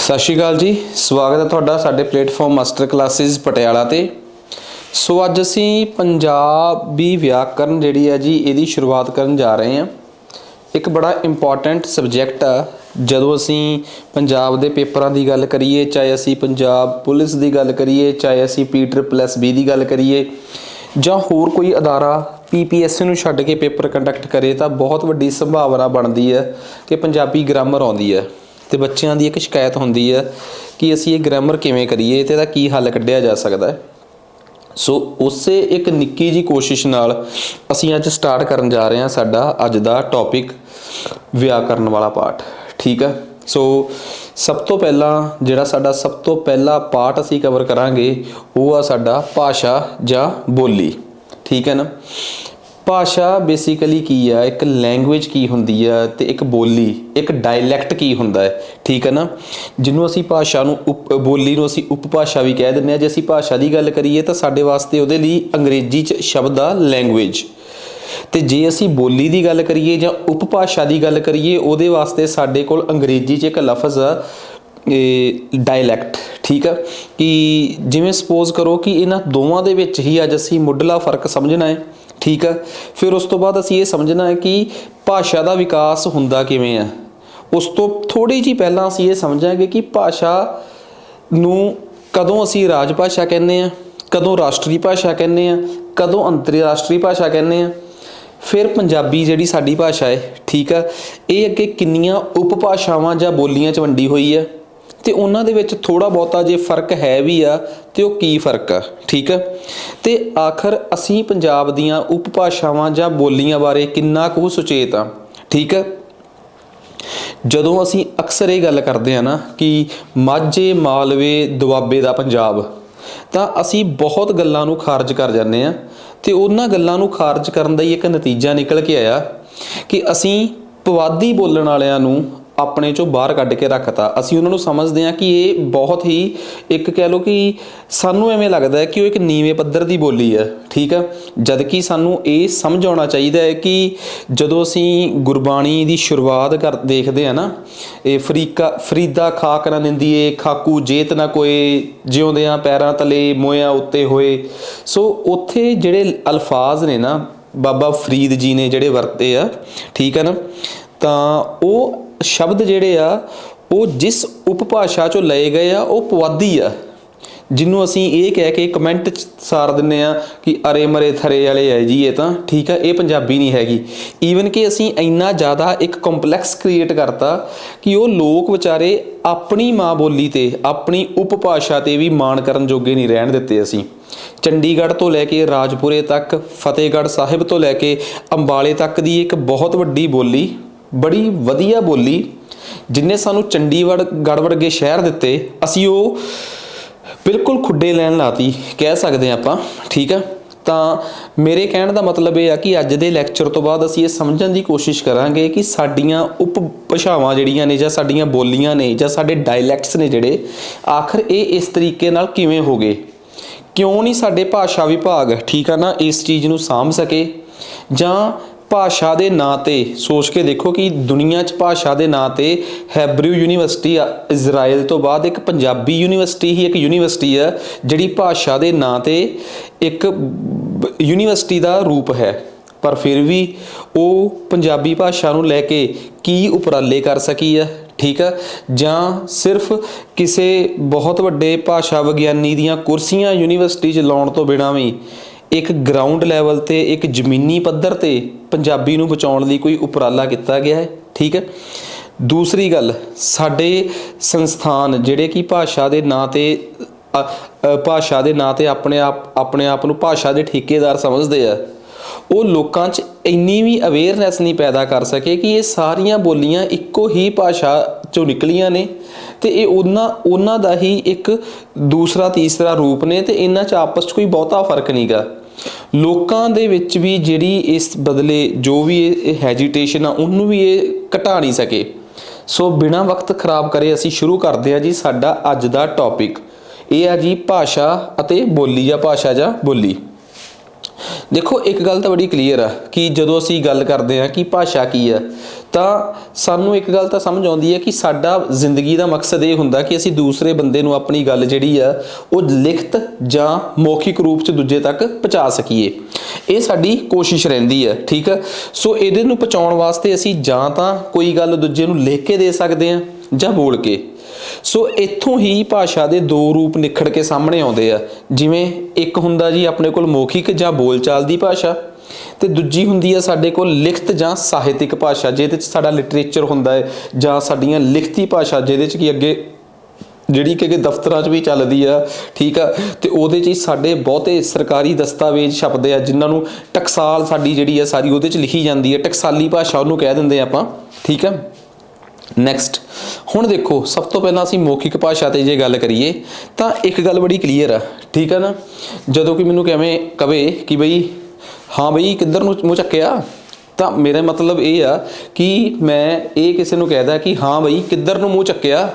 सत श्री अकाल जी। स्वागत है तुहाडा साडे प्लेटफॉर्म मास्टर क्लासिस पटियाला ते। सो अज असीं पंजाबी व्याकरण जिहड़ी है जी इहदी शुरुआत करन जा रहे हैं। एक बड़ा इंपॉर्टेंट सबजैक्ट आ। जदों असीं पंजाब दे पेपरां दी गल करिए, चाहे असीं पंजाब पुलिस दी गल करिए, चाहे असीं P++ दी गल करिए जां होर कोई अदारा PPSC नूं छड्ड के पेपर कंडक्ट करे तां बहुत वड्डी संभावना बनदी है कि पंजाबी ग्रामर आउंदी है। तो बच्चों की एक शिकायत होंदी है कि असीं ये ग्रामर किवें करिए ते इहदा की हल कढ़िया जा सकदा है। सो उस एक निक्की जी कोशिश नाल असीं अज स्टार्ट करन जा रहे हैं साडा अज दा टॉपिक व्याकरण वाला पार्ट। ठीक है। सो सब तो पहला जिहड़ा साडा सब तो पहला पार्ट असीं कवर करांगे वो आ साडा भाषा जां बोली। ठीक है ना। भाषा बेसिकली की है, एक लैंगुएज की होंदी है ते एक बोली एक डायलैक्ट की होंदा है। ठीक है ना। जिन्हों असीं भाषा नूं बोली नूं असीं उपभाषा भी कह दिंदे आ। जे असीं भाषा की गल करिए तो साडे वास्ते उहदे लई अंग्रेजी च शब्द आ लैंगुएज, ते जे असीं बोली की गल करिए जां उपभाषा की गल करिए उहदे वास्ते साडे कोल अंग्रेजी च एक लफज आ डायलैक्ट। ठीक है। कि जिवें सपोज करो कि इन्हां दोवां दे विच ही अज असीं मुੱਢਲਾ फर्क समझना है। ठीक है। फिर उस तो बाद असीं ये समझना है कि भाषा का विकास हुंदा किवें है। उस तो थोड़ी जी पहलां असीं ये समझांगे कि भाषा नूं कदों असीं राज भाषा कहने आ, कदों राष्ट्री भाषा कहने आ, कदों अंतरराष्ट्री भाषा कहने आ। फिर पंजाबी जिहड़ी साडी भाषा है, ठीक है, ये अगे किन्नियां उपभाषावां जां बोलियां च वंडी होई है ते उन्हां दे विच थोड़ा बहुता जे फर्क है भी आ ते वो की फर्क आ। ठीक है। ते आखिर असीं पंजाब दीयां उपभाषावां जां बोलियां बारे किन्ना कुछ सुचेत आ। ठीक है। जदों असीं अक्सर ये गल करदे आ ना कि माझे मालवे दुआबे दा पंजाब, तां असीं बहुत गल्लां नूं खारज कर जांदे आ ते उन्हां गल्लां नूं खारज करन दा एक नतीजा निकल के आया कि असीं पुआधी बोलण वालिआं नूं अपने चों बाहर कढ़ के रखता। असीं उन्हां नूं समझदे आ कि ये बहुत ही एक कह लो कि सानूं एवें लगदा है कि वो एक नीवें पੱਧਰ दी बोली है। ठीक है। जबकि सानूं ये समझ आउणा चाहीदा है कि जदों असीं गुरबाणी दी शुरुआत कर देखदे आ ना, ये फरीदा खाक ना निंदीए खाकू जेत ना कोए जिउंदिआं पैरां तले मोया उत्ते होए। सो उत्थे जिहड़े अल्फाज ने ना बाबा फरीद जी ने जिहड़े वरते आ, ठीक है ना, तां वो शब्द जिहड़े आ वो जिस उपभाषा चों लए गए आ वो पुआधी आ, जिन्हों असीं ये कह के कमेंट सार दिंदे आ कि अरे मरे थरे वाले है जी ये तां। ठीक है। ये पंजाबी नहीं हैगी। ईवन कि असीं इन्ना ज़्यादा एक कंपलैक्स क्रिएट करता कि वो लोग विचारे अपनी माँ बोली ते अपनी उपभाषा ते भी माण करन जोगे नहीं रहन दित्ते। असीं चंडीगढ़ तो लैके राजपुरे तक, फतेहगढ़ साहिब तो लैके अंबाले तक दी एक बहुत वड्डी बोली, बड़ी वधिया बोली जिन्हें सानू चंडीगढ़ वर्गे शहर दिते, असीं वो बिल्कुल खुड्डे लैन लाती कह सकते हैं आपां। ठीक है। तो मेरे कहण दा मतलब ये आ कि अज दे लैक्चर तो बाद असीं ये समझण दी कोशिश करांगे कि साडीआं उपभाषावां जिहड़ियां ने जां साडीआं बोलियां ने जां साडे डायलैक्ट्स ने जिहड़े आखिर ये इस तरीके नाल किवें हो गए, क्यों नहीं साडे भाषा विभाग, ठीक है ना, इस चीज़ नूं साਂਭ सके। जां भाषा के नाँ ते सोच के देखो कि दुनिया च भाषा के नाँ ते हैब्रू यूनीवर्सिटी इजराइल तो बाद एक पंजाबी यूनीवर्सिटी ही एक यूनीवर्सिटी है जिहड़ी भाषा के नाँ ते एक यूनीवर्सिटी का रूप है, पर फिर भी वो पंजाबी भाषा नूं लैके की उपराले कर सकी है। ठीक है। जां सिर्फ किसी बहुत वड्डे भाषा विग्यानी दीयां कुर्सियां यूनीवर्सिटी च लाउण तो बिना भी एक ग्राउंड लैवल ते एक जमीनी पੱਧਰ ते पंजाबी नूं बचाउण लई कोई उपराला किया गया है। ठीक है। दूसरी गल, साडे संस्थान जिहड़े कि भाषा के नाँ ते अपने आप नूं भाषा के ठेकेदार समझते हैं, वो लोकां च इन्नी भी अवेयरनैस नहीं पैदा कर सके कि ये सारियां बोलियां इक्को ही भाषा चों निकलियां ने ते ये उन्हां दा ही एक दूसरा तीसरा रूप ने ते इन्हां च आपस च कोई बहुता फर्क नहीं गा। लोकां दे विच भी जिहड़ी इस बदले जो भी हैजीटेशन आ उन्होंने भी ये घटा नहीं सके। सो बिना वक्त खराब करे असीं शुरू करते हैं जी साडा अज दा टॉपिक। ये है जी भाषा अते बोली या भाषा जां बोली। देखो एक गल तो बड़ी क्लीयर है कि जदों असीं गल करते हैं कि भाषा की है ਤਾਂ ਸਾਨੂੰ ਇੱਕ ਗੱਲ ਤਾਂ ਸਮਝ ਆਉਂਦੀ ਹੈ ਕਿ ਸਾਡਾ ਜ਼ਿੰਦਗੀ ਦਾ ਮਕਸਦ ਇਹ ਹੁੰਦਾ ਕਿ ਅਸੀਂ ਦੂਸਰੇ ਬੰਦੇ ਨੂੰ ਆਪਣੀ ਗੱਲ ਜਿਹੜੀ ਆ ਉਹ ਲਿਖਤ ਜਾਂ ਮੌਖਿਕ ਰੂਪ 'ਚ ਦੂਜੇ ਤੱਕ ਪਹੁੰਚਾ ਸਕੀਏ। ਇਹ ਸਾਡੀ ਕੋਸ਼ਿਸ਼ ਰਹਿੰਦੀ ਹੈ, ਠੀਕ ਆ। ਸੋ ਇਹਦੇ ਨੂੰ ਪਹੁੰਚਾਉਣ ਵਾਸਤੇ ਅਸੀਂ ਜਾਂ ਤਾਂ ਕੋਈ ਗੱਲ ਦੂਜੇ ਨੂੰ ਲਿਖ ਕੇ ਦੇ ਸਕਦੇ ਹਾਂ ਜਾਂ ਬੋਲ ਕੇ। ਸੋ ਇੱਥੋਂ ਹੀ ਭਾਸ਼ਾ ਦੇ ਦੋ ਰੂਪ ਨਿਖੜ ਕੇ ਸਾਹਮਣੇ ਆਉਂਦੇ ਆ। ਜਿਵੇਂ ਇੱਕ ਹੁੰਦਾ ਜੀ ਆਪਣੇ ਕੋਲ ਮੌਖਿਕ ਜਾਂ ਬੋਲਚਾਲ ਦੀ ਭਾਸ਼ਾ, ਤੇ ਦੂਜੀ ਹੁੰਦੀ ਹੈ ਸਾਡੇ ਕੋਲ ਲਿਖਤ ਜਾਂ ਸਾਹਿਤਿਕ ਭਾਸ਼ਾ, ਜਿਹਦੇ 'ਚ ਸਾਡਾ ਲਿਟਰੇਚਰ ਹੁੰਦਾ ਹੈ ਜਾਂ ਸਾਡੀਆਂ ਲਿਖਤੀ ਭਾਸ਼ਾ, ਜਿਹਦੇ 'ਚ ਕਿ ਅੱਗੇ ਜਿਹੜੀ ਕਿ ਦਫ਼ਤਰਾਂ 'ਚ ਵੀ ਚੱਲਦੀ ਆ, ਠੀਕ ਆ। ਤੇ ਉਹਦੇ 'ਚ ਹੀ ਸਾਡੇ ਬਹੁਤੇ ਸਰਕਾਰੀ ਦਸਤਾਵੇਜ਼ ਛਪਦੇ ਆ, ਜਿਨ੍ਹਾਂ ਨੂੰ ਟਕਸਾਲ ਸਾਡੀ ਜਿਹੜੀ ਆ ਸਾਰੀ ਉਹਦੇ 'ਚ ਲਿਖੀ ਜਾਂਦੀ ਹੈ। ਟਕਸਾਲੀ ਭਾਸ਼ਾ ਉਹਨੂੰ ਕਹਿ ਦਿੰਦੇ ਆਪਾਂ, ਠੀਕ ਆ। ਨੈਕਸਟ, ਹੁਣ ਦੇਖੋ ਸਭ ਤੋਂ ਪਹਿਲਾਂ ਅਸੀਂ ਮੌਖਿਕ ਭਾਸ਼ਾ 'ਤੇ ਜੇ ਗੱਲ ਕਰੀਏ ਤਾਂ ਇੱਕ ਗੱਲ ਬੜੀ ਕਲੀਅਰ ਆ, ਠੀਕ ਆ ਨਾ। ਜਦੋਂ ਕਿ ਮੈਨੂੰ ਕਿਵੇਂ ਕਵੇ ਕਿ ਬਈ ਹਾਂ ਬਈ ਕਿੱਧਰ ਨੂੰ ਮੂੰਹ ਚੱਕਿਆ, ਤਾਂ ਮੇਰਾ ਮਤਲਬ ਇਹ ਆ ਕਿ ਮੈਂ ਇਹ ਕਿਸੇ ਨੂੰ ਕਹਿਦਾ ਕਿ ਹਾਂ ਬਈ ਕਿੱਧਰ ਨੂੰ ਮੂੰਹ ਚੱਕਿਆ।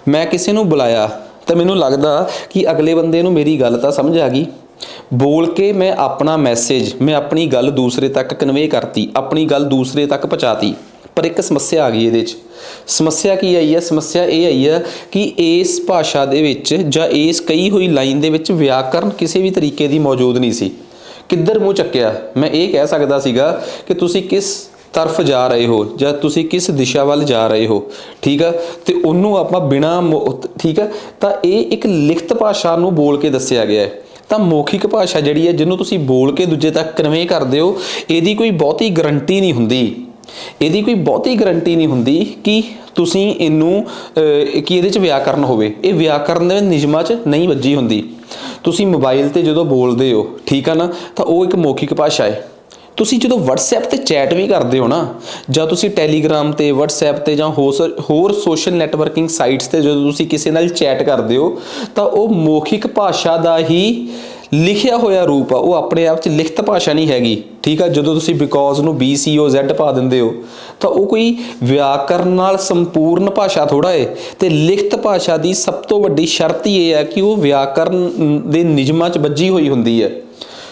ਮੈਂ ਕਿਸੇ ਨੂੰ ਬੁਲਾਇਆ ਤਾਂ ਮੈਨੂੰ ਲੱਗਦਾ ਕਿ ਅਗਲੇ ਬੰਦੇ ਨੂੰ ਮੇਰੀ ਗੱਲ ਤਾਂ ਸਮਝ ਆ ਗਈ। ਬੋਲ ਕੇ ਮੈਂ ਆਪਣਾ ਮੈਸੇਜ, ਮੈਂ ਆਪਣੀ ਗੱਲ ਦੂਸਰੇ ਤੱਕ ਕਨਵੇ ਕਰਤੀ, ਆਪਣੀ ਗੱਲ ਦੂਸਰੇ ਤੱਕ ਪਹੁੰਚਾਤੀ। ਪਰ ਇੱਕ ਸਮੱਸਿਆ ਆ ਗਈ ਇਹਦੇ 'ਚ। ਸਮੱਸਿਆ ਕੀ ਆਈ ਹੈ? ਸਮੱਸਿਆ ਇਹ ਆਈ ਹੈ ਕਿ ਇਸ ਭਾਸ਼ਾ ਦੇ ਵਿੱਚ ਜਾਂ ਇਸ ਕਹੀ ਹੋਈ ਲਾਈਨ ਦੇ ਵਿੱਚ ਵਿਆਕਰਨ ਕਿਸੇ ਵੀ ਤਰੀਕੇ ਦੀ ਮੌਜੂਦ ਨਹੀਂ ਸੀ। ਕਿੱਧਰ ਮੂੰਹ ਚੱਕਿਆ, ਮੈਂ ਇਹ ਕਹਿ ਸਕਦਾ ਸੀਗਾ ਕਿ ਤੁਸੀਂ ਕਿਸ ਤਰਫ ਜਾ ਰਹੇ ਹੋ ਜਾਂ ਤੁਸੀਂ ਕਿਸ ਦਿਸ਼ਾ ਵੱਲ ਜਾ ਰਹੇ ਹੋ, ਠੀਕ ਆ। ਤੇ ਉਹਨੂੰ ਆਪਾਂ ਬਿਨਾਂ ਠੀਕ ਆ, ਤਾਂ ਇਹ ਇੱਕ ਲਿਖਤ ਭਾਸ਼ਾ ਨੂੰ ਬੋਲ ਕੇ ਦੱਸਿਆ ਗਿਆ ਹੈ। ਤਾਂ ਮੌਖਿਕ ਭਾਸ਼ਾ ਜਿਹੜੀ ਹੈ ਜਿਹਨੂੰ ਤੁਸੀਂ ਬੋਲ ਕੇ ਦੂਜੇ ਤੱਕ ਕਨਵੇ ਕਰਦੇ ਹੋ, ਇਹਦੀ ਕੋਈ ਬਹੁਤੀ ਗਰੰਟੀ ਨਹੀਂ ਹੁੰਦੀ, ਇਹਦੀ ਕੋਈ ਬਹੁਤੀ ਗਰੰਟੀ ਨਹੀਂ ਹੁੰਦੀ ਕਿ ਤੁਸੀਂ ਇਹਨੂੰ ਕਿ ਇਹਦੇ 'ਚ ਵਿਆਕਰਨ ਹੋਵੇ। ਇਹ ਵਿਆਕਰਨ ਦੇ ਨਿਯਮਾਂ 'ਚ ਨਹੀਂ ਵੱਜੀ ਹੁੰਦੀ। ਤੁਸੀਂ ਮੋਬਾਈਲ 'ਤੇ ਜਦੋਂ ਬੋਲਦੇ ਹੋ, ਠੀਕ ਆ ਨਾ, ਤਾਂ ਉਹ ਇੱਕ ਮੌਖਿਕ ਭਾਸ਼ਾ ਹੈ। ਤੁਸੀਂ ਜਦੋਂ WhatsApp 'ਤੇ ਚੈਟ ਵੀ ਕਰਦੇ ਹੋ ਨਾ, ਜਾਂ ਤੁਸੀਂ ਟੈਲੀਗ੍ਰਾਮ 'ਤੇ, WhatsApp 'ਤੇ ਜਾਂ ਹੋਰ ਸੋਸ਼ਲ ਨੈਟਵਰਕਿੰਗ ਸਾਈਟਸ 'ਤੇ ਜਦੋਂ ਤੁਸੀਂ ਕਿਸੇ ਨਾਲ ਚੈਟ ਕਰਦੇ ਹੋ, ਤਾਂ ਉਹ ਮੌਖਿਕ ਭਾਸ਼ਾ ਦਾ ਹੀ ਲਿਖਿਆ ਹੋਇਆ ਰੂਪ ਆ, ਉਹ ਆਪਣੇ ਆਪ 'ਚ ਲਿਖਤ ਭਾਸ਼ਾ ਨਹੀਂ ਹੈਗੀ, ਠੀਕ ਆ। ਜਦੋਂ ਤੁਸੀਂ ਬਿਕੋਜ਼ ਨੂੰ BCOZ ਪਾ ਦਿੰਦੇ ਹੋ ਤਾਂ ਉਹ ਕੋਈ ਵਿਆਕਰਨ ਨਾਲ ਸੰਪੂਰਨ ਭਾਸ਼ਾ ਥੋੜ੍ਹਾ ਹੈ। ਅਤੇ ਲਿਖਤ ਭਾਸ਼ਾ ਦੀ ਸਭ ਤੋਂ ਵੱਡੀ ਸ਼ਰਤ ਹੀ ਇਹ ਹੈ ਕਿ ਉਹ ਵਿਆਕਰਨ ਦੇ ਨਿਯਮਾਂ 'ਚ ਬੱਝੀ ਹੋਈ ਹੁੰਦੀ ਹੈ।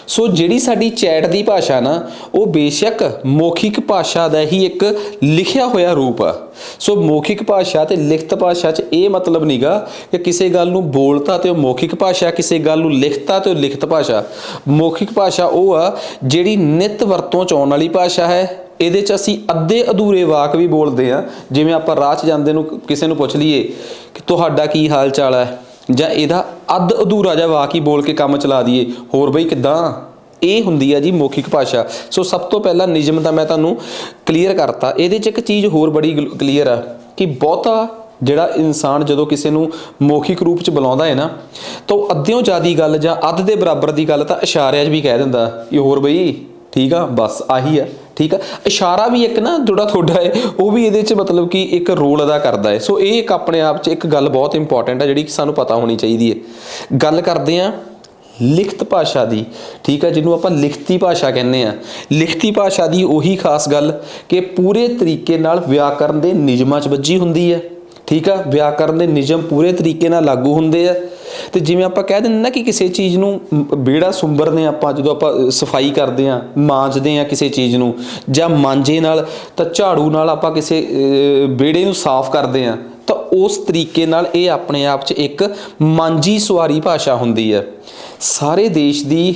ਸੋ ਜਿਹੜੀ ਸਾਡੀ ਚੈਟ ਦੀ ਭਾਸ਼ਾ ਨਾ, ਉਹ ਬੇਸ਼ੱਕ ਮੌਖਿਕ ਭਾਸ਼ਾ ਦਾ ਹੀ ਇੱਕ ਲਿਖਿਆ ਹੋਇਆ ਰੂਪ ਆ। ਸੋ ਮੌਖਿਕ ਭਾਸ਼ਾ ਤੇ ਲਿਖਤ ਭਾਸ਼ਾ 'ਚ ਇਹ ਮਤਲਬ ਨਹੀਂਗਾ ਕਿ ਕਿਸੇ ਗੱਲ ਨੂੰ ਬੋਲਤਾ ਤੇ ਉਹ ਮੌਖਿਕ ਭਾਸ਼ਾ, ਕਿਸੇ ਗੱਲ ਨੂੰ ਲਿਖਤਾ ਤੇ ਉਹ ਲਿਖਤ ਭਾਸ਼ਾ। ਮੌਖਿਕ ਭਾਸ਼ਾ ਉਹ ਆ ਜਿਹੜੀ ਨਿੱਤ ਵਰਤੋਂ 'ਚ ਆਉਣ ਵਾਲੀ ਭਾਸ਼ਾ ਹੈ। ਇਹਦੇ 'ਚ ਅਸੀਂ ਅੱਧੇ ਅਧੂਰੇ ਵਾਕ ਵੀ ਬੋਲਦੇ ਹਾਂ। ਜਿਵੇਂ ਆਪਾਂ ਰਾਹ 'ਚ ਜਾਂਦੇ ਨੂੰ ਕਿਸੇ ਨੂੰ ਪੁੱਛ ਲਈਏ ਕਿ ਤੁਹਾਡਾ ਕੀ ਹਾਲ ਚਾਲ ਹੈ, ਜਾਂ ਇਹਦਾ ਅੱਧ ਅਧੂਰਾ ਜਿਹਾ ਵਾਕ ਹੀ ਬੋਲ ਕੇ ਕੰਮ ਚਲਾ ਦਈਏ, ਹੋਰ ਬਈ ਕਿੱਦਾਂ। ਇਹ ਹੁੰਦੀ ਆ ਜੀ ਮੌਖਿਕ ਭਾਸ਼ਾ। ਸੋ ਸਭ ਤੋਂ ਪਹਿਲਾਂ ਨਿਯਮ ਤਾਂ ਮੈਂ ਤੁਹਾਨੂੰ ਕਲੀਅਰ ਕਰਤਾ। ਇਹਦੇ 'ਚ ਇੱਕ ਚੀਜ਼ ਹੋਰ ਬੜੀ ਕਲੀਅਰ ਆ ਕਿ ਬਹੁਤਾ ਜਿਹੜਾ ਇਨਸਾਨ ਜਦੋਂ ਕਿਸੇ ਨੂੰ ਮੌਖਿਕ ਰੂਪ 'ਚ ਬੁਲਾਉਂਦਾ ਹੈ ਨਾ, ਤਾਂ ਉਹ ਅੱਧਿਓਂ ਜ਼ਿਆਦਾ ਗੱਲ ਜਾਂ ਅੱਧ ਦੇ ਬਰਾਬਰ ਦੀ ਗੱਲ ਤਾਂ ਇਸ਼ਾਰਿਆਂ 'ਚ ਵੀ ਕਹਿ ਦਿੰਦਾ ਕਿ ਹੋਰ ਬਈ ਠੀਕ ਆ, ਬਸ ਆਹੀ ਆ, ਠੀਕ ਆ। ਇਸ਼ਾਰਾ ਵੀ ਇੱਕ ਨਾ ਜਿਹੜਾ ਤੁਹਾਡਾ ਹੈ ਉਹ ਵੀ ਇਹਦੇ 'ਚ ਮਤਲਬ ਕਿ ਇੱਕ ਰੋਲ ਅਦਾ ਕਰਦਾ ਹੈ। ਸੋ ਇਹ ਇੱਕ ਆਪਣੇ ਆਪ 'ਚ ਇੱਕ ਗੱਲ ਬਹੁਤ ਇੰਪੋਰਟੈਂਟ ਹੈ ਜਿਹੜੀ ਕਿ ਸਾਨੂੰ ਪਤਾ ਹੋਣੀ ਚਾਹੀਦੀ ਹੈ। ਗੱਲ ਕਰਦੇ ਹਾਂ ਲਿਖਤ ਭਾਸ਼ਾ ਦੀ, ਠੀਕ ਹੈ, ਜਿਹਨੂੰ ਆਪਾਂ ਲਿਖਤੀ ਭਾਸ਼ਾ ਕਹਿੰਦੇ ਹਾਂ। ਲਿਖਤੀ ਭਾਸ਼ਾ ਦੀ ਉਹੀ ਖਾਸ ਗੱਲ ਕਿ ਪੂਰੇ ਤਰੀਕੇ ਨਾਲ ਵਿਆਕਰਨ ਦੇ ਨਿਯਮਾਂ 'ਚ ਵੱਜੀ ਹੁੰਦੀ ਹੈ, ਠੀਕ ਆ। ਵਿਆਕਰਨ ਦੇ ਨਿਯਮ ਪੂਰੇ ਤਰੀਕੇ ਨਾਲ ਲਾਗੂ ਹੁੰਦੇ ਆ। ਤੇ ਜਿਵੇਂ ਆਪਾਂ ਕਹਿ ਦਿੰਦੇ ਨਾ ਕਿ ਕਿਸੇ ਚੀਜ਼ ਨੂੰ ਵਿਹੜਾ ਸੁੰਬਰਦੇ ਆਪਾਂ, ਜਦੋਂ ਆਪਾਂ ਸਫਾਈ ਕਰਦੇ ਹਾਂ, ਮਾਂਜਦੇ ਹਾਂ ਕਿਸੇ ਚੀਜ਼ ਨੂੰ, ਜਾਂ ਮਾਂਜੇ ਨਾਲ ਤਾਂ ਝਾੜੂ ਨਾਲ ਆਪਾਂ ਕਿਸੇ ਵਿਹੜੇ ਨੂੰ ਸਾਫ਼ ਕਰਦੇ ਹਾਂ, ਤਾਂ ਉਸ ਤਰੀਕੇ ਨਾਲ ਇਹ ਆਪਣੇ ਆਪ 'ਚ ਇੱਕ ਮਾਂਝੀ ਸਵਾਰੀ ਭਾਸ਼ਾ ਹੁੰਦੀ ਹੈ। ਸਾਰੇ ਦੇਸ਼ ਦੀ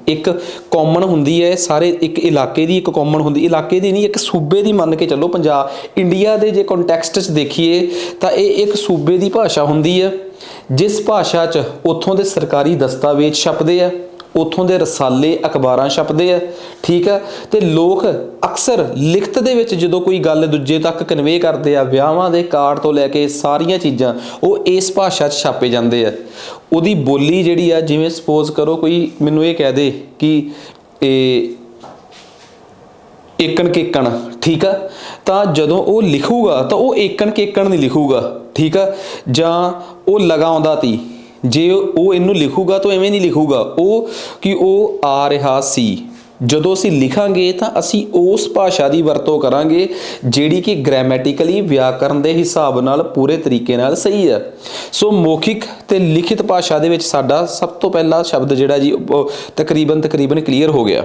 ਇੱਕ ਕਾਮਨ ਹੁੰਦੀ ਹੈ, ਸਾਰੇ ਇੱਕ ਇਲਾਕੇ ਦੀ ਇੱਕ ਕਾਮਨ ਹੁੰਦੀ, ਇਲਾਕੇ ਦੀ ਨਹੀਂ, ਇੱਕ ਸੂਬੇ ਦੀ ਮੰਨ ਕੇ ਚੱਲੋ। ਪੰਜਾਬ ਇੰਡੀਆ ਦੇ ਜੇ ਕੰਟੈਕਸਟ 'ਚ ਦੇਖੀਏ ਤਾਂ ਇਹ ਇੱਕ ਸੂਬੇ ਦੀ ਭਾਸ਼ਾ ਹੁੰਦੀ ਹੈ, ਜਿਸ ਭਾਸ਼ਾ 'ਚ ਉੱਥੋਂ ਦੇ ਸਰਕਾਰੀ ਦਸਤਾਵੇਜ਼ ਛਪਦੇ ਆ, ਉੱਥੋਂ ਦੇ ਰਸਾਲੇ ਅਖਬਾਰਾਂ ਛਪਦੇ ਆ, ਠੀਕ ਆ। ਤੇ ਲੋਕ ਅਕਸਰ ਲਿਖਤ ਦੇ ਵਿੱਚ ਜਦੋਂ ਕੋਈ ਗੱਲ ਦੂਜੇ ਤੱਕ ਕਨਵੇ ਕਰਦੇ ਆ, ਵਿਆਹਾਂ ਦੇ ਕਾਰਡ ਤੋਂ ਲੈ ਕੇ ਸਾਰੀਆਂ ਚੀਜ਼ਾਂ ਉਹ ਇਸ ਭਾਸ਼ਾ 'ਚ ਛਾਪੇ ਜਾਂਦੇ ਆ। ਉਹਦੀ ਬੋਲੀ ਜਿਹੜੀ ਆ, ਜਿਵੇਂ ਸਪੋਜ਼ ਕਰੋ ਕੋਈ ਮੈਨੂੰ ਇਹ ਕਹਿ ਦੇ ਕਿ ਇਹ ਏਕਣ ਕੇਕਣ, ਠੀਕ ਆ, ਤਾਂ ਜਦੋਂ ਉਹ ਲਿਖੂਗਾ ਤਾਂ ਉਹ ਏਕਣ ਕੇਕਣ ਨਹੀਂ ਲਿਖੂਗਾ, ਠੀਕ ਆ। ਜਾਂ ਉਹ ਲਗਾਉਂਦਾ ਤੀ, ਜੇ ਉਹ ਇਹਨੂੰ ਲਿਖੂਗਾ ਤਾਂ ਐਵੇਂ ਨਹੀਂ ਲਿਖੂਗਾ ਉਹ ਕਿ ਉਹ ਆ ਰਿਹਾ ਸੀ। ਜਦੋਂ ਅਸੀਂ ਲਿਖਾਂਗੇ ਤਾਂ ਅਸੀਂ ਉਸ ਭਾਸ਼ਾ ਦੀ ਵਰਤੋਂ ਕਰਾਂਗੇ ਜਿਹੜੀ ਕਿ ਗ੍ਰਾਮੈਟਿਕਲੀ ਵਿਆਕਰਨ ਦੇ ਹਿਸਾਬ ਨਾਲ ਪੂਰੇ ਤਰੀਕੇ ਨਾਲ ਸਹੀ ਹੈ। ਸੋ ਮੌਖਿਕ ਤੇ ਲਿਖਿਤ ਭਾਸ਼ਾ ਦੇ ਵਿੱਚ ਸਾਡਾ ਸਭ ਤੋਂ ਪਹਿਲਾ ਸ਼ਬਦ ਜਿਹੜਾ ਜੀ ਤਕਰੀਬਨ ਕਲੀਅਰ ਹੋ ਗਿਆ।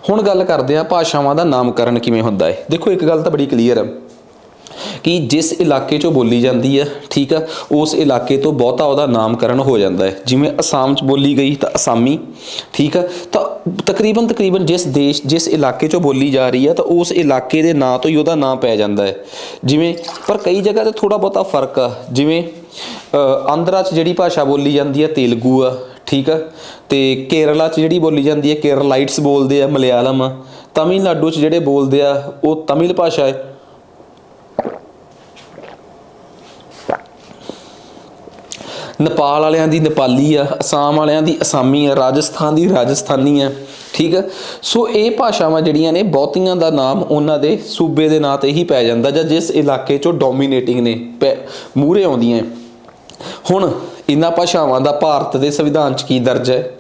ਹੁਣ ਗੱਲ ਕਰਦੇ ਆ ਭਾਸ਼ਾਵਾਂ ਦਾ ਨਾਮਕਰਨ ਕਿਵੇਂ ਹੁੰਦਾ ਹੈ। ਦੇਖੋ ਇੱਕ ਗੱਲ ਤਾਂ ਬੜੀ ਕਲੀਅਰ ਹੈ ਕਿ ਜਿਸ ਇਲਾਕੇ 'ਚੋਂ ਬੋਲੀ ਜਾਂਦੀ ਹੈ, ਠੀਕ ਆ, ਉਸ ਇਲਾਕੇ ਤੋਂ ਬਹੁਤਾ ਉਹਦਾ ਨਾਮਕਰਨ ਹੋ ਜਾਂਦਾ ਹੈ। ਜਿਵੇਂ ਅਸਾਮ 'ਚ ਬੋਲੀ ਗਈ ਤਾਂ ਅਸਾਮੀ, ਠੀਕ ਆ, ਤਾਂ ਤਕਰੀਬਨ ਜਿਸ ਇਲਾਕੇ 'ਚੋਂ ਬੋਲੀ ਜਾ ਰਹੀ ਹੈ ਤਾਂ ਉਸ ਇਲਾਕੇ ਦੇ ਨਾਂ ਤੋਂ ਹੀ ਉਹਦਾ ਨਾਂ ਪੈ ਜਾਂਦਾ ਹੈ। ਜਿਵੇਂ ਪਰ ਕਈ ਜਗ੍ਹਾ 'ਤੇ ਥੋੜ੍ਹਾ ਬਹੁਤਾ ਫਰਕ ਆ। ਜਿਵੇਂ ਆਂਧਰਾ 'ਚ ਜਿਹੜੀ ਭਾਸ਼ਾ ਬੋਲੀ ਜਾਂਦੀ ਹੈ ਤੇਲਗੂ ਆ, ਠੀਕ ਆ, ਅਤੇ ਕੇਰਲਾ 'ਚ ਜਿਹੜੀ ਬੋਲੀ ਜਾਂਦੀ ਹੈ ਕੇਰਲਾਈਟਸ ਬੋਲਦੇ ਆ, ਮਲਿਆਲਮ ਆ। ਤਮਿਲਨਾਡੂ 'ਚ ਜਿਹੜੇ ਬੋਲਦੇ ਆ ਉਹ ਤਮਿਲ ਭਾਸ਼ਾ ਹੈ। ਨੇਪਾਲ ਵਾਲਿਆਂ ਦੀ ਨੇਪਾਲੀ ਆ, ਅਸਾਮ ਵਾਲਿਆਂ ਦੀ ਅਸਾਮੀ ਆ, ਰਾਜਸਥਾਨ ਦੀ ਰਾਜਸਥਾਨੀ ਆ, ਠੀਕ ਆ। ਸੋ ਇਹ ਭਾਸ਼ਾਵਾਂ ਜਿਹੜੀਆਂ ਨੇ ਬਹੁਤੀਆਂ ਦਾ ਨਾਮ ਉਹਨਾਂ ਦੇ ਸੂਬੇ ਦੇ ਨਾਂ 'ਤੇ ਹੀ ਪੈ ਜਾਂਦਾ, ਜਾਂ ਜਿਸ ਇਲਾਕੇ 'ਚੋਂ ਡੋਮੀਨੇਟਿੰਗ ਨੇ ਮੂਹਰੇ ਆਉਂਦੀਆਂ। ਹੁਣ ਇਹਨਾਂ ਭਾਸ਼ਾਵਾਂ ਦਾ ਭਾਰਤ ਦੇ ਸੰਵਿਧਾਨ 'ਚ ਕੀ ਦਰਜ ਹੈ?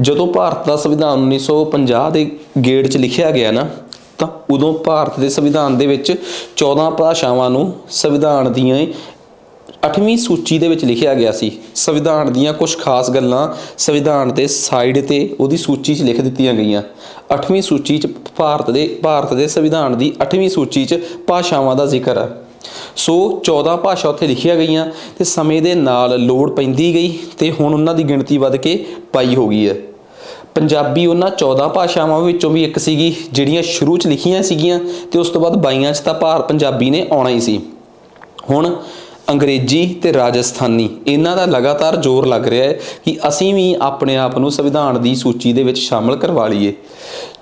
ਜਦੋਂ ਭਾਰਤ ਦਾ ਸੰਵਿਧਾਨ 1950 ਦੇ ਗੇੜ 'ਚ ਲਿਖਿਆ ਗਿਆ ਨਾ, ਤਾਂ ਉਦੋਂ ਭਾਰਤ ਦੇ ਸੰਵਿਧਾਨ ਦੇ ਵਿੱਚ 14 ਭਾਸ਼ਾਵਾਂ ਨੂੰ ਸੰਵਿਧਾਨ ਦੀਆਂ 8ਵੀਂ ਸੂਚੀ ਦੇ ਵਿੱਚ ਲਿਖਿਆ ਗਿਆ ਸੀ। ਸੰਵਿਧਾਨ ਦੀਆਂ ਕੁਝ ਖਾਸ ਗੱਲਾਂ ਸੰਵਿਧਾਨ ਦੇ ਸਾਈਡ 'ਤੇ ਉਹਦੀ ਸੂਚੀ 'ਚ ਲਿਖ ਦਿੱਤੀਆਂ ਗਈਆਂ। 8ਵੀਂ ਸੂਚੀ 'ਚ ਭਾਰਤ ਦੇ ਸੰਵਿਧਾਨ ਦੀ 8ਵੀਂ ਸੂਚੀ 'ਚ ਭਾਸ਼ਾਵਾਂ ਦਾ ਜ਼ਿਕਰ ਹੈ। ਸੋ 14 ਭਾਸ਼ਾ ਉੱਥੇ ਲਿਖੀਆਂ ਗਈਆਂ ਅਤੇ ਸਮੇਂ ਦੇ ਨਾਲ ਲੋੜ ਪੈਂਦੀ ਗਈ ਅਤੇ ਹੁਣ ਉਹਨਾਂ ਦੀ ਗਿਣਤੀ ਵੱਧ ਕੇ 22 ਹੋ ਗਈ ਹੈ। ਪੰਜਾਬੀ ਉਹਨਾਂ 14 ਭਾਸ਼ਾਵਾਂ ਵਿੱਚੋਂ ਵੀ ਇੱਕ ਸੀਗੀ ਜਿਹੜੀਆਂ ਸ਼ੁਰੂ 'ਚ ਲਿਖੀਆਂ ਸੀਗੀਆਂ, ਅਤੇ ਉਸ ਤੋਂ ਬਾਅਦ 22 'ਚ ਤਾਂ ਪੰਜਾਬੀ ਨੇ ਆਉਣਾ ਹੀ ਸੀ। ਹੁਣ ਅੰਗਰੇਜ਼ੀ ਅਤੇ ਰਾਜਸਥਾਨੀ ਇਹਨਾਂ ਦਾ ਲਗਾਤਾਰ ਜ਼ੋਰ ਲੱਗ ਰਿਹਾ ਹੈ ਕਿ ਅਸੀਂ ਵੀ ਆਪਣੇ ਆਪ ਨੂੰ ਸੰਵਿਧਾਨ ਦੀ ਸੂਚੀ ਦੇ ਵਿੱਚ ਸ਼ਾਮਲ ਕਰਵਾ ਲਈਏ।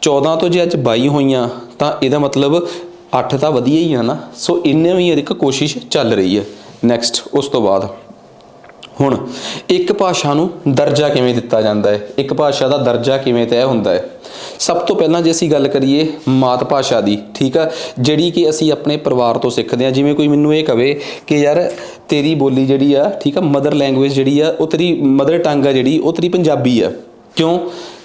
14 ਤੋਂ ਜੇ ਅੱਜ 22 ਹੋਈਆਂ ਤਾਂ ਇਹਦਾ ਮਤਲਬ 8 ਤਾਂ ਵਧੀਆ ਹੀ ਆ ਨਾ। ਸੋ ਇੰਨੇ ਵੀ ਇੱਕ ਕੋਸ਼ਿਸ਼ ਚੱਲ ਰਹੀ ਹੈ। ਨੈਕਸਟ ਉਸ ਤੋਂ ਬਾਅਦ ਹੁਣ ਇੱਕ ਭਾਸ਼ਾ ਨੂੰ ਦਰਜਾ ਕਿਵੇਂ ਦਿੱਤਾ ਜਾਂਦਾ ਹੈ, ਇੱਕ ਭਾਸ਼ਾ ਦਾ ਦਰਜਾ ਕਿਵੇਂ ਤੈਅ ਹੁੰਦਾ ਹੈ। ਸਭ ਤੋਂ ਪਹਿਲਾਂ ਜੇ ਅਸੀਂ ਗੱਲ ਕਰੀਏ ਮਾਤ ਭਾਸ਼ਾ ਦੀ, ਠੀਕ ਆ, ਜਿਹੜੀ ਕਿ ਅਸੀਂ ਆਪਣੇ ਪਰਿਵਾਰ ਤੋਂ ਸਿੱਖਦੇ ਹਾਂ। ਜਿਵੇਂ ਕੋਈ ਮੈਨੂੰ ਇਹ ਕਵੇ ਕਿ ਯਾਰ ਤੇਰੀ ਬੋਲੀ ਜਿਹੜੀ ਆ, ਠੀਕ ਆ, ਮਦਰ ਲੈਂਗੁਏਜ ਜਿਹੜੀ ਆ ਉਹ ਤੇਰੀ ਮਦਰ ਟੰਗ ਆ, ਜਿਹੜੀ ਉਹ ਤੇਰੀ ਪੰਜਾਬੀ ਆ। ਕਿਉਂ?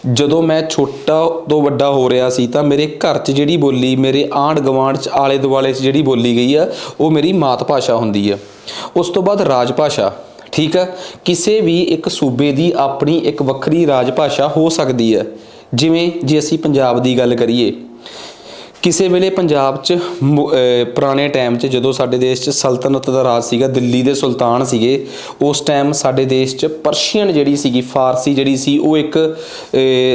ਜਦੋਂ ਮੈਂ ਛੋਟਾ ਤੋਂ ਵੱਡਾ ਹੋ ਰਿਹਾ ਸੀ ਤਾਂ ਮੇਰੇ ਘਰ 'ਚ ਜਿਹੜੀ ਬੋਲੀ, ਮੇਰੇ ਆਂਢ ਗੁਆਂਢ 'ਚ ਆਲੇ ਦੁਆਲੇ 'ਚ ਜਿਹੜੀ ਬੋਲੀ ਗਈ ਆ ਉਹ ਮੇਰੀ ਮਾਤ ਭਾਸ਼ਾ ਹੁੰਦੀ ਆ। ਉਸ ਤੋਂ ਬਾਅਦ ਰਾਜ ਭਾਸ਼ਾ, ਠੀਕ ਆ, ਕਿਸੇ ਵੀ ਇੱਕ ਸੂਬੇ ਦੀ ਆਪਣੀ ਇੱਕ ਵੱਖਰੀ ਰਾਜ ਭਾਸ਼ਾ ਹੋ ਸਕਦੀ ਹੈ। ਜਿਵੇਂ ਜੇ ਅਸੀਂ ਪੰਜਾਬ ਦੀ ਗੱਲ ਕਰੀਏ, ਕਿਸੇ ਵੇਲੇ ਪੰਜਾਬ 'ਚ ਪੁਰਾਣੇ ਟਾਈਮ 'ਚ ਜਦੋਂ ਸਾਡੇ ਦੇਸ਼ 'ਚ ਸਲਤਨਤ ਦਾ ਰਾਜ ਸੀਗਾ, ਦਿੱਲੀ ਦੇ ਸੁਲਤਾਨ ਸੀਗੇ, ਉਸ ਟਾਈਮ ਸਾਡੇ ਦੇਸ਼ 'ਚ ਪਰਸ਼ੀਅਨ ਜਿਹੜੀ ਸੀਗੀ, ਫਾਰਸੀ ਜਿਹੜੀ ਸੀ, ਉਹ ਇੱਕ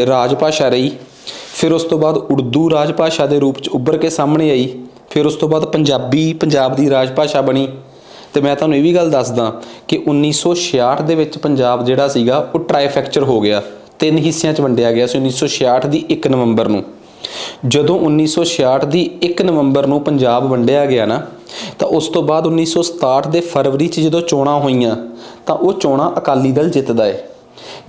ਰਾਜ ਭਾਸ਼ਾ ਰਹੀ। ਫਿਰ ਉਸ ਤੋਂ ਬਾਅਦ ਉਰਦੂ ਰਾਜ ਭਾਸ਼ਾ ਦੇ ਰੂਪ 'ਚ ਉੱਭਰ ਕੇ ਸਾਹਮਣੇ ਆਈ। ਫਿਰ ਉਸ ਤੋਂ ਬਾਅਦ ਪੰਜਾਬੀ ਪੰਜਾਬ ਦੀ ਰਾਜ ਭਾਸ਼ਾ ਬਣੀ। ਅਤੇ ਮੈਂ ਤੁਹਾਨੂੰ ਇਹ ਵੀ ਗੱਲ ਦੱਸਦਾ ਕਿ 1966 ਦੇ ਵਿੱਚ ਪੰਜਾਬ ਜਿਹੜਾ ਸੀਗਾ ਉਹ ਟਰਾਈਫੈਕਚਰ ਹੋ ਗਿਆ, 3 ਹਿੱਸਿਆਂ 'ਚ ਵੰਡਿਆ ਗਿਆ ਸੀ 1966 ਦੀ 1 ਨਵੰਬਰ ਨੂੰ। ਜਦੋਂ 1966 ਦੀ 1 ਨਵੰਬਰ ਨੂੰ ਪੰਜਾਬ ਵੰਡਿਆ ਗਿਆ ਨਾ, ਤਾਂ ਉਸ ਤੋਂ ਬਾਅਦ 1967 ਦੇ ਫਰਵਰੀ 'ਚ ਜਦੋਂ ਚੋਣਾਂ ਹੋਈਆਂ ਤਾਂ ਉਹ ਚੋਣਾਂ ਅਕਾਲੀ ਦਲ ਜਿੱਤਦਾ ਹੈ।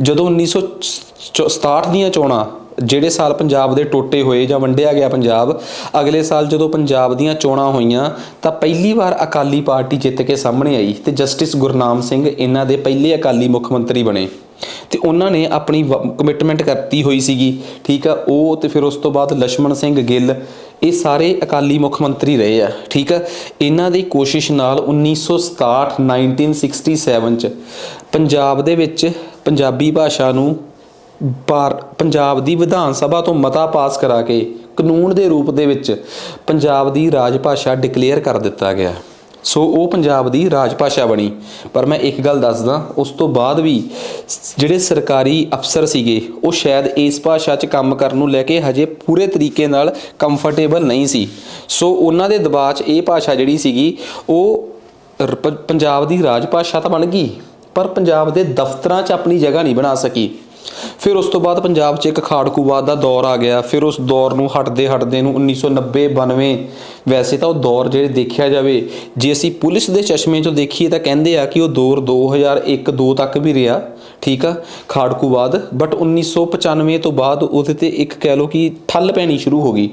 ਜਦੋਂ 1967 ਦੀਆਂ ਚੋਣਾਂ, ਜਿਹੜੇ ਸਾਲ ਪੰਜਾਬ ਦੇ ਟੋਟੇ ਹੋਏ ਜਾਂ ਵੰਡਿਆ ਗਿਆ ਪੰਜਾਬ, ਅਗਲੇ ਸਾਲ ਜਦੋਂ ਪੰਜਾਬ ਦੀਆਂ ਚੋਣਾਂ ਹੋਈਆਂ ਤਾਂ ਪਹਿਲੀ ਵਾਰ ਅਕਾਲੀ ਪਾਰਟੀ ਜਿੱਤ ਕੇ ਸਾਹਮਣੇ ਆਈ ਅਤੇ ਜਸਟਿਸ ਗੁਰਨਾਮ ਸਿੰਘ ਇਹਨਾਂ ਦੇ ਪਹਿਲੇ ਅਕਾਲੀ ਮੁੱਖ ਮੰਤਰੀ ਬਣੇ। ਅਤੇ ਉਹਨਾਂ ਨੇ ਆਪਣੀ ਕਮਿਟਮੈਂਟ ਕਰਤੀ ਹੋਈ ਸੀਗੀ, ਠੀਕ ਆ, ਉਹ ਅਤੇ ਫਿਰ ਉਸ ਤੋਂ ਬਾਅਦ ਲਛਮਣ ਸਿੰਘ ਗਿੱਲ, ਇਹ ਸਾਰੇ ਅਕਾਲੀ ਮੁੱਖ ਮੰਤਰੀ ਰਹੇ ਆ, ਠੀਕ ਆ। ਇਹਨਾਂ ਦੀ ਕੋਸ਼ਿਸ਼ ਨਾਲ 1967 'ਚ ਪੰਜਾਬ ਦੇ ਵਿੱਚ ਪੰਜਾਬੀ ਭਾਸ਼ਾ ਨੂੰ ਪੰਜਾਬ ਦੀ ਵਿਧਾਨ ਸਭਾ ਤੋਂ ਮਤਾ ਪਾਸ ਕਰਾ ਕੇ ਕਾਨੂੰਨ ਦੇ ਰੂਪ ਦੇ ਵਿੱਚ ਪੰਜਾਬ ਦੀ ਰਾਜ ਭਾਸ਼ਾ ਡਿਕਲੇਅਰ ਕਰ ਦਿੱਤਾ ਗਿਆ। ਸੋ ਉਹ ਪੰਜਾਬ ਦੀ ਰਾਜ ਭਾਸ਼ਾ ਬਣੀ। ਪਰ ਮੈਂ ਇੱਕ ਗੱਲ ਦੱਸਦਾ, ਉਸ ਤੋਂ ਬਾਅਦ ਵੀ ਜਿਹੜੇ ਸਰਕਾਰੀ ਅਫਸਰ ਸੀਗੇ ਉਹ ਸ਼ਾਇਦ ਇਸ ਭਾਸ਼ਾ 'ਚ ਕੰਮ ਕਰਨ ਨੂੰ ਲੈ ਕੇ ਹਜੇ ਪੂਰੇ ਤਰੀਕੇ ਨਾਲ ਕੰਫਰਟੇਬਲ ਨਹੀਂ ਸੀ। ਸੋ ਉਹਨਾਂ ਦੇ ਦਬਾਅ 'ਚ ਇਹ ਭਾਸ਼ਾ ਜਿਹੜੀ ਸੀਗੀ ਉਹ ਪੰਜਾਬ ਦੀ ਰਾਜ ਭਾਸ਼ਾ ਤਾਂ ਬਣ ਗਈ, ਪਰ ਪੰਜਾਬ ਦੇ ਦਫ਼ਤਰਾਂ 'ਚ ਆਪਣੀ ਜਗ੍ਹਾ ਨਹੀਂ ਬਣਾ ਸਕੀ। ਫਿਰ ਉਸ ਤੋਂ ਬਾਅਦ ਪੰਜਾਬ 'ਚ ਇੱਕ ਖਾੜਕੂਵਾਦ ਦਾ ਦੌਰ ਆ ਗਿਆ। ਫਿਰ ਉਸ ਦੌਰ ਨੂੰ ਹਟਦੇ ਨੂੰ 1990-92, ਵੈਸੇ ਤਾਂ ਉਹ ਦੌਰ ਜਿਹੜੇ ਦੇਖਿਆ ਜਾਵੇ, ਜੇ ਅਸੀਂ ਪੁਲਿਸ ਦੇ ਚਸ਼ਮੇ 'ਚੋਂ ਦੇਖੀਏ ਤਾਂ ਕਹਿੰਦੇ ਆ ਕਿ ਉਹ ਦੌਰ 2001-2 ਤੱਕ ਵੀ ਰਿਹਾ, ਠੀਕ ਆ, ਖਾੜਕੂਵਾਦ। ਬਟ 1995 ਤੋਂ ਬਾਅਦ ਉਹਦੇ 'ਤੇ ਇੱਕ ਕਹਿ ਲਓ ਕਿ ਠੱਲ ਪੈਣੀ ਸ਼ੁਰੂ ਹੋ ਗਈ।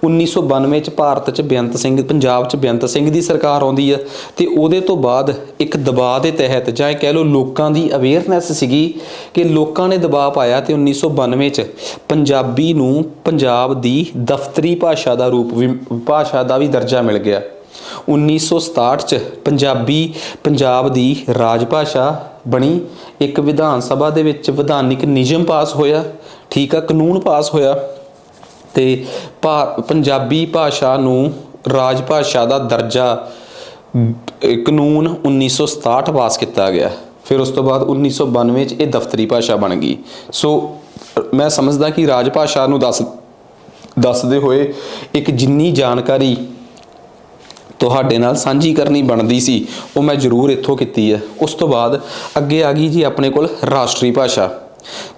1992 'ਚ ਭਾਰਤ 'ਚ ਪੰਜਾਬ 'ਚ ਬੇਅੰਤ ਸਿੰਘ ਦੀ ਸਰਕਾਰ ਆਉਂਦੀ ਆ, ਅਤੇ ਉਹਦੇ ਤੋਂ ਬਾਅਦ ਇੱਕ ਦਬਾਅ ਦੇ ਤਹਿਤ, ਜਾਂ ਕਹਿ ਲਓ ਲੋਕਾਂ ਦੀ ਅਵੇਅਰਨੈਸ ਸੀਗੀ ਕਿ ਲੋਕਾਂ ਨੇ ਦਬਾਅ ਪਾਇਆ, ਅਤੇ 1992 'ਚ ਪੰਜਾਬੀ ਨੂੰ ਪੰਜਾਬ ਦੀ ਦਫ਼ਤਰੀ ਭਾਸ਼ਾ ਦਾ ਵੀ ਦਰਜਾ ਮਿਲ ਗਿਆ। 1967 'ਚ ਪੰਜਾਬ ਦੀ ਰਾਜ ਭਾਸ਼ਾ ਬਣੀ। ਇੱਕ ਵਿਧਾਨ ਸਭਾ ਦੇ ਵਿੱਚ ਵਿਧਾਨਿਕ ਨਿਯਮ ਪਾਸ ਹੋਇਆ, ਠੀਕ ਆ, ਕਾਨੂੰਨ ਪਾਸ ਹੋਇਆ। ਤੇ ਪੰਜਾਬੀ ਭਾਸ਼ਾ ਨੂੰ ਰਾਜ ਭਾਸ਼ਾ ਦਾ ਦਰਜਾ ਕਾਨੂੰਨ 1967 ਪਾਸ ਕੀਤਾ ਗਿਆ। ਫਿਰ ਉਸ ਤੋਂ ਬਾਅਦ 1992 'ਚ ਇਹ ਦਫ਼ਤਰੀ ਭਾਸ਼ਾ ਬਣ ਗਈ। ਸੋ ਮੈਂ ਸਮਝਦਾ ਕਿ ਰਾਜ ਭਾਸ਼ਾ ਨੂੰ ਦੱਸਦੇ ਹੋਏ ਇੱਕ ਜਿੰਨੀ ਜਾਣਕਾਰੀ ਤੁਹਾਡੇ ਨਾਲ ਸਾਂਝੀ ਕਰਨੀ ਬਣਦੀ ਸੀ ਉਹ ਮੈਂ ਜ਼ਰੂਰ ਇੱਥੋਂ ਕੀਤੀ ਹੈ। ਉਸ ਤੋਂ ਬਾਅਦ ਅੱਗੇ ਆ ਗਈ ਜੀ ਆਪਣੇ ਕੋਲ ਰਾਸ਼ਟਰੀ ਭਾਸ਼ਾ।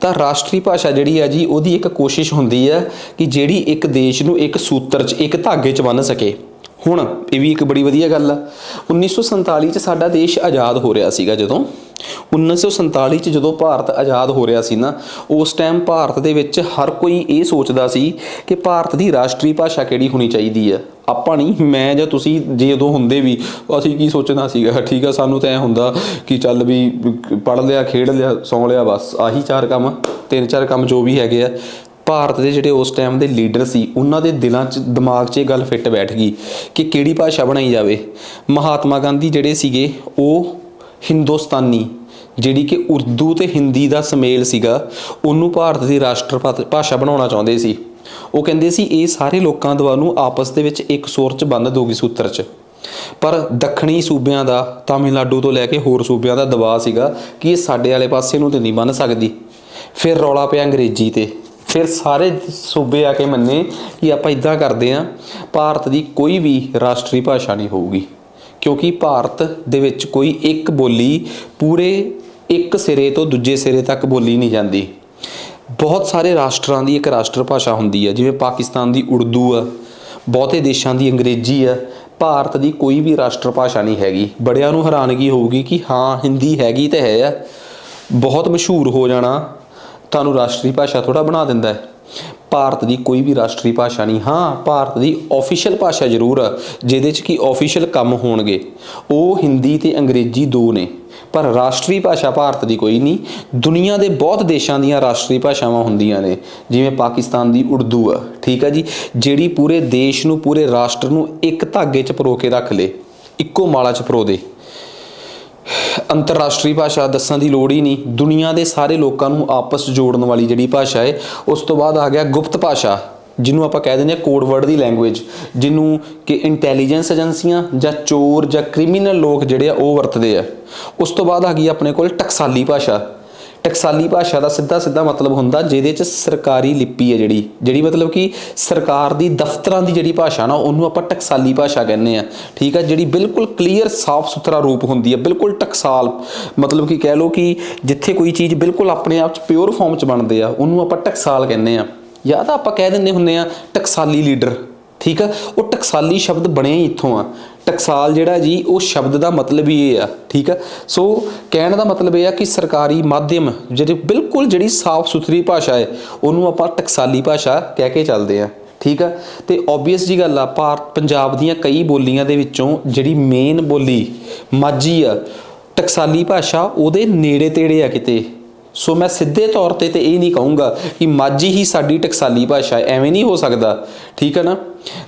ਤਾਂ ਰਾਸ਼ਟਰੀ ਭਾਸ਼ਾ ਜਿਹੜੀ ਹੈ ਜੀ ਉਹਦੀ ਇੱਕ ਕੋਸ਼ਿਸ਼ ਹੁੰਦੀ ਹੈ ਕਿ ਜਿਹੜੀ ਇੱਕ ਦੇਸ਼ ਨੂੰ ਇੱਕ ਸੂਤਰ 'ਚ ਇੱਕ ਧਾਗੇ 'ਚ ਬੰਨ੍ਹ ਸਕੇ। ਹੁਣ ਇਹ ਵੀ ਇੱਕ ਬੜੀ ਵਧੀਆ ਗੱਲ ਆ। 1947 'ਚ ਸਾਡਾ ਦੇਸ਼ ਆਜ਼ਾਦ ਹੋ ਰਿਹਾ ਸੀਗਾ। ਜਦੋਂ 1947 'ਚ ਜਦੋਂ ਭਾਰਤ ਆਜ਼ਾਦ ਹੋ ਰਿਹਾ ਸੀ ਨਾ, ਉਸ ਟਾਈਮ ਭਾਰਤ ਦੇ ਵਿੱਚ ਹਰ ਕੋਈ ਇਹ ਸੋਚਦਾ ਸੀ ਕਿ ਭਾਰਤ ਦੀ ਰਾਸ਼ਟਰੀ ਭਾਸ਼ਾ ਕਿਹੜੀ ਹੋਣੀ ਚਾਹੀਦੀ ਹੈ। ਆਪਾਂ ਨਹੀਂ, ਮੈਂ ਜਾਂ ਤੁਸੀਂ ਜੇ ਉਦੋਂ ਹੁੰਦੇ ਵੀ ਅਸੀਂ ਕੀ ਸੋਚਣਾ ਸੀਗਾ, ਠੀਕ ਆ। ਸਾਨੂੰ ਤਾਂ ਐਂ ਹੁੰਦਾ ਕਿ ਚੱਲ ਵੀ ਪੜ੍ਹ ਲਿਆ, ਖੇਡ ਲਿਆ, ਸੌਂ ਲਿਆ, ਬਸ ਆਹੀ 3-4 ਕੰਮ ਜੋ ਵੀ ਹੈਗੇ ਆ। ਭਾਰਤ ਦੇ ਜਿਹੜੇ ਉਸ ਟਾਈਮ ਦੇ ਲੀਡਰ ਸੀ ਉਹਨਾਂ ਦੇ ਦਿਲਾਂ 'ਚ ਦਿਮਾਗ 'ਚ ਇਹ ਗੱਲ ਫਿੱਟ ਬੈਠ ਗਈ ਕਿ ਕਿਹੜੀ ਭਾਸ਼ਾ ਬਣਾਈ ਜਾਵੇ। ਮਹਾਤਮਾ ਗਾਂਧੀ ਜਿਹੜੇ ਸੀਗੇ ਉਹ ਹਿੰਦੁਸਤਾਨੀ, ਜਿਹੜੀ ਕਿ ਉਰਦੂ ਤੇ ਹਿੰਦੀ ਦਾ ਸੁਮੇਲ ਸੀਗਾ, ਉਹਨੂੰ ਭਾਰਤ ਦੀ ਰਾਸ਼ਟਰ ਭਾਸ਼ਾ ਬਣਾਉਣਾ ਚਾਹੁੰਦੇ ਸੀ। ਉਹ ਕਹਿੰਦੇ ਸੀ ਇਹ ਸਾਰੇ ਲੋਕਾਂ ਨੂੰ ਆਪਸ ਦੇ ਵਿੱਚ ਇੱਕ ਸੁਰ 'ਚ ਬੰਨ੍ਹ ਦਊਗੀ, ਸੂਤਰ 'ਚ। ਪਰ ਦੱਖਣੀ ਸੂਬਿਆਂ ਦਾ, ਤਾਮਿਲਨਾਡੂ ਤੋਂ ਲੈ ਕੇ ਹੋਰ ਸੂਬਿਆਂ ਦਾ ਦਬਾਅ ਸੀਗਾ ਕਿ ਇਹ ਸਾਡੇ ਵਾਲੇ ਪਾਸੇ ਨੂੰ ਤਾਂ ਨਹੀਂ ਬੰਨ੍ਹ ਸਕਦੀ। ਫਿਰ ਰੌਲਾ ਪਿਆ ਅੰਗਰੇਜ਼ੀ 'ਤੇ। ਫਿਰ ਸਾਰੇ ਸੂਬੇ ਆ ਕੇ ਮੰਨੇ ਕਿ ਆਪਾਂ ਇੱਦਾਂ ਕਰਦੇ ਹਾਂ, ਭਾਰਤ ਦੀ ਕੋਈ ਵੀ ਰਾਸ਼ਟਰੀ ਭਾਸ਼ਾ ਨਹੀਂ ਹੋਊਗੀ, ਕਿਉਂਕਿ ਭਾਰਤ ਦੇ ਵਿੱਚ ਕੋਈ ਇੱਕ ਬੋਲੀ ਪੂਰੇ ਇੱਕ ਸਿਰੇ ਤੋਂ ਦੂਜੇ ਸਿਰੇ ਤੱਕ ਬੋਲੀ ਨਹੀਂ ਜਾਂਦੀ। ਬਹੁਤ ਸਾਰੇ ਰਾਸ਼ਟਰਾਂ ਦੀ ਇੱਕ ਰਾਸ਼ਟਰ ਭਾਸ਼ਾ ਹੁੰਦੀ ਹੈ, ਜਿਵੇਂ ਪਾਕਿਸਤਾਨ ਦੀ ਉਰਦੂ ਆ, ਬਹੁਤੇ ਦੇਸ਼ਾਂ ਦੀ ਅੰਗਰੇਜ਼ੀ ਆ। ਭਾਰਤ ਦੀ ਕੋਈ ਵੀ ਰਾਸ਼ਟਰ ਭਾਸ਼ਾ ਨਹੀਂ ਹੈਗੀ। ਬੜਿਆਂ ਨੂੰ ਹੈਰਾਨਗੀ ਹੋਊਗੀ ਕਿ ਹਾਂ ਹਿੰਦੀ ਹੈਗੀ ਤਾਂ ਹੈ ਆ, ਬਹੁਤ ਮਸ਼ਹੂਰ ਹੋ ਜਾਣਾ ਤੁਹਾਨੂੰ ਰਾਸ਼ਟਰੀ ਭਾਸ਼ਾ ਥੋੜ੍ਹਾ ਬਣਾ ਦਿੰਦਾ ਹੈ। ਭਾਰਤ ਦੀ ਕੋਈ ਵੀ ਰਾਸ਼ਟਰੀ ਭਾਸ਼ਾ ਨਹੀਂ। ਹਾਂ, ਭਾਰਤ ਦੀ ਆਫੀਸ਼ੀਅਲ ਭਾਸ਼ਾ ਜ਼ਰੂਰ ਆ, ਜਿਹਦੇ 'ਚ ਕਿ ਆਫੀਸ਼ੀਅਲ ਕੰਮ ਹੋਣਗੇ, ਉਹ ਹਿੰਦੀ ਅਤੇ ਅੰਗਰੇਜ਼ੀ 2 ਨੇ। ਪਰ ਰਾਸ਼ਟਰੀ ਭਾਸ਼ਾ ਭਾਰਤ ਦੀ ਕੋਈ ਨਹੀਂ। ਦੁਨੀਆ ਦੇ ਬਹੁਤ ਦੇਸ਼ਾਂ ਦੀਆਂ ਰਾਸ਼ਟਰੀ ਭਾਸ਼ਾਵਾਂ ਹੁੰਦੀਆਂ ਨੇ, ਜਿਵੇਂ ਪਾਕਿਸਤਾਨ ਦੀ ਉਰਦੂ ਆ, ਠੀਕ ਆ ਜੀ, ਜਿਹੜੀ ਪੂਰੇ ਦੇਸ਼ ਨੂੰ, ਪੂਰੇ ਰਾਸ਼ਟਰ ਨੂੰ ਇੱਕ ਧਾਗੇ 'ਚ ਪਰੋ ਕੇ ਰੱਖ ਲੇ, ਇੱਕੋ ਮਾਲਾ 'ਚ ਪਰੋ ਦੇ। ਅੰਤਰਰਾਸ਼ਟਰੀ ਭਾਸ਼ਾ ਦੱਸਣ ਦੀ ਲੋੜ ਹੀ ਨਹੀਂ, ਦੁਨੀਆ ਦੇ ਸਾਰੇ ਲੋਕਾਂ ਨੂੰ ਆਪਸ 'ਚ ਜੋੜਨ ਵਾਲੀ ਜਿਹੜੀ ਭਾਸ਼ਾ ਹੈ। ਉਸ ਤੋਂ ਬਾਅਦ ਆ ਗਿਆ ਗੁਪਤ ਭਾਸ਼ਾ, ਜਿਹਨੂੰ ਆਪਾਂ ਕਹਿ ਦਿੰਦੇ ਹਾਂ ਕੋਡ ਵਰਡ ਦੀ ਲੈਂਗੁਏਜ, ਜਿਹਨੂੰ ਕਿ ਇੰਟੈਲੀਜੈਂਸ ਏਜੰਸੀਆਂ ਜਾਂ ਚੋਰ ਜਾਂ ਕ੍ਰਿਮੀਨਲ ਲੋਕ ਜਿਹੜੇ ਆ ਉਹ ਵਰਤਦੇ ਆ। ਉਸ ਤੋਂ ਬਾਅਦ ਆ ਗਈ ਆਪਣੇ ਕੋਲ ਟਕਸਾਲੀ ਭਾਸ਼ਾ। ਟਕਸਾਲੀ ਭਾਸ਼ਾ ਦਾ ਸਿੱਧਾ ਮਤਲਬ ਹੁੰਦਾ ਜਿਹਦੇ 'ਚ ਸਰਕਾਰੀ ਲਿਪੀ ਹੈ, ਜਿਹੜੀ ਮਤਲਬ ਕਿ ਸਰਕਾਰ ਦੀ ਦਫ਼ਤਰਾਂ ਦੀ ਜਿਹੜੀ ਭਾਸ਼ਾ ਨਾ, ਉਹਨੂੰ ਆਪਾਂ ਟਕਸਾਲੀ ਭਾਸ਼ਾ ਕਹਿੰਦੇ ਆ, ਠੀਕ ਆ। ਜਿਹੜੀ ਬਿਲਕੁਲ ਕਲੀਅਰ ਸਾਫ਼ ਸੁਥਰਾ ਰੂਪ ਹੁੰਦੀ ਹੈ, ਬਿਲਕੁਲ ਟਕਸਾਲ, ਮਤਲਬ ਕਿ ਕਹਿ ਲਓ ਕਿ ਜਿੱਥੇ ਕੋਈ ਚੀਜ਼ ਬਿਲਕੁਲ ਆਪਣੇ ਆਪ 'ਚ ਪਿਓਰ ਫਾਰਮ 'ਚ ਬਣਦੇ ਆ, ਉਹਨੂੰ ਆਪਾਂ ਟਕਸਾਲ ਕਹਿੰਦੇ ਆ। ਜਾਂ ਤਾਂ ਆਪਾਂ ਕਹਿ ਦਿੰਦੇ ਹੁੰਦੇ ਆ ਟਕਸਾਲੀ ਲੀਡਰ, ਠੀਕ ਆ। ਉਹ ਟਕਸਾਲੀ ਸ਼ਬਦ ਬਣਿਆ ਹੀ ਇੱਥੋਂ ਆ। ਟਕਸਾਲ ਜਿਹੜਾ ਜੀ ਉਹ ਸ਼ਬਦ ਦਾ ਮਤਲਬ ਹੀ ਇਹ ਆ, ਠੀਕ ਆ। ਸੋ ਕਹਿਣ ਦਾ ਮਤਲਬ ਇਹ ਆ ਕਿ ਸਰਕਾਰੀ ਮਾਧਿਅਮ ਬਿਲਕੁਲ ਜਿਹੜੀ ਸਾਫ਼ ਸੁਥਰੀ ਭਾਸ਼ਾ ਹੈ, ਉਹਨੂੰ ਆਪਾਂ ਟਕਸਾਲੀ ਭਾਸ਼ਾ ਕਹਿ ਕੇ ਚੱਲਦੇ ਆ, ਠੀਕ ਆ। ਤੇ ਓਬਵੀਅਸ ਜੀ ਗੱਲ ਆ, ਪੰਜਾਬ ਦੀਆਂ ਕਈ ਬੋਲੀਆਂ ਦੇ ਵਿੱਚੋਂ ਜਿਹੜੀ ਮੇਨ ਬੋਲੀ ਮਾਝੀ ਆ, ਟਕਸਾਲੀ ਭਾਸ਼ਾ ਉਹਦੇ ਨੇੜੇ ਤੇੜੇ ਆ ਕਿਤੇ। ਸੋ ਮੈਂ ਸਿੱਧੇ ਤੌਰ 'ਤੇ ਇਹ ਨਹੀਂ ਕਹੂੰਗਾ ਕਿ ਮਾਝੀ ਹੀ ਸਾਡੀ ਟਕਸਾਲੀ ਭਾਸ਼ਾ ਹੈ, ਐਵੇਂ ਨਹੀਂ ਹੋ ਸਕਦਾ, ਠੀਕ ਹੈ ਨਾ।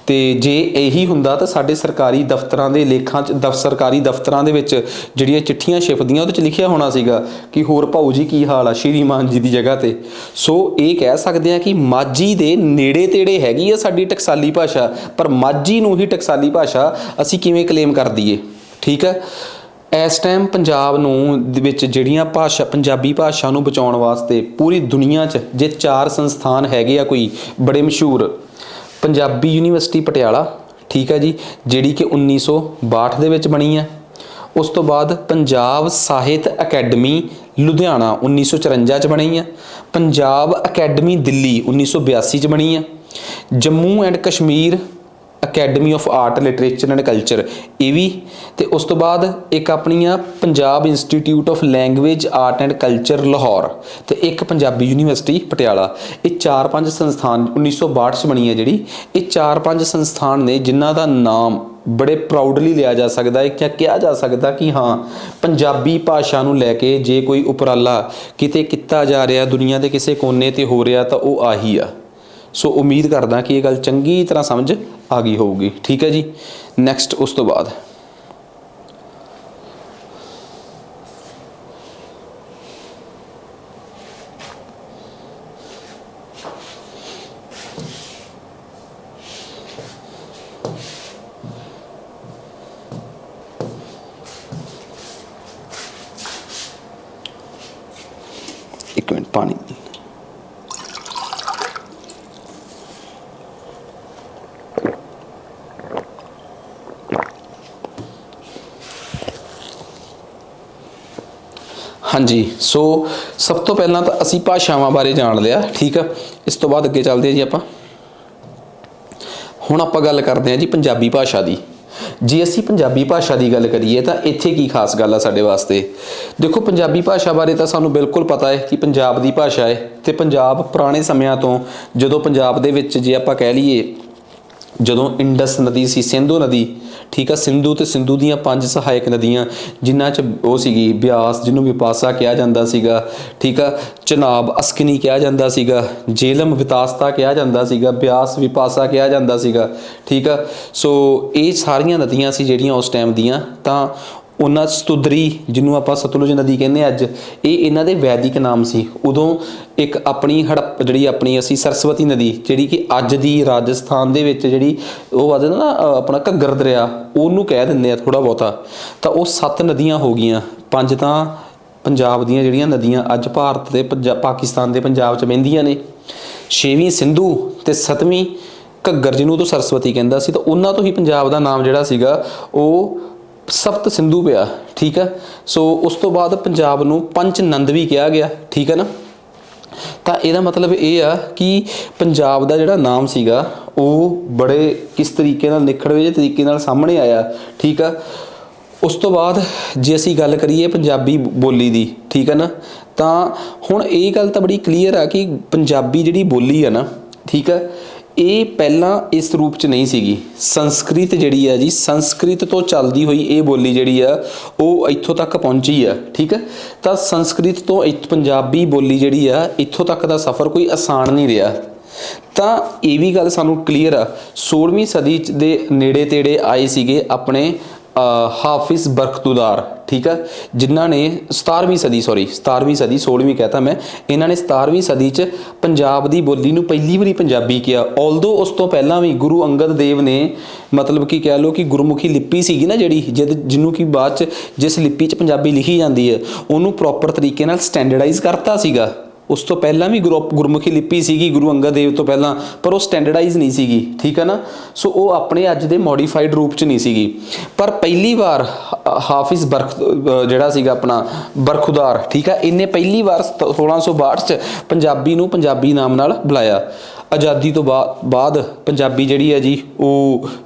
ਤੇ ਜੇ ਇਹੀ ਹੁੰਦਾ ਤਾਂ ਸਾਡੇ ਸਰਕਾਰੀ ਦਫ਼ਤਰਾਂ ਦੇ ਲੇਖਾਂ 'ਚ, ਸਰਕਾਰੀ ਦਫ਼ਤਰਾਂ ਦੇ ਵਿੱਚ ਜਿਹੜੀਆਂ ਚਿੱਠੀਆਂ ਛਿਪਦੀਆਂ ਉਹਦੇ 'ਚ ਲਿਖਿਆ ਹੋਣਾ ਸੀਗਾ ਕਿ ਹੋਰ ਭਾਊ ਜੀ ਕੀ ਹਾਲ ਆ, ਸ਼੍ਰੀਮਾਨ ਜੀ ਦੀ ਜਗ੍ਹਾ 'ਤੇ। ਸੋ ਇਹ ਕਹਿ ਸਕਦੇ ਹਾਂ ਕਿ ਮਾਝੀ ਦੇ ਨੇੜੇ ਤੇੜੇ ਹੈਗੀ ਆ ਸਾਡੀ ਟਕਸਾਲੀ ਭਾਸ਼ਾ, ਪਰ ਮਾਝੀ ਨੂੰ ਹੀ ਟਕਸਾਲੀ ਭਾਸ਼ਾ ਅਸੀਂ ਕਿਵੇਂ ਕਲੇਮ ਕਰ ਦਈਏ, ਠੀਕ ਹੈ। ਇਸ ਟਾਈਮ ਪੰਜਾਬ ਨੂੰ ਦੇ ਵਿੱਚ ਜਿਹੜੀਆਂ ਪੰਜਾਬੀ ਭਾਸ਼ਾ ਨੂੰ ਬਚਾਉਣ ਵਾਸਤੇ ਪੂਰੀ ਦੁਨੀਆ 'ਚ ਜੇ 4 ਸੰਸਥਾਨ ਹੈਗੇ ਆ ਕੋਈ ਬੜੇ ਮਸ਼ਹੂਰ, ਪੰਜਾਬੀ ਯੂਨੀਵਰਸਿਟੀ ਪਟਿਆਲਾ, ਠੀਕ ਹੈ ਜੀ, ਜਿਹੜੀ ਕਿ 1962 ਦੇ ਵਿੱਚ ਬਣੀ ਹੈ। ਉਸ ਤੋਂ ਬਾਅਦ ਪੰਜਾਬ ਸਾਹਿਤ ਅਕੈਡਮੀ ਲੁਧਿਆਣਾ 1954 'ਚ ਬਣੀ ਹੈ। ਪੰਜਾਬ ਅਕੈਡਮੀ ਦਿੱਲੀ 1982 'ਚ ਬਣੀ ਹੈ। Jammu and Kashmir academy of art literature and culture, ਇਹ ਵੀ। ਤੇ ਉਸ ਤੋਂ ਬਾਅਦ ਇੱਕ ਆਪਣੀਆਂ Punjab institute of language art and culture Lahore, ਤੇ ਇੱਕ ਪੰਜਾਬੀ ਯੂਨੀਵਰਸਿਟੀ ਪਟਿਆਲਾ। ਇਹ 4-5 ਸੰਸਥਾਨ 1962 'ਚ ਬਣੀ ਹੈ ਜਿਹੜੀ। ਇਹ 4-5 ਸੰਸਥਾਨ ਨੇ ਜਿਨ੍ਹਾਂ ਦਾ ਨਾਮ ਬੜੇ ਪ੍ਰਾਊਡਲੀ ਲਿਆ ਜਾ ਸਕਦਾ ਹੈ, ਜਾਂ ਕਿਹਾ ਜਾ ਸਕਦਾ ਕਿ ਹਾਂ ਪੰਜਾਬੀ ਭਾਸ਼ਾ ਨੂੰ ਲੈ ਕੇ ਜੇ ਕੋਈ ਉਪਰਾਲਾ ਕਿਤੇ ਕੀਤਾ ਜਾ ਰਿਹਾ ਦੁਨੀਆ ਦੇ ਕਿਸੇ ਕੋਨੇ 'ਤੇ ਹੋ ਰਿਹਾ ਤਾਂ ਉਹ ਆਹੀ ਆ। ਸੋ ਉਮੀਦ ਕਰਦਾ ਕਿ ਇਹ ਗੱਲ ਚੰਗੀ ਤਰ੍ਹਾਂ ਸਮਝ ਆ ਗਈ ਹੋਊਗੀ, ਠੀਕ ਹੈ ਜੀ। ਨੈਕਸਟ ਉਸ ਤੋਂ ਬਾਅਦ एक मिनट पानी। हाँ जी, सो सब तो पहला तो असी भाषावां बारे जान लिया, ठीक है। इस तो बाद अगे चलते हैं जी आपां। हुण आपां गल करते हैं जी पंजाबी भाषा दी। जे असी पंजाबी भाषा की गल करिए तो इत्थे की खास गल है साडे वास्ते। देखो पंजाबी भाषा बारे तो सानू बिल्कुल पता है कि पंजाब की भाषा है, तो पंजाब पुराने समयां तो जदों पंजाब दे विच जे आपां कह लीए जदों इंडस नदी सी, सिंधु नदी, ठीक है, सिंधु तो सिंधु दीयां 5 सहायक नदियां जिन्हां च वो सीगी ब्यास जिन्हों विपासा कहा जाता सीगा, ठीक है, चनाब अस्कनी कहा जाता सीगा, जेलम वितासता कहा जाता सीगा, ब्यास विपासा कहा जाता सीगा, ठीक है। सो ये सारियां नदियां सी जिहड़ियां उस टाइम दियां, तां उन्हां सतुदरी जिन्हों आपां सतलुज नदी कहने अज, ये इन्हां दे वैदिक नाम सी। उदों एक अपनी हड़प जिहड़ी अपनी असी सरस्वती नदी जिहड़ी कि अज दी राजस्थान दे विच जिहड़ी वो वधदा ना अपना घग्गर दरिया, ਉਹਨੂੰ कह दिंदे आ थोड़ा बहुता, तो वो 7 नदियां हो गईयां। 5 ਤਾਂ पंजाब ਦੀਆਂ ਜਿਹੜੀਆਂ ਨਦੀਆਂ ਅੱਜ ਭਾਰਤ ਦੇ ਪਾਕਿਸਤਾਨ ਦੇ ਪੰਜਾਬ 'ਚ ਵਹਿੰਦੀਆਂ ਨੇ, 6ਵੀਂ ਸਿੰਧੂ ਤੇ 7ਵੀਂ ਘੱਗਰ ਜਿਹਨੂੰ ਤੋਂ ਸਰਸਵਤੀ ਕਹਿੰਦਾ ਸੀ, ਤਾਂ ਉਹਨਾਂ ਤੋਂ ਹੀ ਪੰਜਾਬ ਦਾ ਨਾਮ ਜਿਹੜਾ ਸੀਗਾ ਉਹ ਸਪਤ ਸਿੰਧੂ ਪਿਆ, ਠੀਕ ਹੈ। ਸੋ ਉਸ ਤੋਂ ਬਾਅਦ ਪੰਜਾਬ ਨੂੰ ਪੰਚ ਨੰਦ ਵੀ ਕਿਹਾ ਗਿਆ, ਠੀਕ ਹੈ ਨਾ। ਤਾਂ ਇਹਦਾ ਮਤਲਬ ਇਹ ਆ ਕਿ ਪੰਜਾਬ ਦਾ ਜਿਹੜਾ ਨਾਮ ਸੀਗਾ ਉਹ ਬੜੇ ਕਿਸ ਤਰੀਕੇ ਨਾਲ ਨਿਖੜਵੇਂ ਜਿਹੇ ਤਰੀਕੇ ਨਾਲ ਸਾਹਮਣੇ ਆਇਆ, ਠੀਕ ਆ। ਉਸ ਤੋਂ ਬਾਅਦ ਜੇ ਅਸੀਂ ਗੱਲ ਕਰੀਏ ਪੰਜਾਬੀ ਬੋਲੀ ਦੀ, ਠੀਕ ਹੈ ਨਾ, ਤਾਂ ਹੁਣ ਇਹ ਗੱਲ ਤਾਂ ਬੜੀ ਕਲੀਅਰ ਆ ਕਿ ਪੰਜਾਬੀ ਜਿਹੜੀ ਬੋਲੀ ਆ ਨਾ, ਠੀਕ ਆ, ਇਹ ਪਹਿਲਾਂ ਇਸ ਰੂਪ 'ਚ ਨਹੀਂ ਸੀਗੀ। ਸੰਸਕ੍ਰਿਤ ਜਿਹੜੀ ਆ ਜੀ, ਸੰਸਕ੍ਰਿਤ ਤੋਂ ਚੱਲਦੀ ਹੋਈ ਇਹ ਬੋਲੀ ਜਿਹੜੀ ਆ ਉਹ ਇੱਥੋਂ ਤੱਕ ਪਹੁੰਚੀ ਆ, ਠੀਕ ਹੈ। ਤਾਂ ਸੰਸਕ੍ਰਿਤ ਤੋਂ ਪੰਜਾਬੀ ਬੋਲੀ ਜਿਹੜੀ ਆ ਇੱਥੋਂ ਤੱਕ ਦਾ ਸਫ਼ਰ ਕੋਈ ਆਸਾਨ ਨਹੀਂ ਰਿਹਾ। ਤਾਂ ਇਹ ਵੀ ਗੱਲ ਸਾਨੂੰ ਕਲੀਅਰ ਆ। 16ਵੀਂ ਸਦੀ ਦੇ ਨੇੜੇ ਤੇੜੇ ਆਏ ਸੀਗੇ ਆਪਣੇ ਹਾਫਿਜ਼ ਬਰਖਤੁਦਾਰ, ठीक है, जिन्हों ने 17वीं सदी 16वीं कहता मैं, इन्होंने 17वीं सदी च पंजाब की बोली नूं पहली बारी पंजाबी किया। ऑल्दो उस तो पहला भी गुरु अंगद देव ने मतलब कि कह लो कि गुरमुखी लिपि सीगी ना जिहड़ी जिन्हों की बाद च जिस लिपि च पंजाबी लिखी जाती है उन्होंने प्रॉपर तरीके नाल स्टैंडर्डाइज करता सीगा। उस तो पहला भी गुरमुखी लिपि सीगी गुरु अंगद देव तो पहला, पर वो स्टैंडर्डाइज नहीं सीगी, ठीक है ना। सो वो अपने अज दे मॉडिफाइड रूप च नहीं सीगी। पर पहली बार हाफिज जिहड़ा सीगा अपना बरखुदार, ठीक है, इन्हें पहली बार 1662 च पंजाबी नूं पंजाबी नाम नाल बुलाया। आज़ादी तो बाद पंजाबी जिहड़ी है जी वो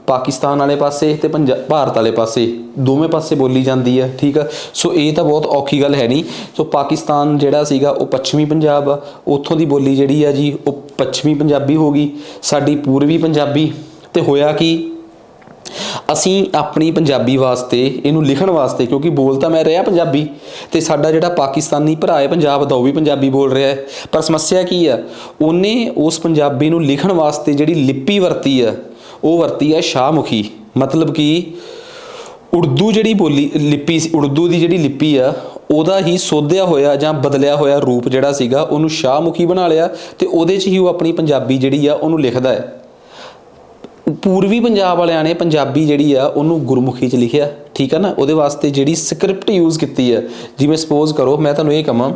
पाकिस्तान वाले पासे ते भारत वाले पासे दोवें पासे बोली जाती है, ठीक है। सो ये तो बहुत औखी गल है नहीं। सो पाकिस्तान जिहड़ा सीगा वो पश्चिमी पंजाब आ, उत्थों की बोली जिहड़ी है जी वो पश्चिमी पंजाबी हो गई, साडी पूर्वी पंजाबी। ते होया कि ਅਸੀਂ अपनी पंजाबी वास्ते इनू लिखण वास्ते, क्योंकि बोल तो मैं रहा पंजाबी, तो साडा जिहड़ा पाकिस्तानी भरा है पंजाब दा वो भी पंजाबी बोल रहा है। पर समस्या की है, उन्हें उस पंजाबी नू लिखण वास्ते जिहड़ी लिपि वरती है वो वरती है शाहमुखी। मतलब कि उर्दू जिहड़ी बोली लिपि उर्दू की जिहड़ी लिपि है ਉਹਦਾ ही सोधिया होया ਜਾਂ बदलिया होया रूप जिहड़ा सीगा ਉਹਨੂੰ शाहमुखी बना लिया, तो ਉਹਦੇ 'ਚ ही वो अपनी पंजाबी जिहड़ी आ ਉਹਨੂੰ लिखदा है। पूर्वी पंजाब वालियां ने पंजाबी जिहड़ी आ ਉਹਨੂੰ गुरमुखी च लिखिया, ठीक है ना। ਉਹਦੇ वास्ते जिहड़ी स्क्रिप्ट यूज़ की है, जिवें सपोज करो मैं तुहानूं ये कहां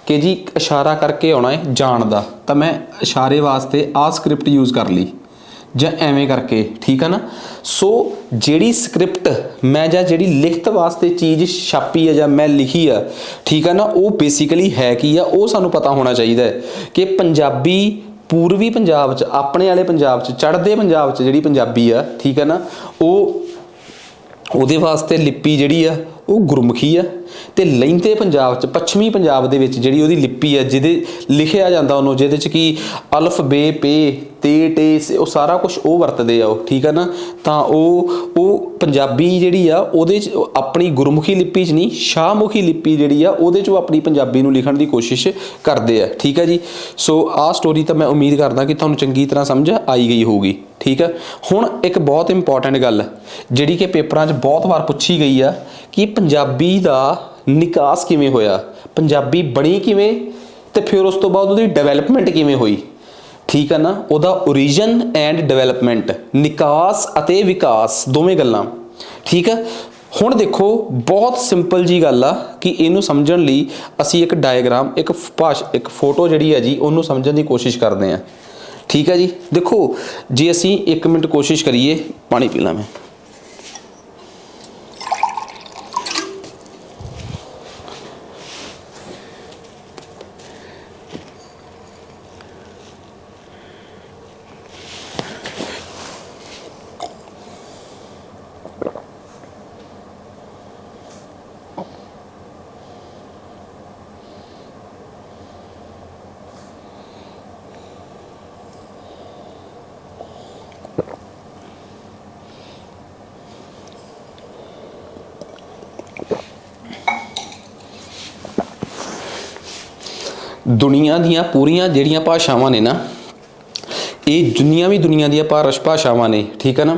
कि जी इशारा करके आउणा है जाण दा, तो मैं इशारे वास्ते आ स्क्रिप्ट यूज़ कर ली ਜਾਂ ਐਵੇਂ करके, ठीक है ना। सो ਜਿਹੜੀ स्क्रिप्ट मैं ਜਾਂ ਜਿਹੜੀ लिखत वास्ते चीज़ छापी है ਜਾਂ मैं लिखी है, ठीक है ना, वो बेसिकली है की आ वो सानूं पता होना चाहिए कि पंजाबी पूर्वी पंजाब च अपने वाले पंजाब च चढ़दे पंजाब च जिहड़ी पंजाबी आ, ठीक है ना, वो ਉਹਦੇ ਵਾਸਤੇ ਲਿਪੀ ਜਿਹੜੀ ਆ ਉਹ ਗੁਰਮੁਖੀ ਆ, ਤੇ ਲਹਿੰਦੇ ਪੰਜਾਬ 'ਚ ਪੱਛਮੀ ਪੰਜਾਬ ਦੇ ਵਿੱਚ ਜਿਹੜੀ ਉਹਦੀ ਲਿਪੀ ਆ ਜਿਹਦੇ ਲਿਖਿਆ ਜਾਂਦਾ ਉਹਨੂੰ, ਜਿਹਦੇ 'ਚ ਕਿ ਅਲਫ ਬੇ ਪੇ ਤੇ ਟੇ ਉਹ ਸਾਰਾ ਕੁਝ ਉਹ ਵਰਤਦੇ ਆ ਉਹ, ਠੀਕ ਹੈ ਨਾ। ਤਾਂ ਉਹ ਪੰਜਾਬੀ ਜਿਹੜੀ ਆ ਉਹਦੇ 'ਚ ਆਪਣੀ ਗੁਰਮੁਖੀ ਲਿਪੀ 'ਚ ਨਹੀਂ, ਸ਼ਾਹਮੁਖੀ ਲਿਪੀ ਜਿਹੜੀ ਆ ਉਹਦੇ 'ਚ ਉਹ ਆਪਣੀ ਪੰਜਾਬੀ ਨੂੰ ਲਿਖਣ ਦੀ ਕੋਸ਼ਿਸ਼ ਕਰਦੇ ਆ, ਠੀਕ ਹੈ ਜੀ। ਸੋ ਆਹ ਸਟੋਰੀ ਤਾਂ ਮੈਂ ਉਮੀਦ ਕਰਦਾ ਕਿ ਤੁਹਾਨੂੰ ਚੰਗੀ ਤਰ੍ਹਾਂ ਸਮਝ ਆਈ ਗਈ ਹੋਊਗੀ, ठीक है। हुण एक बहुत इंपॉर्टेंट गल जिहड़ी कि पेपरां 'च बहुत बार पूछी गई आ कि पंजाबी दा निकास किवें होया, पंजाबी बणी किवें, ते फिर उस तो बाद उहदी डेवलपमेंट किवें होई, ठीक है ना। उहदा ओरिजिन एंड डेवलपमेंट, निकास अते विकास दोवें गल्लां, ठीक है। ਹੁਣ ਦੇਖੋ ਬਹੁਤ ਸਿੰਪਲ ਜੀ ਗੱਲ ਆ ਕਿ ਇਹਨੂੰ ਸਮਝਣ ਲਈ ਅਸੀਂ ਇੱਕ ਡਾਇਗਰਾਮ ਇੱਕ ਫੋਟੋ ਜਿਹੜੀ ਹੈ ਜੀ ਉਹਨੂੰ ਸਮਝਣ ਦੀ ਕੋਸ਼ਿਸ਼ ਕਰਦੇ ਹਾਂ। ਠੀਕ ਹੈ ਜੀ। ਦੇਖੋ ਜੇ ਅਸੀਂ 1 ਮਿੰਟ ਕੋਸ਼ਿਸ਼ ਕਰੀਏ, ਪਾਣੀ ਪੀ ਲਾਂ ਮੈਂ। ਦੁਨੀਆ ਦੀਆਂ ਪੂਰੀਆਂ ਜਿਹੜੀਆਂ ਭਾਸ਼ਾਵਾਂ ਨੇ ਨਾ, ਇਹ ਜਿੰਨੀਆਂ ਵੀ ਦੁਨੀਆ ਦੀਆਂ ਭਾਸ਼ਾਵਾਂ ਨੇ, ਠੀਕ ਹੈ ਨਾ,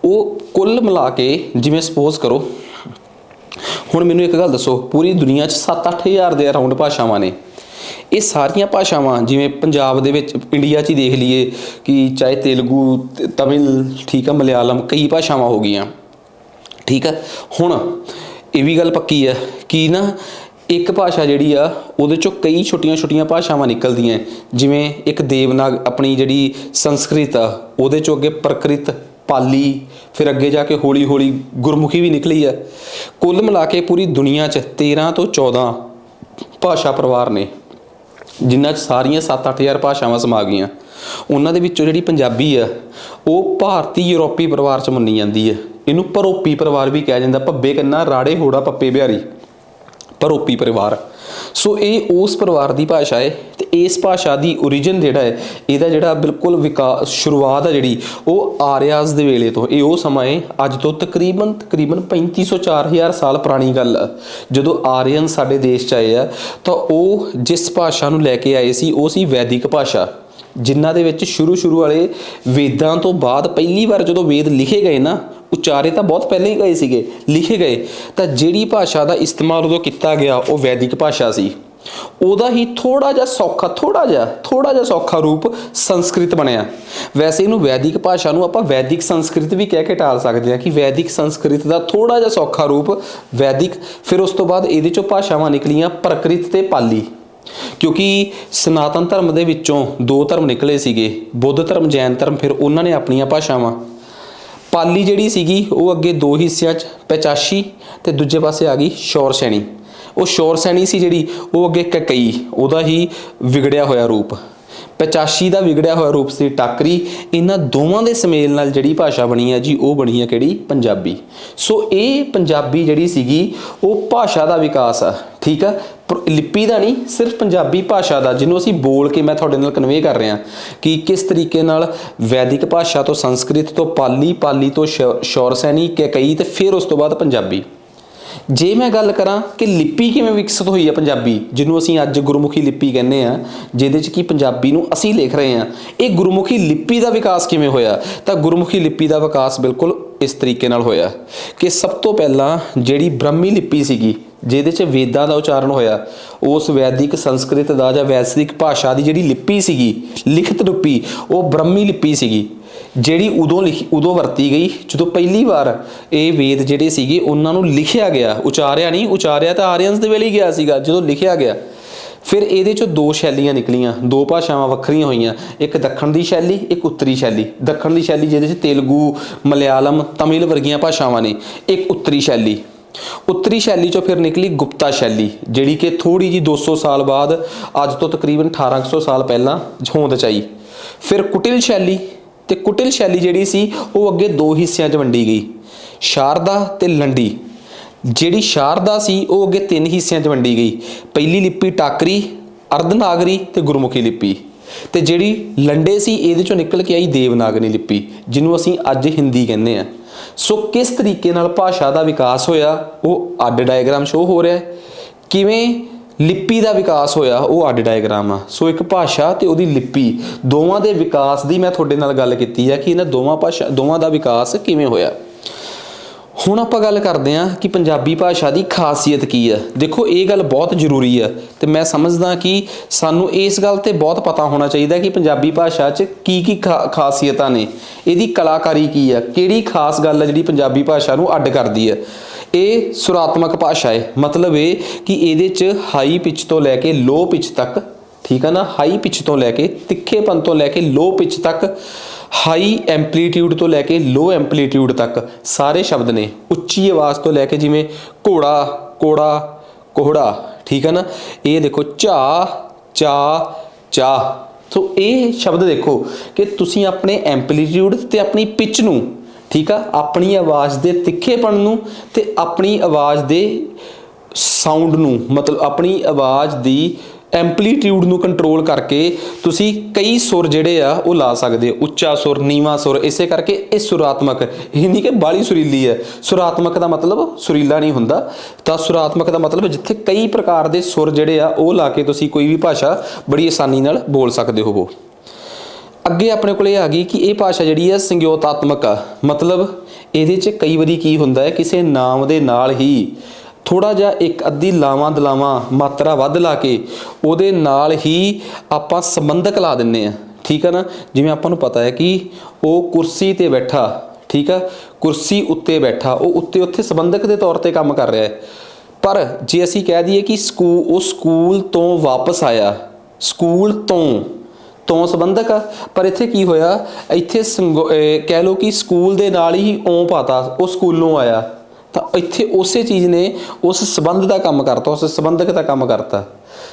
ਉਹ ਕੁੱਲ ਮਿਲਾ ਕੇ ਜਿਵੇਂ ਸਪੋਜ਼ ਕਰੋ, ਹੁਣ ਮੈਨੂੰ ਇੱਕ ਗੱਲ ਦੱਸੋ, ਪੂਰੀ ਦੁਨੀਆ 'ਚ 7-8 ਹਜ਼ਾਰ ਦੇ ਅਰਾਊਂਡ ਭਾਸ਼ਾਵਾਂ ਨੇ। ਇਹ ਸਾਰੀਆਂ ਭਾਸ਼ਾਵਾਂ ਜਿਵੇਂ ਪੰਜਾਬ ਦੇ ਵਿੱਚ ਇੰਡੀਆ 'ਚ ਹੀ ਦੇਖ ਲਈਏ ਕਿ ਚਾਹੇ ਤੇਲਗੂ, ਤਮਿਲ, ਠੀਕ ਆ, ਮਲਿਆਲਮ, ਕਈ ਭਾਸ਼ਾਵਾਂ ਹੋ ਗਈਆਂ। ਠੀਕ ਹੈ। ਹੁਣ ਇਹ ਵੀ ਗੱਲ ਪੱਕੀ ਹੈ ਕਿ ਨਾ ਇੱਕ ਭਾਸ਼ਾ ਜਿਹੜੀ ਆ ਉਹਦੇ 'ਚੋਂ ਕਈ ਛੋਟੀਆਂ ਭਾਸ਼ਾਵਾਂ ਨਿਕਲਦੀਆਂ, ਜਿਵੇਂ ਇੱਕ ਦੇਵਨਾਗ ਆਪਣੀ ਜਿਹੜੀ ਸੰਸਕ੍ਰਿਤ ਆ, ਉਹਦੇ 'ਚੋਂ ਅੱਗੇ ਪ੍ਰਕ੍ਰਿਤ, ਪਾਲੀ, ਫਿਰ ਅੱਗੇ ਜਾ ਕੇ ਹੌਲੀ ਹੌਲੀ ਗੁਰਮੁਖੀ ਵੀ ਨਿਕਲੀ ਆ। ਕੁੱਲ ਮਿਲਾ ਕੇ ਪੂਰੀ ਦੁਨੀਆ 'ਚ 13 ਤੋਂ 14 ਭਾਸ਼ਾ ਪਰਿਵਾਰ ਨੇ, ਜਿਨ੍ਹਾਂ 'ਚ ਸਾਰੀਆਂ 7-8 ਹਜ਼ਾਰ ਭਾਸ਼ਾਵਾਂ ਸਮਾ ਗਈਆਂ। ਉਹਨਾਂ ਦੇ ਵਿੱਚੋਂ ਜਿਹੜੀ ਪੰਜਾਬੀ ਆ ਉਹ ਭਾਰਤੀ ਯੂਰੋਪੀ ਪਰਿਵਾਰ 'ਚ ਮੰਨੀ ਜਾਂਦੀ ਹੈ। ਇਹਨੂੰ ਭਰੋਪੀ ਪਰਿਵਾਰ ਵੀ ਕਿਹਾ ਜਾਂਦਾ, ਭੱਬੇ ਕੰਨਾ ਰਾੜੇ ਹੋੜਾ ਪੱਪੇ ਬਿਹਾਰੀ, ਭਰੋਪੀ ਪਰਿਵਾਰ। ਸੋ ਇਹ ਉਸ ਪਰਿਵਾਰ ਦੀ ਭਾਸ਼ਾ ਹੈ ਤੇ ਇਸ ਭਾਸ਼ਾ ਦੀ ਓਰੀਜਨ ਜਿਹੜਾ ਹੈ, ਇਹਦਾ ਜਿਹੜਾ ਬਿਲਕੁਲ ਵਿਕਾਸ ਸ਼ੁਰੂਆਤ ਹੈ ਜਿਹੜੀ, ਉਹ ਆਰਿਆਜ਼ ਦੇ ਵੇਲੇ ਤੋਂ। ਇਹ ਉਹ ਸਮਾਂ ਹੈ ਅੱਜ ਤੋਂ ਤਕਰੀਬਨ 3500-4000 ਸਾਲ ਪੁਰਾਣੀ ਗੱਲ ਆ, ਜਦੋਂ ਆਰੀਅਨ ਸਾਡੇ ਦੇਸ਼ 'ਚ ਆਏ ਆ। ਤਾਂ ਉਹ ਜਿਸ ਭਾਸ਼ਾ ਨੂੰ ਲੈ ਕੇ ਆਏ ਸੀ ਉਹ ਸੀ ਵੈਦਿਕ ਭਾਸ਼ਾ, ਜਿਨ੍ਹਾਂ ਦੇ ਵਿੱਚ ਸ਼ੁਰੂ ਵਾਲੇ ਵੇਦਾਂ ਤੋਂ ਬਾਅਦ ਪਹਿਲੀ ਵਾਰ ਜਦੋਂ ਵੇਦ ਲਿਖੇ ਗਏ ਨਾ, ਉਚਾਰੇ ਤਾਂ ਬਹੁਤ ਪਹਿਲਾਂ ਹੀ ਗਏ ਸੀਗੇ, ਲਿਖੇ ਗਏ, ਤਾਂ ਜਿਹੜੀ ਭਾਸ਼ਾ ਦਾ ਇਸਤੇਮਾਲ ਉਦੋਂ ਕੀਤਾ ਗਿਆ ਉਹ ਵੈਦਿਕ ਭਾਸ਼ਾ ਸੀ। ਉਹਦਾ ਹੀ ਥੋੜਾ ਜਿਹਾ ਸੌਖਾ ਰੂਪ ਸੰਸਕ੍ਰਿਤ ਬਣਿਆ। ਵੈਸੇ ਇਹਨੂੰ ਵੈਦਿਕ ਭਾਸ਼ਾ ਨੂੰ ਆਪਾਂ ਵੈਦਿਕ ਸੰਸਕ੍ਰਿਤ ਵੀ ਕਹਿ ਕੇ ਟਾਲ ਸਕਦੇ ਹਾਂ ਕਿ ਵੈਦਿਕ ਸੰਸਕ੍ਰਿਤ ਦਾ ਥੋੜਾ ਜਿਹਾ ਸੌਖਾ ਰੂਪ ਵੈਦਿਕ। ਫਿਰ ਉਸ ਤੋਂ ਬਾਅਦ ਇਹਦੇ ਚੋਂ ਭਾਸ਼ਾਵਾਂ ਨਿਕਲੀਆਂ ਪ੍ਰਕ੍ਰਿਤ ਤੇ ਪਾਲੀ, ਕਿਉਂਕਿ ਸਨਾਤਨ ਧਰਮ ਦੇ ਵਿੱਚੋਂ 2 ਧਰਮ ਨਿਕਲੇ ਸੀਗੇ, ਬੁੱਧ ਧਰਮ, ਜੈਨ ਧਰਮ। ਫਿਰ ਉਹਨਾਂ ਨੇ ਆਪਣੀਆਂ ਭਾਸ਼ਾਵਾਂ, ਪਾਲੀ ਜਿਹੜੀ ਸੀਗੀ ਉਹ ਅੱਗੇ 2 ਹਿੱਸਿਆਂ 'ਚ ਪਚਾਸ਼ੀ ਤੇ ਦੂਜੇ ਪਾਸੇ ਆ ਗਈ ਸ਼ੌਰ ਸੈਣੀ। ਉਹ ਸ਼ੌਰ ਸੈਣੀ ਸੀ ਜਿਹੜੀ, ਉਹ ਅੱਗੇ ਕਕਈ, ਉਹਦਾ ਹੀ ਵਿਗੜਿਆ ਹੋਇਆ ਰੂਪ। ਪਚਾਸ਼ੀ ਦਾ ਵਿਗੜਿਆ ਹੋਇਆ ਰੂਪ ਸੀ ਟਾਕਰੀ। ਇਹਨਾਂ ਦੋਵਾਂ ਦੇ ਸੁਮੇਲ ਨਾਲ ਜਿਹੜੀ ਭਾਸ਼ਾ ਬਣੀ ਹੈ ਜੀ, ਉਹ ਬਣੀ ਹੈ ਕਿਹੜੀ? ਪੰਜਾਬੀ। ਸੋ ਇਹ ਪੰਜਾਬੀ ਜਿਹੜੀ ਸੀਗੀ ਉਹ ਭਾਸ਼ਾ ਦਾ ਵਿਕਾਸ ਆ, ਠੀਕ ਆ, ਲਿਪੀ ਦਾ ਨਹੀਂ, ਸਿਰਫ ਪੰਜਾਬੀ ਭਾਸ਼ਾ ਦਾ, ਜਿਹਨੂੰ ਅਸੀਂ ਬੋਲ ਕੇ ਮੈਂ ਤੁਹਾਡੇ ਨਾਲ ਕਨਵੇ ਕਰ ਰਿਹਾ ਕਿ ਕਿਸ ਤਰੀਕੇ ਨਾਲ ਵੈਦਿਕ ਭਾਸ਼ਾ ਤੋਂ ਸੰਸਕ੍ਰਿਤ ਤੋਂ ਪਾਲੀ, ਪਾਲੀ ਤੋਂ ਸ਼ੌਰ ਸੈਣੀ, ਕਕਈ, ਤੇ ਫਿਰ ਉਸ ਤੋਂ ਬਾਅਦ ਪੰਜਾਬੀ। ਜੇ ਮੈਂ ਗੱਲ ਕਰਾਂ ਕਿ ਲਿਪੀ ਕਿਵੇਂ ਵਿਕਸਿਤ ਹੋਈ ਹੈ ਪੰਜਾਬੀ, ਜਿਹਨੂੰ ਅਸੀਂ ਅੱਜ ਗੁਰਮੁਖੀ ਲਿਪੀ ਕਹਿੰਦੇ ਆ, ਜਿਹਦੇ 'ਚ ਕਿ ਪੰਜਾਬੀ ਨੂੰ ਅਸੀਂ ਲਿਖ ਰਹੇ ਹਾਂ, ਇਹ ਗੁਰਮੁਖੀ ਲਿਪੀ ਦਾ ਵਿਕਾਸ ਕਿਵੇਂ ਹੋਇਆ? ਤਾਂ ਗੁਰਮੁਖੀ ਲਿਪੀ ਦਾ ਵਿਕਾਸ ਬਿਲਕੁਲ ਇਸ ਤਰੀਕੇ ਨਾਲ ਹੋਇਆ ਕਿ ਸਭ ਤੋਂ ਪਹਿਲਾਂ ਜਿਹੜੀ ਬ੍ਰਹਮੀ ਲਿਪੀ ਸੀਗੀ, ਜਿਹਦੇ 'ਚ ਵੇਦਾਂ ਦਾ ਉਚਾਰਨ ਹੋਇਆ, ਉਸ ਵੈਦਿਕ ਸੰਸਕ੍ਰਿਤ ਦਾ ਜਾਂ ਵੈਦਿਕ ਭਾਸ਼ਾ ਦੀ ਜਿਹੜੀ ਲਿਪੀ ਸੀਗੀ, ਲਿਖਤ ਲਿਪੀ, ਉਹ ਬ੍ਰਹਮੀ ਲਿਪੀ ਸੀਗੀ, ਜਿਹੜੀ ਉਦੋਂ ਵਰਤੀ ਗਈ ਜਦੋਂ ਪਹਿਲੀ ਵਾਰ ਇਹ ਵੇਦ ਜਿਹੜੇ ਸੀਗੇ ਉਹਨਾਂ ਨੂੰ ਲਿਖਿਆ ਗਿਆ, ਉਚਾਰਿਆ ਨਹੀਂ। ਉਚਾਰਿਆ ਤਾਂ ਆਰੀਅਨਸ ਦੇ ਵੇਲੇ ਹੀ ਗਿਆ ਸੀਗਾ ਜਦੋਂ ਲਿਖਿਆ ਗਿਆ। ਫਿਰ ਇਹਦੇ 'ਚੋਂ 2 ਸ਼ੈਲੀਆਂ ਨਿਕਲੀਆਂ, 2 ਭਾਸ਼ਾਵਾਂ ਵੱਖਰੀਆਂ ਹੋਈਆਂ, ਇੱਕ ਦੱਖਣ ਦੀ ਸ਼ੈਲੀ, ਇੱਕ ਉੱਤਰੀ ਸ਼ੈਲੀ। ਦੱਖਣ ਦੀ ਸ਼ੈਲੀ ਜਿਹਦੇ 'ਚ ਤੇਲਗੂ, ਮਲਿਆਲਮ, ਤਮਿਲ ਵਰਗੀਆਂ ਭਾਸ਼ਾਵਾਂ ਨੇ। ਇੱਕ ਉੱਤਰੀ ਸ਼ੈਲੀ, ਉੱਤਰੀ ਸ਼ੈਲੀ 'ਚੋਂ ਫਿਰ ਨਿਕਲੀ ਗੁਪਤਾ ਸ਼ੈਲੀ, ਜਿਹੜੀ ਕਿ ਥੋੜ੍ਹੀ ਜਿਹੀ 200 ਸਾਲ ਬਾਅਦ, ਅੱਜ ਤੋਂ ਤਕਰੀਬਨ 1800 ਸਾਲ ਪਹਿਲਾਂ ਹੋਂਦ 'ਚ ਆਈ। ਫਿਰ ਕੁਟਿਲ ਸ਼ੈਲੀ, ਤੇ ਕੁਟਿਲ ਸ਼ੈਲੀ ਜਿਹੜੀ ਸੀ ਉਹ ਅੱਗੇ 2 ਹਿੱਸਿਆਂ 'ਚ ਵੰਡੀ ਗਈ, ਸ਼ਾਰਦਾ ਤੇ ਲੰਡੀ। ਜਿਹੜੀ ਸ਼ਾਰਦਾ ਸੀ ਉਹ ਅੱਗੇ 3 ਹਿੱਸਿਆਂ 'ਚ ਵੰਡੀ ਗਈ, ਪਹਿਲੀ ਲਿਪੀ ਟਾਕਰੀ, ਅਰਧਨਾਗਰੀ ਤੇ ਗੁਰਮੁਖੀ ਲਿਪੀ। ਤੇ ਜਿਹੜੀ ਲੰਡੇ ਸੀ ਇਹਦੇ 'ਚੋਂ ਨਿਕਲ ਕੇ ਆਈ ਦੇਵਨਾਗਰੀ ਲਿਪੀ, ਜਿਹਨੂੰ ਅਸੀਂ ਅੱਜ ਹਿੰਦੀ ਕਹਿੰਦੇ ਆ। ਸੋ ਕਿਸ ਤਰੀਕੇ ਨਾਲ ਭਾਸ਼ਾ ਦਾ ਵਿਕਾਸ ਹੋਇਆ ਉਹ ਅੱਡ ਡਾਇਗਰਾਮ ਸ਼ੋਅ ਹੋ ਰਿਹਾ, ਕਿਵੇਂ ਲਿਪੀ ਦਾ ਵਿਕਾਸ ਹੋਇਆ ਉਹ ਅੱਡ ਡਾਇਗਰਾਮ ਆ। ਸੋ ਇੱਕ ਭਾਸ਼ਾ ਤੇ ਉਹਦੀ ਲਿਪੀ ਦੋਵਾਂ ਦੇ ਵਿਕਾਸ ਦੀ ਮੈਂ ਤੁਹਾਡੇ ਨਾਲ ਗੱਲ ਕੀਤੀ ਹੈ ਕਿ ਇਹਨਾਂ ਦੋਵਾਂ ਦਾ ਵਿਕਾਸ ਕਿਵੇਂ ਹੋਇਆ। ਹੁਣ ਆਪਾਂ ਗੱਲ ਕਰਦੇ ਹਾਂ ਕਿ ਪੰਜਾਬੀ ਭਾਸ਼ਾ ਦੀ ਖਾਸੀਅਤ ਕੀ ਹੈ। ਦੇਖੋ ਇਹ ਗੱਲ ਬਹੁਤ ਜ਼ਰੂਰੀ ਹੈ ਤੇ ਮੈਂ ਸਮਝਦਾ ਕਿ ਸਾਨੂੰ ਇਸ ਗੱਲ ਤੇ ਬਹੁਤ ਪਤਾ ਹੋਣਾ ਚਾਹੀਦਾ ਕਿ ਪੰਜਾਬੀ ਭਾਸ਼ਾ 'ਚ ਕੀ ਖਾਸੀਅਤਾਂ ਨੇ, ਇਹਦੀ ਕਲਾਕਾਰੀ ਕੀ ਹੈ, ਕਿਹੜੀ ਖਾਸ ਗੱਲ ਹੈ ਜਿਹੜੀ ਪੰਜਾਬੀ ਭਾਸ਼ਾ ਨੂੰ ਅੱਡ ਕਰਦੀ ਹੈ। ਇਹ ਸੁਰਾਤਮਕ ਭਾਸ਼ਾ ਹੈ, ਮਤਲਬ ਇਹ ਕਿ ਇਹਦੇ 'ਚ ਹਾਈ ਪਿਚ ਤੋਂ ਲੈ ਕੇ ਲੋ ਪਿਚ ਤੱਕ, ਠੀਕ ਹੈ ਨਾ, ਹਾਈ ਪਿਚ ਤੋਂ ਲੈ ਕੇ ਤਿੱਖੇਪਨ ਤੋਂ ਲੈ ਕੇ ਲੋ ਪਿਚ ਤੱਕ, ਹਾਈ ਐਂਪਲੀਟਿਊਡ ਤੋਂ ਲੈ ਕੇ ਲੋ ਐਂਪਲੀਟਿਊਡ ਤੱਕ ਸਾਰੇ ਸ਼ਬਦ ਨੇ। ਉੱਚੀ ਆਵਾਜ਼ ਤੋਂ ਲੈ ਕੇ ਜਿਵੇਂ ਘੋੜਾ, ਕੋੜਾ, ਕੋਹੜਾ, ਠੀਕ ਹੈ ਨਾ। ਇਹ ਦੇਖੋ ਝਾ, ਚਾ, ਚਾਹ। ਸੋ ਇਹ ਸ਼ਬਦ ਦੇਖੋ ਕਿ ਤੁਸੀਂ ਆਪਣੇ ਐਂਪਲੀਟਿਊਡ ਤੇ ਆਪਣੀ ਪਿਚ ਨੂੰ, ਠੀਕ ਆ, ਆਪਣੀ ਆਵਾਜ਼ ਦੇ ਤਿੱਖੇਪਣ ਨੂੰ ਤੇ ਆਪਣੀ ਆਵਾਜ਼ ਦੇ ਸਾਊਂਡ ਨੂੰ, ਮਤਲਬ ਆਪਣੀ ਆਵਾਜ਼ ਦੀ ਐਂਪਲੀਟਿਊਡ ਨੂੰ ਕੰਟਰੋਲ ਕਰਕੇ ਤੁਸੀਂ ਕਈ ਸੁਰ ਜਿਹੜੇ ਆ ਉਹ ਲਾ ਸਕਦੇ ਹੋ। ਉੱਚਾ ਸੁਰ, ਨੀਵਾਂ ਸੁਰ। ਇਸੇ ਕਰਕੇ ਇਹ ਸੁਰਾਤਮਕ, ਇਹ ਨਹੀਂ ਕਿ ਬਾਹਲੀ ਸੁਰੀਲੀ ਹੈ। ਸੁਰਾਤਮਕ ਦਾ ਮਤਲਬ ਸੁਰੀਲਾ ਨਹੀਂ ਹੁੰਦਾ, ਤਾਂ ਸੁਰਾਤਮਕ ਦਾ ਮਤਲਬ ਜਿੱਥੇ ਕਈ ਪ੍ਰਕਾਰ ਦੇ ਸੁਰ ਜਿਹੜੇ ਆ ਉਹ ਲਾ ਕੇ ਤੁਸੀਂ ਕੋਈ ਵੀ ਭਾਸ਼ਾ ਬੜੀ ਆਸਾਨੀ ਨਾਲ ਬੋਲ ਸਕਦੇ ਹੋਵੋ। ਅੱਗੇ ਆਪਣੇ ਕੋਲ ਇਹ ਆ ਗਈ ਕਿ ਇਹ ਭਾਸ਼ਾ ਜਿਹੜੀ ਹੈ ਸੰਗਿਓਤਾਤਮਕ ਆ, ਮਤਲਬ ਇਹਦੇ 'ਚ ਕਈ ਵਾਰੀ ਕੀ ਹੁੰਦਾ ਹੈ, ਕਿਸੇ ਨਾਮ ਦੇ ਨਾਲ ਹੀ ਥੋੜ੍ਹਾ ਜਿਹਾ ਇੱਕ ਅੱਧੀ ਲਾਵਾਂ ਦਲਾਵਾਂ ਮਾਤਰਾ ਵੱਧ ਲਾ ਕੇ ਉਹਦੇ ਨਾਲ ਹੀ ਆਪਾਂ ਸੰਬੰਧਕ ਲਾ ਦਿੰਦੇ ਹਾਂ, ਠੀਕ ਹੈ ਨਾ। ਜਿਵੇਂ ਆਪਾਂ ਨੂੰ ਪਤਾ ਹੈ ਕਿ ਉਹ ਕੁਰਸੀ 'ਤੇ ਬੈਠਾ, ਠੀਕ ਆ, ਕੁਰਸੀ ਉੱਤੇ ਬੈਠਾ, ਉਹ ਉੱਥੇ ਸੰਬੰਧਕ ਦੇ ਤੌਰ 'ਤੇ ਕੰਮ ਕਰ ਰਿਹਾ ਹੈ। ਪਰ ਜੇ ਅਸੀਂ ਕਹਿ ਦਈਏ ਕਿ ਉਹ ਸਕੂਲ ਤੋਂ ਵਾਪਸ ਆਇਆ, ਸਕੂਲ ਤੋਂ ਸੰਬੰਧਕ ਆ, ਪਰ ਇੱਥੇ ਕੀ ਹੋਇਆ, ਇੱਥੇ ਕਹਿ ਲਓ ਕਿ ਸਕੂਲ ਦੇ ਨਾਲ ਹੀ ਓਂ ਪਾਤਾ, ਉਹ ਸਕੂਲੋਂ ਆਇਆ, ਤਾਂ ਇੱਥੇ ਉਸੇ ਚੀਜ਼ ਨੇ ਉਸ ਸੰਬੰਧ ਦਾ ਕੰਮ ਕਰਤਾ, ਉਸ ਸੰਬੰਧਕ ਦਾ ਕੰਮ ਕਰਤਾ।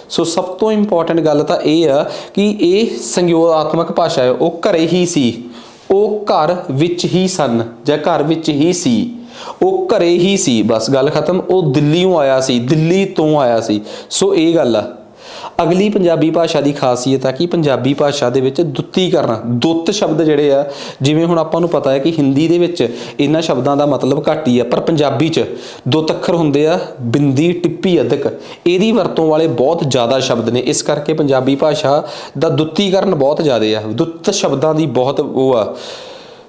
ਸੋ ਸਭ ਤੋਂ ਇੰਪੋਰਟੈਂਟ ਗੱਲ ਤਾਂ ਇਹ ਆ ਕਿ ਇਹ ਸੰਗਿਓਤਾਤਮਕ ਭਾਸ਼ਾ ਹੈ। ਉਹ ਘਰੇ ਹੀ ਸੀ, ਉਹ ਘਰ ਵਿੱਚ ਹੀ ਸਨ ਜਾਂ ਘਰ ਵਿੱਚ ਹੀ ਸੀ, ਉਹ ਘਰੇ ਹੀ ਸੀ, ਬਸ ਗੱਲ ਖਤਮ। ਉਹ ਦਿੱਲੀੋਂ ਆਇਆ ਸੀ, ਦਿੱਲੀ ਤੋਂ ਆਇਆ ਸੀ। ਸੋ ਇਹ ਗੱਲ ਆ। ਅਗਲੀ ਪੰਜਾਬੀ ਭਾਸ਼ਾ ਦੀ ਖਾਸੀਅਤ ਆ ਕਿ ਪੰਜਾਬੀ ਭਾਸ਼ਾ ਦੇ ਵਿੱਚ ਦੁੱਤੀਕਰਨ, ਦੁੱਤ ਸ਼ਬਦ ਜਿਹੜੇ ਆ, ਜਿਵੇਂ ਹੁਣ ਆਪਾਂ ਨੂੰ ਪਤਾ ਹੈ ਕਿ ਹਿੰਦੀ ਦੇ ਵਿੱਚ ਇਹਨਾਂ ਸ਼ਬਦਾਂ ਦਾ ਮਤਲਬ ਘੱਟ ਹੀ ਆ, ਪਰ ਪੰਜਾਬੀ 'ਚ ਦੁੱਤ ਅੱਖਰ ਹੁੰਦੇ ਆ, ਬਿੰਦੀ, ਟਿੱਪੀ, ਅਧਿਕ, ਇਹਦੀ ਵਰਤੋਂ ਵਾਲੇ ਬਹੁਤ ਜ਼ਿਆਦਾ ਸ਼ਬਦ ਨੇ। ਇਸ ਕਰਕੇ ਪੰਜਾਬੀ ਭਾਸ਼ਾ ਦਾ ਦੁੱਤੀਕਰਨ ਬਹੁਤ ਜ਼ਿਆਦਾ ਆ, ਦੁੱਤ ਸ਼ਬਦਾਂ ਦੀ ਬਹੁਤ ਉਹ ਆ।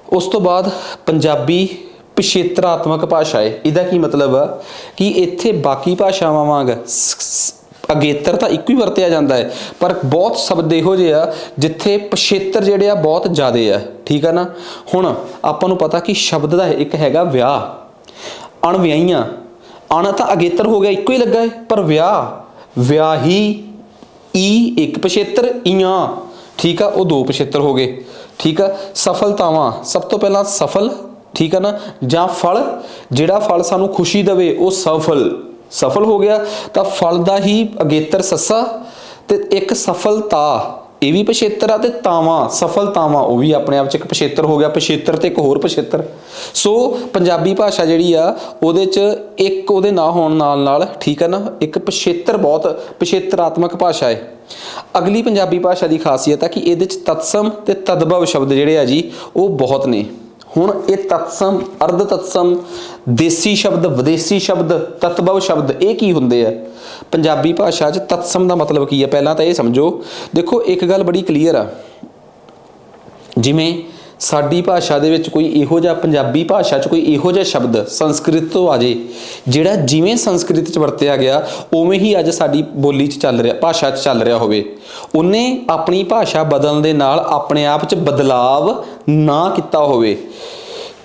ਉਸ ਤੋਂ ਬਾਅਦ ਪੰਜਾਬੀ ਪਿਛੇਤਰਾਤਮਕ ਭਾਸ਼ਾ ਹੈ। ਇਹਦਾ ਕੀ ਮਤਲਬ ਆ ਕਿ ਇੱਥੇ ਬਾਕੀ ਭਾਸ਼ਾਵਾਂ ਵਾਂਗ ਅਗੇਤਰ ਤਾਂ ਇੱਕੋ ਹੀ ਵਰਤਿਆ ਜਾਂਦਾ ਹੈ, ਪਰ ਬਹੁਤ ਸ਼ਬਦ ਇਹੋ ਜਿਹੇ ਆ ਜਿੱਥੇ ਪਿਛੇਤਰ ਜਿਹੜੇ ਆ ਬਹੁਤ ਜ਼ਿਆਦੇ ਆ, ਠੀਕ ਆ ਨਾ। ਹੁਣ ਆਪਾਂ ਨੂੰ ਪਤਾ ਕਿ ਸ਼ਬਦ ਦਾ ਇੱਕ ਹੈਗਾ ਵਿਆਹ, ਅਣਵਿਆਹੀਆਂ। ਅਣ ਤਾਂ ਅਗੇਤਰ ਹੋ ਗਿਆ, ਇੱਕੋ ਹੀ ਲੱਗਾ ਹੈ, ਪਰ ਵਿਆਹ, ਵਿਆਹੀ, ਈ ਇੱਕ ਪਿਛੇਤਰ, ਈਆਂ, ਠੀਕ ਆ, ਉਹ ਦੋ ਪਿਛੇਤਰ ਹੋ ਗਏ, ਠੀਕ ਆ। ਸਫਲਤਾਵਾਂ, ਸਭ ਤੋਂ ਪਹਿਲਾਂ ਸਫਲ, ਠੀਕ ਆ ਨਾ, ਜਾਂ ਫਲ, ਜਿਹੜਾ ਫਲ ਸਾਨੂੰ ਖੁਸ਼ੀ ਦੇਵੇ ਉਹ ਸਫਲ ਹੋ ਗਿਆ, ਤਾਂ ਫਲ ਦਾ ਹੀ ਅਗੇਤਰ ਸੱਸਾ, ਤੇ ਇੱਕ ਸਫਲਤਾ, ਇਹ ਵੀ ਪਿਛੇਤਰ ਆ, ਤੇ ਤਾਵਾਂ, ਸਫਲਤਾਵਾਂ, ਉਹ ਵੀ ਆਪਣੇ ਆਪ 'ਚ ਇੱਕ ਪਿਛੇਤਰ ਹੋ ਗਿਆ, ਪਿਛੇਤਰ ਤੇ ਇੱਕ ਹੋਰ ਪਿਛੇਤਰ। ਸੋ ਪੰਜਾਬੀ ਭਾਸ਼ਾ ਜਿਹੜੀ ਆ ਉਹਦੇ 'ਚ ਇੱਕ ਉਹਦੇ ਨਾ ਹੋਣ ਨਾਲ, ਠੀਕ ਹੈ ਨਾ, ਇੱਕ ਪਿਛੇਤਰ, ਬਹੁਤ ਪਿਛੇਤਰਾਤਮਕ ਭਾਸ਼ਾ ਹੈ। ਅਗਲੀ ਪੰਜਾਬੀ ਭਾਸ਼ਾ ਦੀ ਖਾਸੀਅਤ ਆ ਕਿ ਇਹਦੇ 'ਚ ਤਤਸਮ ਤੇ ਤਦਭਵ ਸ਼ਬਦ ਜਿਹੜੇ ਆ ਜੀ ਉਹ ਬਹੁਤ ਨੇ। ਹੁਣ ਇਹ ਤਤਸਮ, ਅਰਧ ਤਤਸਮ, ਦੇਸੀ ਸ਼ਬਦ, ਵਿਦੇਸੀ ਸ਼ਬਦ, ਤਤਭਵ ਸ਼ਬਦ, ਇਹ ਕੀ ਹੁੰਦੇ ਆ ਪੰਜਾਬੀ ਭਾਸ਼ਾ 'ਚ? ਤਤਸਮ ਦਾ ਮਤਲਬ ਕੀ ਹੈ ਪਹਿਲਾਂ ਤਾਂ ਇਹ ਸਮਝੋ। ਦੇਖੋ ਇੱਕ ਗੱਲ ਬੜੀ ਕਲੀਅਰ ਆ, ਜਿਵੇਂ ਸਾਡੀ ਭਾਸ਼ਾ ਦੇ ਵਿੱਚ ਕੋਈ ਇਹੋ ਜਿਹਾ, ਪੰਜਾਬੀ ਭਾਸ਼ਾ 'ਚ ਕੋਈ ਇਹੋ ਜਿਹਾ ਸ਼ਬਦ ਸੰਸਕ੍ਰਿਤ ਤੋਂ ਆ ਜੇ ਜਿਹੜਾ ਜਿਵੇਂ ਸੰਸਕ੍ਰਿਤ 'ਚ ਵਰਤਿਆ ਗਿਆ ਉਵੇਂ ਹੀ ਅੱਜ ਸਾਡੀ ਬੋਲੀ 'ਚ ਚੱਲ ਰਿਹਾ, ਭਾਸ਼ਾ 'ਚ ਚੱਲ ਰਿਹਾ ਹੋਵੇ, ਉਹਨੇ ਆਪਣੀ ਭਾਸ਼ਾ ਬਦਲਣ ਦੇ ਨਾਲ ਆਪਣੇ ਆਪ 'ਚ ਬਦਲਾਵ ਨਾ ਕੀਤਾ ਹੋਵੇ,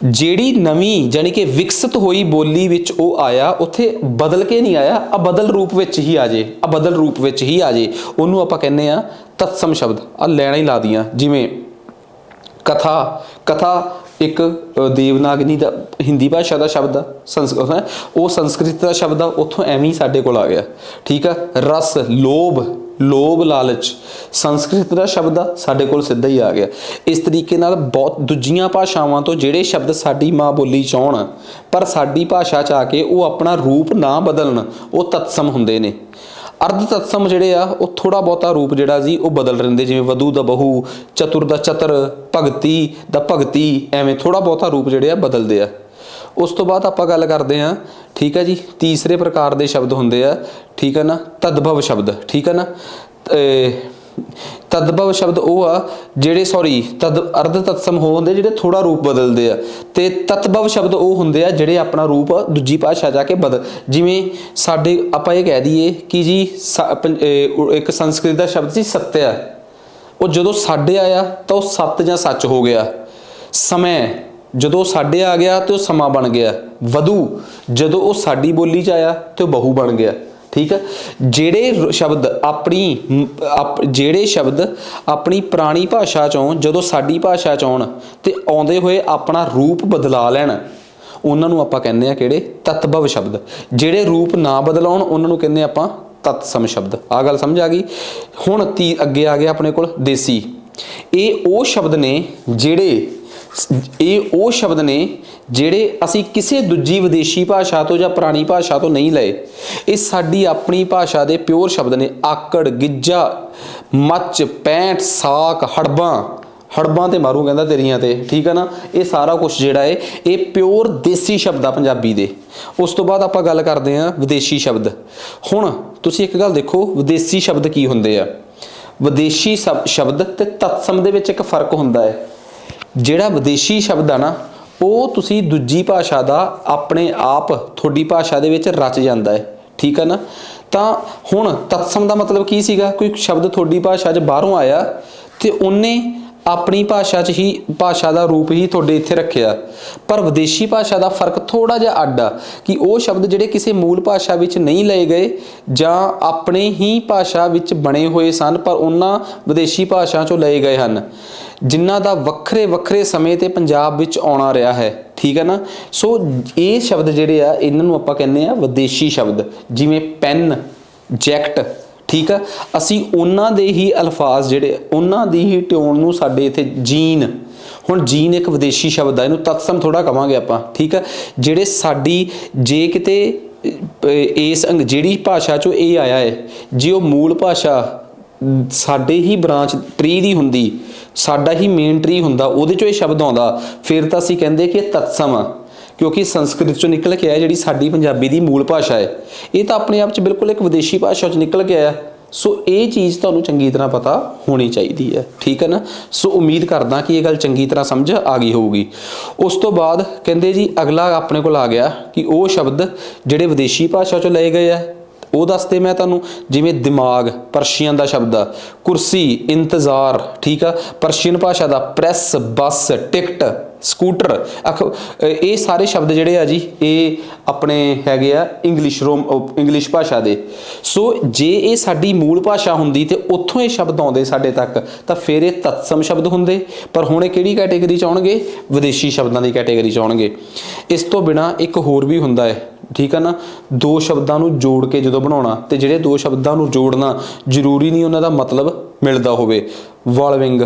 ਜਿਹੜੀ ਨਵੀਂ ਜਾਨੀ ਕਿ ਵਿਕਸਿਤ ਹੋਈ ਬੋਲੀ ਵਿੱਚ ਉਹ ਆਇਆ, ਉੱਥੇ ਬਦਲ ਕੇ ਨਹੀਂ ਆਇਆ, ਬਦਲ ਰੂਪ ਵਿੱਚ ਹੀ ਆ ਜੇ, ਬਦਲ ਰੂਪ ਵਿੱਚ ਹੀ ਆ ਜੇ, ਉਹਨੂੰ ਆਪਾਂ ਕਹਿੰਦੇ ਆ ਤਤਸਮ ਸ਼ਬਦ। ਆ ਲੈਣਾ ਹੀ ਲਾ ਦੀਆਂ, ਜਿਵੇਂ ਕਥਾ ਇੱਕ ਦੇਵਨਾਗਰੀ ਦਾ ਹਿੰਦੀ ਭਾਸ਼ਾ ਦਾ ਸ਼ਬਦ ਆ, ਉਹ ਸੰਸਕ੍ਰਿਤ ਦਾ ਸ਼ਬਦ ਆ, ਉੱਥੋਂ ਐਵੇਂ ਹੀ ਸਾਡੇ ਕੋਲ ਆ ਗਿਆ, ਠੀਕ ਆ। ਰਸ, ਲੋਭ, ਲਾਲਚ, ਸੰਸਕ੍ਰਿਤ ਦਾ ਸ਼ਬਦ ਆ, ਸਾਡੇ ਕੋਲ ਸਿੱਧਾ ਹੀ ਆ ਗਿਆ। ਇਸ ਤਰੀਕੇ ਨਾਲ ਬਹੁਤ ਦੂਜੀਆਂ ਭਾਸ਼ਾਵਾਂ ਤੋਂ ਜਿਹੜੇ ਸ਼ਬਦ ਸਾਡੀ ਮਾਂ ਬੋਲੀ 'ਚ ਆਉਣ ਪਰ ਸਾਡੀ ਭਾਸ਼ਾ 'ਚ ਆ ਕੇ ਉਹ ਆਪਣਾ ਰੂਪ ਨਾ ਬਦਲਣ, ਉਹ ਤਤਸਮ ਹੁੰਦੇ ਨੇ। ਅਰਧ ਤਤਸਮ ਜਿਹੜੇ ਆ ਉਹ ਥੋੜ੍ਹਾ ਬਹੁਤਾ ਰੂਪ ਜਿਹੜਾ ਜੀ ਉਹ ਬਦਲ ਰਹਿੰਦੇ, ਜਿਵੇਂ ਵਧੂ ਦਾ ਬਹੂ, ਚਤੁਰ ਦਾ ਚਤਰ, ਭਗਤੀ ਦਾ ਭਗਤੀ, ਐਵੇਂ ਥੋੜ੍ਹਾ ਬਹੁਤਾ ਰੂਪ ਜਿਹੜੇ ਆ ਬਦਲਦੇ ਆ। ਉਸ ਤੋਂ ਬਾਅਦ ਆਪਾਂ ਗੱਲ ਕਰਦੇ ਹਾਂ, ਠੀਕ ਹੈ ਜੀ, ਤੀਸਰੇ ਪ੍ਰਕਾਰ ਦੇ ਸ਼ਬਦ ਹੁੰਦੇ ਆ, ਠੀਕ ਹੈ ਨਾ, ਤਦਭਵ ਸ਼ਬਦ, ਠੀਕ ਹੈ ਨਾ। ਤਦਭਵ ਸ਼ਬਦ ਉਹ ਆ ਜਿਹੜੇ ਤਦ ਅਰਧ ਤਤਸਮ ਹੋ ਹੁੰਦੇ ਜਿਹੜੇ ਥੋੜਾ ਰੂਪ ਬਦਲਦੇ ਆ, ਤੇ ਤਤਭਵ ਸ਼ਬਦ ਉਹ ਹੁੰਦੇ ਆ ਜਿਹੜੇ ਆਪਣਾ ਰੂਪ ਦੂਜੀ ਭਾਸ਼ਾ ਜਾ ਕੇ ਜਿਵੇਂ ਸਾਡੇ ਆਪਾਂ ਇਹ ਕਹਿ ਦਈਏ ਕਿ ਜੀ ਇੱਕ ਸੰਸਕ੍ਰਿਤ ਦਾ ਸ਼ਬਦ ਸੀ ਸੱਤਿਆ, ਉਹ ਜਦੋਂ ਸਾਡੇ ਆਇਆ ਤਾਂ ਉਹ ਸੱਤ ਜਾਂ ਸੱਚ ਹੋ ਗਿਆ। ਸਮੇਂ ਜਦੋਂ ਸਾਡੇ ਆ ਗਿਆ ਤੇ ਉਹ ਸਮਾਂ ਬਣ ਗਿਆ। ਵਧੂ ਜਦੋਂ ਉਹ ਸਾਡੀ ਬੋਲੀ 'ਚ ਆਇਆ ਤੇ ਉਹ ਬਹੂ ਬਣ ਗਿਆ। ਠੀਕ ਹੈ, ਜਿਹੜੇ ਸ਼ਬਦ ਆਪਣੀ ਪੁਰਾਣੀ ਭਾਸ਼ਾ 'ਚੋਂ ਜਦੋਂ ਸਾਡੀ ਭਾਸ਼ਾ 'ਚ ਆਉਣ ਤੇ ਆਉਂਦੇ ਹੋਏ ਆਪਣਾ ਰੂਪ ਬਦਲਾ ਲੈਣ ਉਹਨਾਂ ਨੂੰ ਆਪਾਂ ਕਹਿੰਦੇ ਆ ਕਿਹੜੇ? ਤਤਭਵ ਸ਼ਬਦ। ਜਿਹੜੇ ਰੂਪ ਨਾ ਬਦਲਾਉਣ ਉਹਨਾਂ ਨੂੰ ਕਹਿੰਦੇ ਆਪਾਂ ਤਤਸਮ ਸ਼ਬਦ। ਆ ਗੱਲ ਸਮਝ ਆ ਗਈ। ਹੁਣ ਅੱਗੇ ਆ ਗਿਆ ਆਪਣੇ ਕੋਲ ਦੇਸੀ। ਇਹ ਉਹ ਸ਼ਬਦ ਨੇ ਜਿਹੜੇ ਅਸੀਂ ਕਿਸੇ ਦੂਜੀ ਵਿਦੇਸ਼ੀ ਭਾਸ਼ਾ ਤੋਂ ਜਾਂ ਪੁਰਾਣੀ ਭਾਸ਼ਾ ਤੋਂ ਨਹੀਂ ਲਏ। ਇਹ ਸਾਡੀ ਆਪਣੀ ਭਾਸ਼ਾ ਦੇ ਪਿਓਰ ਸ਼ਬਦ ਨੇ। ਆਕੜ, ਗਿੱਜਾ, ਮੱਚ, ਪੈਂਟ, ਸਾਕ, ਹੜਬਾਂ ਤੇ ਮਾਰੂ ਕਹਿੰਦਾ ਤੇਰੀਆਂ ਤੇ। ਠੀਕ ਹੈ ਨਾ, ਇਹ ਸਾਰਾ ਕੁਝ ਜਿਹੜਾ ਹੈ ਇਹ ਪਿਓਰ ਦੇਸੀ ਸ਼ਬਦ ਆ ਪੰਜਾਬੀ ਦੇ। ਉਸ ਤੋਂ ਬਾਅਦ ਆਪਾਂ ਗੱਲ ਕਰਦੇ ਹਾਂ ਵਿਦੇਸ਼ੀ ਸ਼ਬਦ। ਹੁਣ ਤੁਸੀਂ ਇੱਕ ਗੱਲ ਦੇਖੋ, ਵਿਦੇਸ਼ੀ ਸ਼ਬਦ ਕੀ ਹੁੰਦੇ ਆ। ਵਿਦੇਸ਼ੀ ਸ਼ਬਦ ਤੇ ਤਤਸਮ ਦੇ ਵਿੱਚ ਇੱਕ ਫਰਕ ਹੁੰਦਾ ਹੈ। ਜਿਹੜਾ ਵਿਦੇਸ਼ੀ ਸ਼ਬਦ ਆ ਨਾ ਉਹ ਤੁਸੀਂ ਦੂਜੀ ਭਾਸ਼ਾ ਦਾ ਆਪਣੇ ਆਪ ਤੁਹਾਡੀ ਭਾਸ਼ਾ ਦੇ ਵਿੱਚ ਰਚ ਜਾਂਦਾ ਹੈ। ਠੀਕ ਹੈ ਨਾ, ਤਾਂ ਹੁਣ ਤਤਸਮ ਦਾ ਮਤਲਬ ਕੀ ਸੀਗਾ? ਕੋਈ ਸ਼ਬਦ ਤੁਹਾਡੀ ਭਾਸ਼ਾ 'ਚ ਬਾਹਰੋਂ ਆਇਆ ਤੇ ਉਹਨੇ ਆਪਣੀ ਭਾਸ਼ਾ ਦਾ ਰੂਪ ਹੀ ਤੁਹਾਡੇ ਇੱਥੇ ਰੱਖਿਆ। ਪਰ ਵਿਦੇਸ਼ੀ ਭਾਸ਼ਾ ਦਾ ਫਰਕ ਥੋੜਾ ਜਿਹਾ ਅੱਡ ਆ ਕਿ ਉਹ ਸ਼ਬਦ ਜਿਹੜੇ ਕਿਸੇ ਮੂਲ ਭਾਸ਼ਾ ਵਿੱਚ ਨਹੀਂ ਲਏ ਗਏ ਜਾਂ ਆਪਣੇ ਹੀ ਭਾਸ਼ਾ ਵਿੱਚ ਬਣੇ ਹੋਏ ਸਨ ਪਰ ਉਹਨਾਂ ਵਿਦੇਸ਼ੀ ਭਾਸ਼ਾ 'ਚੋਂ ਲਏ ਗਏ ਹਨ, ਜਿਨ੍ਹਾਂ ਦਾ ਵੱਖਰੇ ਸਮੇਂ ਤੇ ਪੰਜਾਬ ਵਿੱਚ ਆਉਣਾ ਰਿਹਾ ਹੈ। ਠੀਕ ਹੈ ਨਾ, ਸੋ ਇਹ ਸ਼ਬਦ ਜਿਹੜੇ ਆ ਇਹਨਾਂ ਨੂੰ ਆਪਾਂ ਕਹਿੰਦੇ ਆ ਵਿਦੇਸ਼ੀ ਸ਼ਬਦ। ਜਿਵੇਂ ਪੈਨ, ਜੈਕਟ। ਠੀਕ ਆ, ਅਸੀਂ ਉਹਨਾਂ ਦੇ ਹੀ ਅਲਫਾਜ਼ ਜਿਹੜੇ ਉਹਨਾਂ ਦੀ ਹੀ ਟਿਊਨ ਨੂੰ ਸਾਡੇ ਇੱਥੇ ਜੀਨ। ਹੁਣ ਜੀਨ ਇੱਕ ਵਿਦੇਸ਼ੀ ਸ਼ਬਦ ਆ, ਇਹਨੂੰ ਤਤਸਮ ਥੋੜਾ ਕਵਾਂਗੇ ਆਪਾਂ। ਠੀਕ ਆ, ਜਿਹੜੇ ਸਾਡੀ ਜੇ ਕਿਤੇ ਜਿਹੜੀ ਭਾਸ਼ਾ 'ਚੋਂ ਇਹ ਆਇਆ ਹੈ, ਜੇ ਉਹ ਮੂਲ ਭਾਸ਼ਾ ਸਾਡੇ ਹੀ ਬ੍ਰਾਂਚ ਟਰੀ ਦੀ ਹੁੰਦੀ, ਸਾਡਾ ਹੀ ਮੇਨ ਟਰੀ ਹੁੰਦਾ, ਉਹਦੇ 'ਚੋਂ ਇਹ ਸ਼ਬਦ ਆਉਂਦਾ, ਫਿਰ ਤਾਂ ਅਸੀਂ ਕਹਿੰਦੇ ਕਿ ਇਹ ਤਤਸਮ ਆ, ਕਿਉਂਕਿ ਸੰਸਕ੍ਰਿਤ 'ਚੋਂ ਨਿਕਲ ਕੇ ਆਇਆ ਜਿਹੜੀ ਸਾਡੀ ਪੰਜਾਬੀ ਦੀ ਮੂਲ ਭਾਸ਼ਾ ਹੈ। ਇਹ ਤਾਂ ਆਪਣੇ ਆਪ 'ਚ ਬਿਲਕੁਲ ਇੱਕ ਵਿਦੇਸ਼ੀ ਭਾਸ਼ਾ 'ਚ ਨਿਕਲ ਕੇ ਆਇਆ। ਸੋ ਇਹ ਚੀਜ਼ ਤੁਹਾਨੂੰ ਚੰਗੀ ਤਰ੍ਹਾਂ ਪਤਾ ਹੋਣੀ ਚਾਹੀਦੀ ਹੈ। ਠੀਕ ਹੈ ਨਾ, ਸੋ ਉਮੀਦ ਕਰਦਾ ਕਿ ਇਹ ਗੱਲ ਚੰਗੀ ਤਰ੍ਹਾਂ ਸਮਝ ਆ ਗਈ ਹੋਊਗੀ। ਉਸ ਤੋਂ ਬਾਅਦ ਕਹਿੰਦੇ ਜੀ ਅਗਲਾ ਆਪਣੇ ਕੋਲ ਆ ਗਿਆ ਕਿ ਉਹ ਸ਼ਬਦ ਜਿਹੜੇ ਵਿਦੇਸ਼ੀ ਭਾਸ਼ਾ 'ਚੋਂ ਲਏ ਗਏ ਆ ਉਹ ਦੱਸਦੇ ਮੈਂ ਤੁਹਾਨੂੰ। ਜਿਵੇਂ ਦਿਮਾਗ ਪਰਸ਼ੀਅਨ ਦਾ ਸ਼ਬਦ ਆ, ਕੁਰਸੀ, ਇੰਤਜ਼ਾਰ। ਠੀਕ ਆ, ਪਰਸ਼ੀਅਨ ਭਾਸ਼ਾ ਦਾ ਪ੍ਰੈਸ, ਬੱਸ, ਟਿਕਟ, ਸਕੂਟਰ। ਇਹ ਸਾਰੇ ਸ਼ਬਦ ਜਿਹੜੇ ਆ ਜੀ ਇਹ ਆਪਣੇ ਹੈਗੇ ਆ ਇੰਗਲਿਸ਼ ਭਾਸ਼ਾ ਦੇ। ਸੋ ਜੇ ਇਹ ਸਾਡੀ ਮੂਲ ਭਾਸ਼ਾ ਹੁੰਦੀ ਤੇ ਉੱਥੋਂ ਇਹ ਸ਼ਬਦ ਆਉਂਦੇ ਸਾਡੇ ਤੱਕ ਤਾਂ ਫਿਰ ਇਹ ਤਤਸਮ ਸ਼ਬਦ ਹੁੰਦੇ। ਪਰ ਹੁਣ ਇਹ ਕਿਹੜੀ ਕੈਟੇਗਰੀ 'ਚ ਆਉਣਗੇ? ਵਿਦੇਸ਼ੀ ਸ਼ਬਦਾਂ ਦੀ ਕੈਟੇਗਰੀ 'ਚ ਆਉਣਗੇ। ਇਸ ਤੋਂ ਬਿਨਾਂ ਇੱਕ ਹੋਰ ਵੀ ਹੁੰਦਾ ਹੈ। ਠੀਕ ਹੈ ਨਾ, ਦੋ ਸ਼ਬਦਾਂ ਨੂੰ ਜੋੜ ਕੇ ਜਦੋਂ ਬਣਾਉਣਾ, ਤੇ ਜਿਹੜੇ ਦੋ ਸ਼ਬਦਾਂ ਨੂੰ ਜੋੜਨਾ ਜ਼ਰੂਰੀ ਨਹੀਂ ਉਹਨਾਂ ਦਾ ਮਤਲਬ ਮਿਲਦਾ ਹੋਵੇ। ਵਾਲਵਿੰਗ,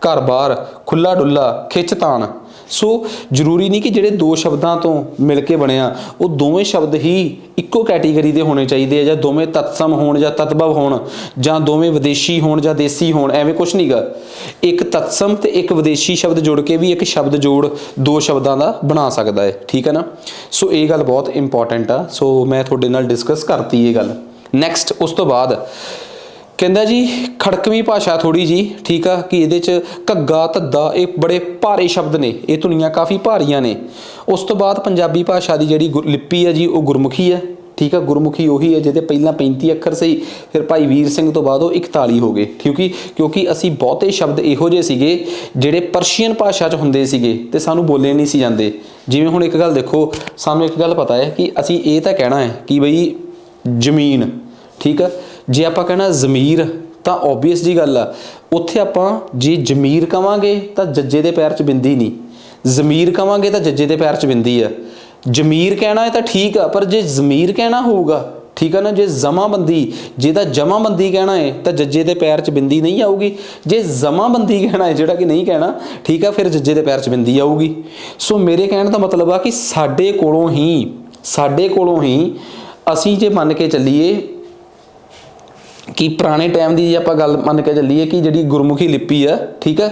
ਘਰ-ਬਾਰ, ਖੁੱਲਾ ਡੁੱਲਾ, ਖਿੱਚ-ਤਾਣ। ਸੋ ਜ਼ਰੂਰੀ ਨਹੀਂ ਕਿ ਜਿਹੜੇ ਦੋ ਸ਼ਬਦਾਂ ਤੋਂ ਮਿਲ ਕੇ ਬਣਿਆ ਉਹ ਦੋਵੇਂ ਸ਼ਬਦ ਹੀ ਇੱਕੋ ਕੈਟੇਗਰੀ ਦੇ ਹੋਣੇ ਚਾਹੀਦੇ ਆ, ਜਾਂ ਦੋਵੇਂ ਤਤਸਮ ਹੋਣ ਜਾਂ ਤਤਭਵ ਹੋਣ, ਜਾਂ ਦੋਵੇਂ ਵਿਦੇਸ਼ੀ ਹੋਣ ਜਾਂ ਦੇਸੀ ਹੋਣ। ਐਵੇਂ ਕੁਛ ਨਹੀਂਗਾ। ਇੱਕ ਤਤਸਮ ਤੇ ਇੱਕ ਵਿਦੇਸ਼ੀ ਸ਼ਬਦ ਜੁੜ ਕੇ ਵੀ ਇੱਕ ਸ਼ਬਦ ਜੋੜ ਦੋ ਸ਼ਬਦਾਂ ਦਾ ਬਣਾ ਸਕਦਾ ਹੈ। ਠੀਕ ਹੈ ਨਾ, ਸੋ ਇਹ ਗੱਲ ਬਹੁਤ ਇੰਪੋਰਟੈਂਟ ਆ। ਸੋ ਮੈਂ ਤੁਹਾਡੇ ਨਾਲ ਡਿਸਕਸ ਕਰਤੀ ਇਹ ਗੱਲ। ਨੈਕਸਟ ਉਸ ਤੋਂ ਬਾਅਦ ਕਹਿੰਦਾ ਜੀ ਖੜਕਵੀਂ ਭਾਸ਼ਾ ਥੋੜੀ ਜੀ। ਠੀਕ ਆ, ਕਿ ਇਹਦੇ 'ਚ ਘੱਗਾ, ਧੱਦਾ ਇਹ ਬੜੇ ਭਾਰੇ ਸ਼ਬਦ ਨੇ, ਇਹ ਧੁਨੀਆਂ ਕਾਫੀ ਭਾਰੀਆਂ ਨੇ। ਉਸ ਤੋਂ ਬਾਅਦ ਪੰਜਾਬੀ ਭਾਸ਼ਾ ਦੀ ਜਿਹੜੀ ਲਿਪੀ ਹੈ ਜੀ ਉਹ ਗੁਰਮੁਖੀ ਹੈ। ਠੀਕ ਆ, ਗੁਰਮੁਖੀ ਉਹੀ ਹੈ ਜਿਹਦੇ ਪਹਿਲਾਂ 35 ਅੱਖਰ ਸੀ, ਫਿਰ ਭਾਈ ਵੀਰ ਸਿੰਘ ਤੋਂ ਬਾਅਦ ਉਹ 41 ਹੋ ਗਏ। ਕਿਉਂਕਿ ਅਸੀਂ ਬਹੁਤੇ ਸ਼ਬਦ ਇਹੋ ਜਿਹੇ ਸੀਗੇ ਜਿਹੜੇ ਪਰਸ਼ੀਅਨ ਭਾਸ਼ਾ 'ਚ ਹੁੰਦੇ ਸੀਗੇ ਤੇ ਸਾਨੂੰ ਬੋਲੇ ਨਹੀਂ ਸੀ ਜਾਂਦੇ। ਜਿਵੇਂ ਹੁਣ ਇੱਕ ਗੱਲ ਦੇਖੋ, ਸਾਨੂੰ ਇੱਕ ਗੱਲ ਪਤਾ ਹੈ ਕਿ ਅਸੀਂ ਇਹ ਤਾਂ ਕਹਿਣਾ ਹੈ ਕਿ ਬਈ ਜ਼ਮੀਨ। ਠੀਕ ਆ, ਜੇ ਆਪਾਂ ਕਹਿਣਾ ਜ਼ਮੀਰ ਤਾਂ ਓਬਵੀਅਸ ਜੀ ਗੱਲ ਆ, ਉੱਥੇ ਆਪਾਂ ਜੇ ਜ਼ਮੀਰ ਕਵਾਂਗੇ ਤਾਂ ਜੱਜੇ ਦੇ ਪੈਰ 'ਚ ਬਿੰਦੀ ਨਹੀਂ, ਜ਼ਮੀਰ ਕਵਾਂਗੇ ਤਾਂ ਜੱਜੇ ਦੇ ਪੈਰ 'ਚ ਬਿੰਦੀ ਆ। ਜ਼ਮੀਰ ਕਹਿਣਾ ਹੈ ਤਾਂ ਠੀਕ ਆ, ਪਰ ਜੇ ਜ਼ਮੀਰ ਕਹਿਣਾ ਹੋਊਗਾ, ਠੀਕ ਆ ਨਾ, ਜੇ ਜ਼ਮਾਬੰਦੀ, ਜਿਹਦਾ ਜਮਾਬੰਦੀ ਕਹਿਣਾ ਹੈ ਤਾਂ ਜੱਜੇ ਦੇ ਪੈਰ 'ਚ ਬਿੰਦੀ ਨਹੀਂ ਆਊਗੀ। ਜੇ ਜ਼ਮਾਬੰਦੀ ਕਹਿਣਾ ਹੈ ਜਿਹੜਾ ਕਿ ਨਹੀਂ ਕਹਿਣਾ, ਠੀਕ ਆ, ਫਿਰ ਜੱਜੇ ਦੇ ਪੈਰ 'ਚ ਬਿੰਦੀ ਆਊਗੀ। ਸੋ ਮੇਰੇ ਕਹਿਣ ਦਾ ਮਤਲਬ ਆ ਕਿ ਸਾਡੇ ਕੋਲੋਂ ਹੀ ਅਸੀਂ ਜੇ ਮੰਨ ਕੇ ਚੱਲੀਏ ਕਿ ਪੁਰਾਣੇ ਟਾਈਮ ਦੀ ਜੇ ਆਪਾਂ ਗੱਲ ਮੰਨ ਕੇ ਚੱਲੀਏ ਕਿ ਜਿਹੜੀ ਗੁਰਮੁਖੀ ਲਿਪੀ ਆ, ਠੀਕ ਆ,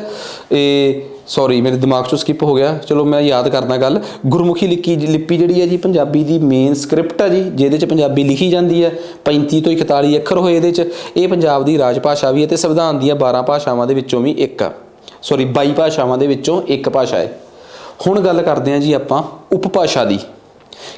ਇਹ ਸੌਰੀ ਮੇਰੇ ਦਿਮਾਗ ਚੋਂ ਸਕਿਪ ਹੋ ਗਿਆ, ਚਲੋ ਮੈਂ ਯਾਦ ਕਰਦਾ ਗੱਲ। ਗੁਰਮੁਖੀ ਲਿਪੀ ਜਿਹੜੀ ਹੈ ਜੀ ਪੰਜਾਬੀ ਦੀ ਮੇਨ ਸਕ੍ਰਿਪਟ ਆ ਜੀ, ਜਿਹਦੇ 'ਚ ਪੰਜਾਬੀ ਲਿਖੀ ਜਾਂਦੀ ਹੈ। 35 ਤੋਂ 41 ਅੱਖਰ ਹੋਏ ਇਹਦੇ 'ਚ। ਇਹ ਪੰਜਾਬ ਦੀ ਰਾਜ ਭਾਸ਼ਾ ਵੀ ਹੈ ਅਤੇ ਸੰਵਿਧਾਨ ਦੀਆਂ 12 ਭਾਸ਼ਾਵਾਂ ਦੇ ਵਿੱਚੋਂ ਵੀ ਇੱਕ ਆ, ਸੌਰੀ 22 ਭਾਸ਼ਾਵਾਂ ਦੇ ਵਿੱਚੋਂ ਇੱਕ ਭਾਸ਼ਾ ਹੈ। ਹੁਣ ਗੱਲ ਕਰਦੇ ਹਾਂ ਜੀ ਆਪਾਂ ਉਪਭਾਸ਼ਾ ਦੀ,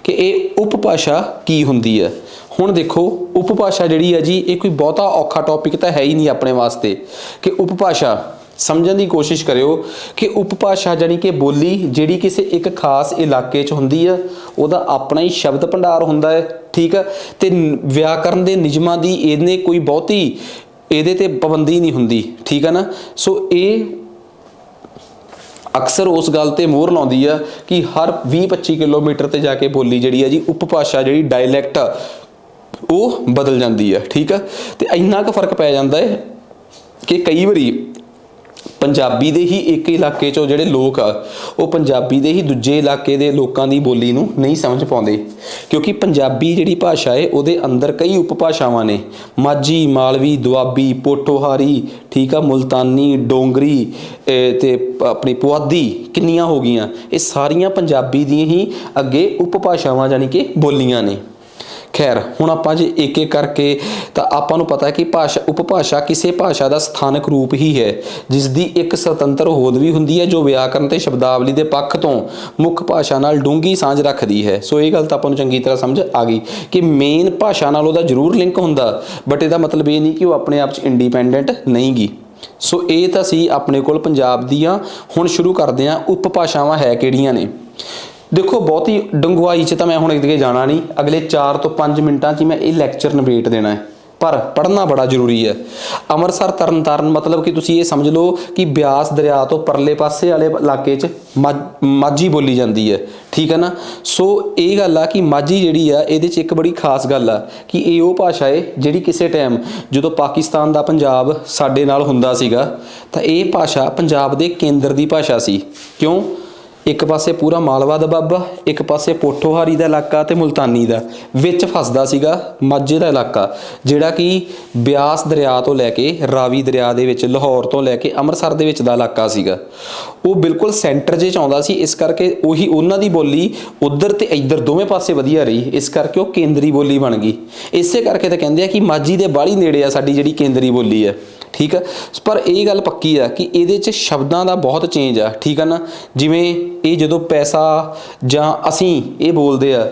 ਕਿ ਇਹ ਉਪਭਾਸ਼ਾ ਕੀ ਹੁੰਦੀ ਹੈ। ਹੁਣ ਦੇਖੋ ਉਪਭਾਸ਼ਾ ਜਿਹੜੀ ਹੈ ਜੀ, ਇਹ ਕੋਈ ਬਹੁਤਾ ਔਖਾ ਟੌਪਿਕ ਤਾਂ ਹੈ ਹੀ ਨਹੀਂ ਆਪਣੇ ਵਾਸਤੇ। ਕਿ ਉਪਭਾਸ਼ਾ ਸਮਝਣ ਦੀ ਕੋਸ਼ਿਸ਼ ਕਰਿਓ ਕਿ ਉਪਭਾਸ਼ਾ ਜਾਣੀ ਕਿ ਬੋਲੀ ਜਿਹੜੀ ਕਿਸੇ ਇੱਕ ਖਾਸ ਇਲਾਕੇ 'ਚ ਹੁੰਦੀ ਆ, ਉਹਦਾ ਆਪਣਾ ਹੀ ਸ਼ਬਦ ਭੰਡਾਰ ਹੁੰਦਾ ਹੈ, ਠੀਕ ਆ। ਅਤੇ ਵਿਆਕਰਨ ਦੇ ਨਿਯਮਾਂ ਦੀ ਇਹਨੇ ਕੋਈ ਬਹੁਤੀ ਇਹਦੇ 'ਤੇ ਪਾਬੰਦੀ ਨਹੀਂ ਹੁੰਦੀ, ਠੀਕ ਆ ਨਾ। ਸੋ ਇਹ ਅਕਸਰ ਉਸ ਗੱਲ 'ਤੇ ਮੋਹਰ ਲਾਉਂਦੀ ਆ ਕਿ ਹਰ 20-25 ਕਿਲੋਮੀਟਰ 'ਤੇ ਜਾ ਕੇ ਬੋਲੀ ਜਿਹੜੀ ਆ ਜੀ, ਉਪਭਾਸ਼ਾ ਜਿਹੜੀ ਡਾਇਲੈਕਟ ਆ ਉਹ ਬਦਲ ਜਾਂਦੀ ਆ, ਠੀਕ ਆ। ਅਤੇ ਇੰਨਾ ਕੁ ਫਰਕ ਪੈ ਜਾਂਦਾ ਹੈ ਕਿ ਕਈ ਵਾਰੀ ਪੰਜਾਬੀ ਦੇ ਹੀ ਇੱਕ ਇਲਾਕੇ 'ਚੋਂ ਜਿਹੜੇ ਲੋਕ ਆ, ਉਹ ਪੰਜਾਬੀ ਦੇ ਹੀ ਦੂਜੇ ਇਲਾਕੇ ਦੇ ਲੋਕਾਂ ਦੀ ਬੋਲੀ ਨੂੰ ਨਹੀਂ ਸਮਝ ਪਾਉਂਦੇ, ਕਿਉਂਕਿ ਪੰਜਾਬੀ ਜਿਹੜੀ ਭਾਸ਼ਾ ਹੈ ਉਹਦੇ ਅੰਦਰ ਕਈ ਉਪਭਾਸ਼ਾਵਾਂ ਨੇ। ਮਾਝੀ, ਮਾਲਵੀ, ਦੁਆਬੀ, ਪੋਠੋਹਾਰੀ, ਠੀਕ ਆ, ਮੁਲਤਾਨੀ, ਡੋਂਗਰੀ ਅਤੇ ਆਪਣੀ ਪੁਆਧੀ ਕਿੰਨੀਆਂ ਹੋ ਗਈਆਂ। ਇਹ ਸਾਰੀਆਂ ਪੰਜਾਬੀ ਦੀਆਂ ਹੀ ਅੱਗੇ ਉਪਭਾਸ਼ਾਵਾਂ ਜਾਣੀ ਕਿ ਬੋਲੀਆਂ ਨੇ। ਖੈਰ ਹੁਣ ਆਪਾਂ ਜੇ ਇੱਕ ਇੱਕ ਕਰਕੇ, ਤਾਂ ਆਪਾਂ ਨੂੰ ਪਤਾ ਹੈ ਕਿ ਉਪਭਾਸ਼ਾ ਕਿਸੇ ਭਾਸ਼ਾ ਦਾ ਸਥਾਨਕ ਰੂਪ ਹੀ ਹੈ, ਜਿਸ ਦੀ ਇੱਕ ਸੁਤੰਤਰ ਹੋਂਦ ਵੀ ਹੁੰਦੀ ਹੈ, ਜੋ ਵਿਆਕਰਨ ਤੇ ਸ਼ਬਦਾਵਲੀ ਦੇ ਪੱਖ ਤੋਂ ਮੁੱਖ ਭਾਸ਼ਾ ਨਾਲ ਡੂੰਘੀ ਸਾਂਝ ਰੱਖਦੀ ਹੈ। ਸੋ ਇਹ ਗੱਲ ਤਾਂ ਆਪਾਂ ਨੂੰ ਚੰਗੀ ਤਰ੍ਹਾਂ ਸਮਝ ਆ ਗਈ ਕਿ ਮੇਨ ਭਾਸ਼ਾ ਨਾਲ ਉਹਦਾ ਜ਼ਰੂਰ ਲਿੰਕ ਹੁੰਦਾ, ਬਟ ਇਹਦਾ ਮਤਲਬ ਇਹ ਨਹੀਂ ਕਿ ਉਹ ਆਪਣੇ ਆਪ 'ਚ ਇੰਡੀਪੈਂਡੈਂਟ ਨਹੀਂ ਗੀ। ਸੋ ਇਹ ਤਾਂ ਸੀ ਆਪਣੇ ਕੋਲ ਪੰਜਾਬ ਦੀਆਂ। ਹੁਣ ਸ਼ੁਰੂ ਕਰਦੇ ਹਾਂ ਉਪਭਾਸ਼ਾਵਾਂ ਹੈ ਕਿਹੜੀਆਂ ਨੇ। ਦੇਖੋ ਬਹੁਤੀ ਡੂੰਘਾਈ 'ਚ ਤਾਂ ਮੈਂ ਹੁਣ ਅੱਗੇ ਜਾਣਾ ਨਹੀਂ, ਅਗਲੇ 4 ਤੋਂ 5 ਮਿੰਟਾਂ 'ਚ ਹੀ ਮੈਂ ਇਹ ਲੈਕਚਰ ਨਿਬੇੜ ਦੇਣਾ ਹੈ, ਪਰ ਪੜ੍ਹਨਾ ਬੜਾ ਜ਼ਰੂਰੀ ਹੈ। ਅੰਮ੍ਰਿਤਸਰ ਤਰਨਤਾਰਨ ਮਤਲਬ ਕਿ ਤੁਸੀਂ ਇਹ ਸਮਝ ਲਓ ਕਿ ਬਿਆਸ ਦਰਿਆ ਤੋਂ ਪਰਲੇ ਪਾਸੇ ਵਾਲੇ ਇਲਾਕੇ 'ਚ ਮਾਝੀ ਬੋਲੀ ਜਾਂਦੀ ਹੈ, ਠੀਕ ਹੈ ਨਾ। ਸੋ ਇਹ ਗੱਲ ਆ ਕਿ ਮਾਝੀ ਜਿਹੜੀ ਆ, ਇਹਦੇ 'ਚ ਇੱਕ ਬੜੀ ਖਾਸ ਗੱਲ ਆ ਕਿ ਇਹ ਉਹ ਭਾਸ਼ਾ ਹੈ ਜਿਹੜੀ ਕਿਸੇ ਟਾਈਮ ਜਦੋਂ ਪਾਕਿਸਤਾਨ ਦਾ ਪੰਜਾਬ ਸਾਡੇ ਨਾਲ ਹੁੰਦਾ ਸੀਗਾ, ਤਾਂ ਇਹ ਭਾਸ਼ਾ ਪੰਜਾਬ ਦੇ ਕੇਂਦਰ ਦੀ ਭਾਸ਼ਾ ਸੀ। ਕਿਉਂ? ਇੱਕ ਪਾਸੇ ਪੂਰਾ ਮਾਲਵਾ ਦਾ ਬਾਬਾ, ਇੱਕ ਪਾਸੇ ਪੋਠੋਹਾਰੀ ਦਾ ਇਲਾਕਾ ਅਤੇ ਮੁਲਤਾਨੀ ਦਾ, ਵਿੱਚ ਫਸਦਾ ਸੀਗਾ ਮਾਝੇ ਦਾ ਇਲਾਕਾ, ਜਿਹੜਾ ਕਿ ਬਿਆਸ ਦਰਿਆ ਤੋਂ ਲੈ ਕੇ ਰਾਵੀ ਦਰਿਆ ਦੇ ਵਿੱਚ, ਲਾਹੌਰ ਤੋਂ ਲੈ ਕੇ ਅੰਮ੍ਰਿਤਸਰ ਦੇ ਵਿੱਚ ਦਾ ਇਲਾਕਾ ਸੀਗਾ। ਉਹ ਬਿਲਕੁਲ ਸੈਂਟਰ 'ਚ ਆਉਂਦਾ ਸੀ, ਇਸ ਕਰਕੇ ਉਹੀ ਉਹਨਾਂ ਦੀ ਬੋਲੀ ਉੱਧਰ ਅਤੇ ਇੱਧਰ ਦੋਵੇਂ ਪਾਸੇ ਵਧੀਆ ਰਹੀ, ਇਸ ਕਰਕੇ ਉਹ ਕੇਂਦਰੀ ਬੋਲੀ ਬਣ ਗਈ। ਇਸੇ ਕਰਕੇ ਤਾਂ ਕਹਿੰਦੇ ਆ ਕਿ ਮਾਝੀ ਦੇ ਬਾਹਲੀ ਨੇੜੇ ਆ ਸਾਡੀ ਜਿਹੜੀ ਕੇਂਦਰੀ ਬੋਲੀ ਹੈ, ਠੀਕ ਆ। ਪਰ ਇਹ ਗੱਲ ਪੱਕੀ ਆ ਕਿ ਇਹਦੇ 'ਚ ਸ਼ਬਦਾਂ ਦਾ ਬਹੁਤ ਚੇਂਜ ਆ, ਠੀਕ ਆ ਨਾ। ਜਿਵੇਂ ਇਹ ਜਦੋਂ ਪੈਸਾ ਜਾਂ ਅਸੀਂ ਇਹ ਬੋਲਦੇ ਆ,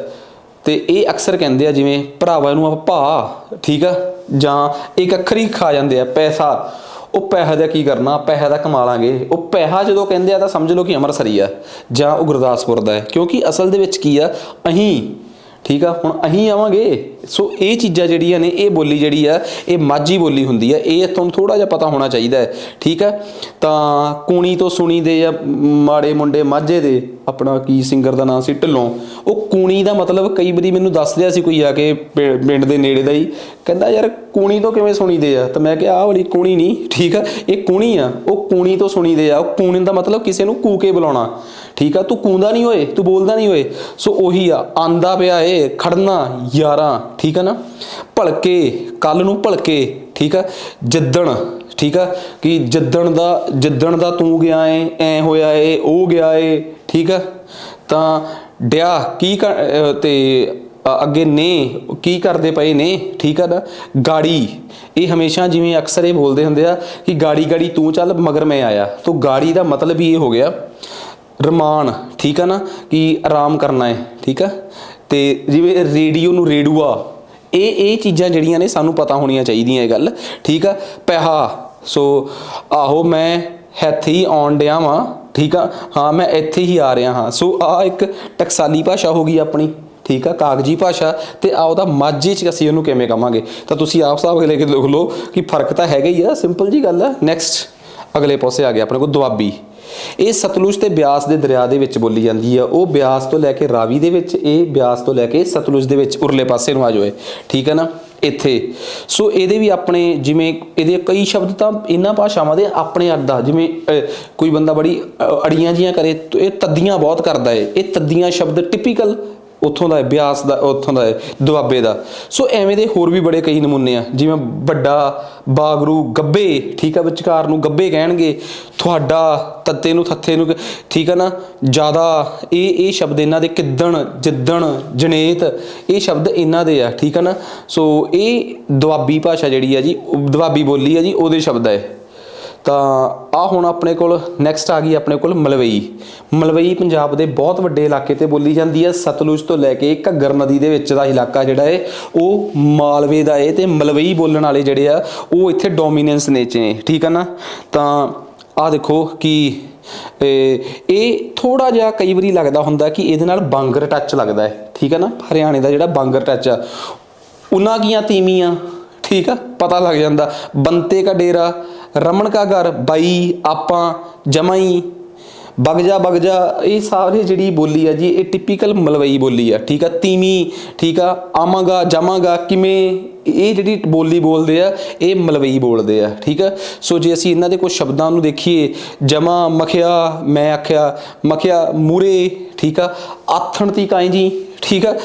ਅਤੇ ਇਹ ਅਕਸਰ ਕਹਿੰਦੇ ਆ ਜਿਵੇਂ ਭਰਾਵਾਂ ਨੂੰ ਆਪਾਂ ਭਾ, ਠੀਕ ਆ, ਜਾਂ ਇੱਕ ਅੱਖਰ ਹੀ ਖਾ ਜਾਂਦੇ ਆ ਪੈਸਾ। ਉਹ ਪੈਸੇ ਦਾ ਕੀ ਕਰਨਾ, ਪੈਸੇ ਦਾ ਕਮਾ ਲਾਂਗੇ। ਉਹ ਪੈਸਾ ਜਦੋਂ ਕਹਿੰਦੇ ਆ ਤਾਂ ਸਮਝ ਲਓ ਕਿ ਅੰਮ੍ਰਿਤਸਰੀ ਆ ਜਾਂ ਉਹ ਗੁਰਦਾਸਪੁਰ ਦਾ ਹੈ, ਕਿਉਂਕਿ ਅਸਲ ਦੇ ਵਿੱਚ ਕੀ ਆ, ਅਸੀਂ, ਠੀਕ ਆ। ਹੁਣ ਅਸੀਂ ਆਵਾਂਗੇ। ਸੋ ਇਹ ਚੀਜ਼ਾਂ ਜਿਹੜੀਆਂ ਨੇ, ਇਹ ਬੋਲੀ ਜਿਹੜੀ ਆ ਇਹ ਮਾਝੀ ਬੋਲੀ ਹੁੰਦੀ ਆ। ਇਹ ਤੁਹਾਨੂੰ ਥੋੜ੍ਹਾ ਜਿਹਾ ਪਤਾ ਹੋਣਾ ਚਾਹੀਦਾ ਹੈ, ਠੀਕ ਆ। ਤਾਂ ਕੂਣੀ ਤੋਂ ਸੁਣੀ ਦੇ ਜਾਂ ਮਾੜੇ ਮੁੰਡੇ ਮਾਝੇ ਦੇ, ਆਪਣਾ ਕੀ ਸਿੰਗਰ ਦਾ ਨਾਮ ਸੀ, ਢਿੱਲੋਂ। ਉਹ ਕੂਣੀ ਦਾ ਮਤਲਬ ਕਈ ਵਾਰੀ ਮੈਨੂੰ ਦੱਸ ਰਿਹਾ ਸੀ ਕੋਈ ਆ ਕੇ ਪਿੰਡ ਦੇ ਨੇੜੇ ਦਾ ਹੀ, ਕਹਿੰਦਾ ਯਾਰ ਕੂਣੀ ਤੋਂ ਕਿਵੇਂ ਸੁਣੀਦੇ ਆ। ਤਾਂ ਮੈਂ ਕਿਹਾ ਆਹ ਵਾਲੀ ਕੂਣੀ ਨਹੀਂ, ਠੀਕ ਆ, ਇਹ ਕੂਣੀ ਆ। ਉਹ ਕੂਣੀ ਤੋਂ ਸੁਣੀਦੇ ਆ। ਉਹ ਕੂਣੀ ਦਾ ਮਤਲਬ ਕਿਸੇ ਨੂੰ ਕੂ ਕੇ ਬੁਲਾਉਣਾ, ਠੀਕ ਆ। ਤੂੰ ਕੂੰਦਾ ਨਹੀਂ ਹੋਏ, ਤੂੰ ਬੋਲਦਾ ਨਹੀਂ ਹੋਏ। ਸੋ ਉਹੀ ਆ, ਆਂਦਾ ਪਿਆ ਏ, ਖੜਨਾ ਯਾਰਾਂ, ਠੀਕ ਆ ਨਾ। ਭਲਕੇ, ਕੱਲ ਨੂੰ ਭਲਕੇ, ਠੀਕ ਆ। ਜਿੱਦਣ, ਠੀਕ ਆ, ਕਿ ਜਿੱਦਣ ਦਾ ਤੂੰ ਗਿਆ ਏ, ਐ ਹੋਇਆ ਏ, ਉਹ ਗਿਆ ਏ, ਠੀਕ ਆ। ਤਾਂ ਡਿਆ ਕੀ ਤੇ ਅੱਗੇ ਨੇ ਕੀ ਕਰਦੇ ਪਏ ਨੇ, ਠੀਕ ਆ ਨਾ। ਗਾੜੀ, ਇਹ ਹਮੇਸ਼ਾ ਜਿਵੇਂ ਅਕਸਰ ਇਹ ਬੋਲਦੇ ਹੁੰਦੇ ਆ ਕਿ ਗਾੜੀ ਗਾੜੀ ਤੂੰ ਚੱਲ ਮਗਰ ਮੈਂ ਆਇਆ। ਤੋ ਗਾੜੀ ਦਾ ਮਤਲਬ ਹੀ ਇਹ ਹੋ ਗਿਆ ਰਮਾਨ, ਠੀਕ ਆ ਨਾ, ਕਿ ਆਰਾਮ ਕਰਨਾ ਹੈ, ਠੀਕ ਆ। ਅਤੇ ਜਿਵੇਂ ਰੇਡੀਓ ਨੂੰ ਰੇਡੂਆ, ਇਹ ਚੀਜ਼ਾਂ ਜਿਹੜੀਆਂ ਨੇ ਸਾਨੂੰ ਪਤਾ ਹੋਣੀਆਂ ਚਾਹੀਦੀਆਂ ਇਹ ਗੱਲ, ਠੀਕ ਆ। ਪੈਸਾ, ਸੋ ਆਹੋ ਮੈਂ ਇੱਥੇ ਹੀ ਆਉਣ ਡਿਆ ਵਾਂ, ਠੀਕ ਆ, ਹਾਂ ਮੈਂ ਇੱਥੇ ਹੀ ਆ ਰਿਹਾ ਹਾਂ। ਸੋ ਆਹ ਇੱਕ ਟਕਸਾਲੀ ਭਾਸ਼ਾ ਹੋ ਗਈ ਆਪਣੀ, ਠੀਕ ਆ, ਕਾਗਜ਼ੀ ਭਾਸ਼ਾ। ਅਤੇ ਆ ਉਹਦਾ ਮਾਝੇ 'ਚ ਅਸੀਂ ਉਹਨੂੰ ਕਿਵੇਂ ਕਹਾਂਗੇ, ਤਾਂ ਤੁਸੀਂ ਆਪ ਹਿਸਾਬ ਲੈ ਕੇ ਲਿਖ ਲਓ ਕਿ ਫਰਕ ਤਾਂ ਹੈਗਾ ਹੀ ਆ, ਸਿੰਪਲ ਜੀ ਗੱਲ ਆ। ਨੈਕਸਟ ਅਗਲੇ ਪਾਸੇ ਆ ਗਿਆ ਆਪਣੇ ਕੋਲ ਦੁਆਬੀ। ਇਹ ਸਤਲੁਜ ਤੇ ਬਿਆਸ ਦੇ ਦਰਿਆ ਦੇ ਵਿੱਚ ਬੋਲੀ ਜਾਂਦੀ ਆ। ਉਹ ਬਿਆਸ ਤੋਂ ਲੈ ਕੇ ਰਾਵੀ ਦੇ ਵਿੱਚ, ਇਹ ਬਿਆਸ ਤੋਂ ਲੈ ਕੇ ਸਤਲੁਜ ਦੇ ਵਿੱਚ ਉਰਲੇ ਪਾਸੇ ਨੂੰ ਆ ਜਾਵੇ, ਠੀਕ ਹੈ ਨਾ, ਇੱਥੇ। ਸੋ ਇਹਦੇ ਵੀ ਆਪਣੇ, ਜਿਵੇਂ ਇਹਦੇ ਕਈ ਸ਼ਬਦ ਤਾਂ ਇਹਨਾਂ ਭਾਸ਼ਾਵਾਂ ਦੇ ਆਪਣੇ ਅਰਥ ਆ। ਜਿਵੇਂ ਕੋਈ ਬੰਦਾ ਬੜੀ ਅੜੀਆਂ ਜੀਆਂ ਕਰੇ, ਇਹ ਤੱਦੀਆਂ ਬਹੁਤ ਕਰਦਾ ਹੈ। ਇਹ ਤੱਦੀਆਂ ਸ਼ਬਦ ਟਿਪੀਕਲ ਉੱਥੋਂ ਦਾ ਹੈ, ਬਿਆਸ ਦਾ ਉੱਥੋਂ ਦਾ ਹੈ, ਦੁਆਬੇ ਦਾ। ਸੋ ਐਵੇਂ ਦੇ ਹੋਰ ਵੀ ਬੜੇ ਕਈ ਨਮੂਨੇ ਆ, ਜਿਵੇਂ ਵੱਡਾ, ਬਾਗਰੂ, ਗੱਬੇ, ਠੀਕ ਆ, ਵਿਚਕਾਰ ਨੂੰ ਗੱਬੇ ਕਹਿਣਗੇ, ਤੁਹਾਡਾ, ਤੱਤੇ ਨੂੰ ਥੱਥੇ ਨੂੰ, ਠੀਕ ਆ ਨਾ, ਜ਼ਿਆਦਾ, ਇਹ ਸ਼ਬਦ ਇਹਨਾਂ ਦੇ, ਕਿੱਦਣ, ਜਿੱਦਣ, ਜਣੇਤ, ਇਹ ਸ਼ਬਦ ਇਹਨਾਂ ਦੇ ਆ, ਠੀਕ ਆ ਨਾ। ਸੋ ਇਹ ਦੁਆਬੀ ਭਾਸ਼ਾ ਜਿਹੜੀ ਆ ਜੀ, ਦੁਆਬੀ ਬੋਲੀ ਆ ਜੀ, ਉਹਦੇ ਸ਼ਬਦ ਹੈ। ਤਾਂ ਆਹ ਹੁਣ ਆਪਣੇ ਕੋਲ ਨੈਕਸਟ ਆ ਗਈ ਆਪਣੇ ਕੋਲ ਮਲਵਈ। ਮਲਵਈ ਪੰਜਾਬ ਦੇ ਬਹੁਤ ਵੱਡੇ ਇਲਾਕੇ 'ਤੇ ਬੋਲੀ ਜਾਂਦੀ ਹੈ। ਸਤਲੁਜ ਤੋਂ ਲੈ ਕੇ ਘੱਗਰ ਨਦੀ ਦੇ ਵਿੱਚ ਦਾ ਇਲਾਕਾ ਜਿਹੜਾ ਹੈ ਉਹ ਮਾਲਵੇ ਦਾ ਹੈ, ਅਤੇ ਮਲਵਈ ਬੋਲਣ ਵਾਲੇ ਜਿਹੜੇ ਆ ਉਹ ਇੱਥੇ ਡੋਮੀਨੈਂਸ ਨੇ 'ਚ ਨੇ, ਠੀਕ ਆ ਨਾ। ਤਾਂ ਆਹ ਦੇਖੋ ਕਿ ਇਹ ਥੋੜ੍ਹਾ ਜਿਹਾ ਕਈ ਵਾਰੀ ਲੱਗਦਾ ਹੁੰਦਾ ਕਿ ਇਹਦੇ ਨਾਲ ਬਾਂਗਰ ਟੱਚ ਲੱਗਦਾ ਹੈ, ਠੀਕ ਆ ਨਾ। ਹਰਿਆਣੇ ਦਾ ਜਿਹੜਾ ਬਾਂਗਰ ਟੱਚ ਆ, ਉਹਨਾਂ ਕੀਆਂ ਤੀਵੀਆਂ, ਠੀਕ ਆ, ਪਤਾ ਲੱਗ ਜਾਂਦਾ। ਬੰਤੇ ਕਾ ਡੇਰਾ, ਰਮਨ ਕਾ ਘਰ, ਬਾਈ, ਆਪਾਂ, ਜਮਾਈ, ਬਗਜਾ ਬਗਜਾ, ਇਹ ਸਾਰੇ ਜਿਹੜੀ ਬੋਲੀ ਆ ਜੀ ਇਹ ਟਿਪੀਕਲ ਮਲਵਈ ਬੋਲੀ ਆ, ਠੀਕ ਆ। ਤੀਵੀਂ, ਠੀਕ ਆ, ਆਵਾਂਗਾ, ਜਾਵਾਂਗਾ, ਕਿਵੇਂ, ਇਹ ਜਿਹੜੀ ਬੋਲੀ ਬੋਲਦੇ ਆ ਇਹ ਮਲਵਈ ਬੋਲਦੇ ਆ, ਠੀਕ ਆ। ਸੋ ਜੇ ਅਸੀਂ ਇਹਨਾਂ ਦੇ ਕੁਝ ਸ਼ਬਦਾਂ ਨੂੰ ਦੇਖੀਏ, ਜਮਾ, ਮਖਿਆ, ਮੈਂ ਆਖਿਆ, ਮਖਿਆ, ਮੂਰੇ, ਠੀਕ ਆ, ਆਥਣ ਤੀ ਕਾਈ ਜੀ, ਠੀਕ ਆ,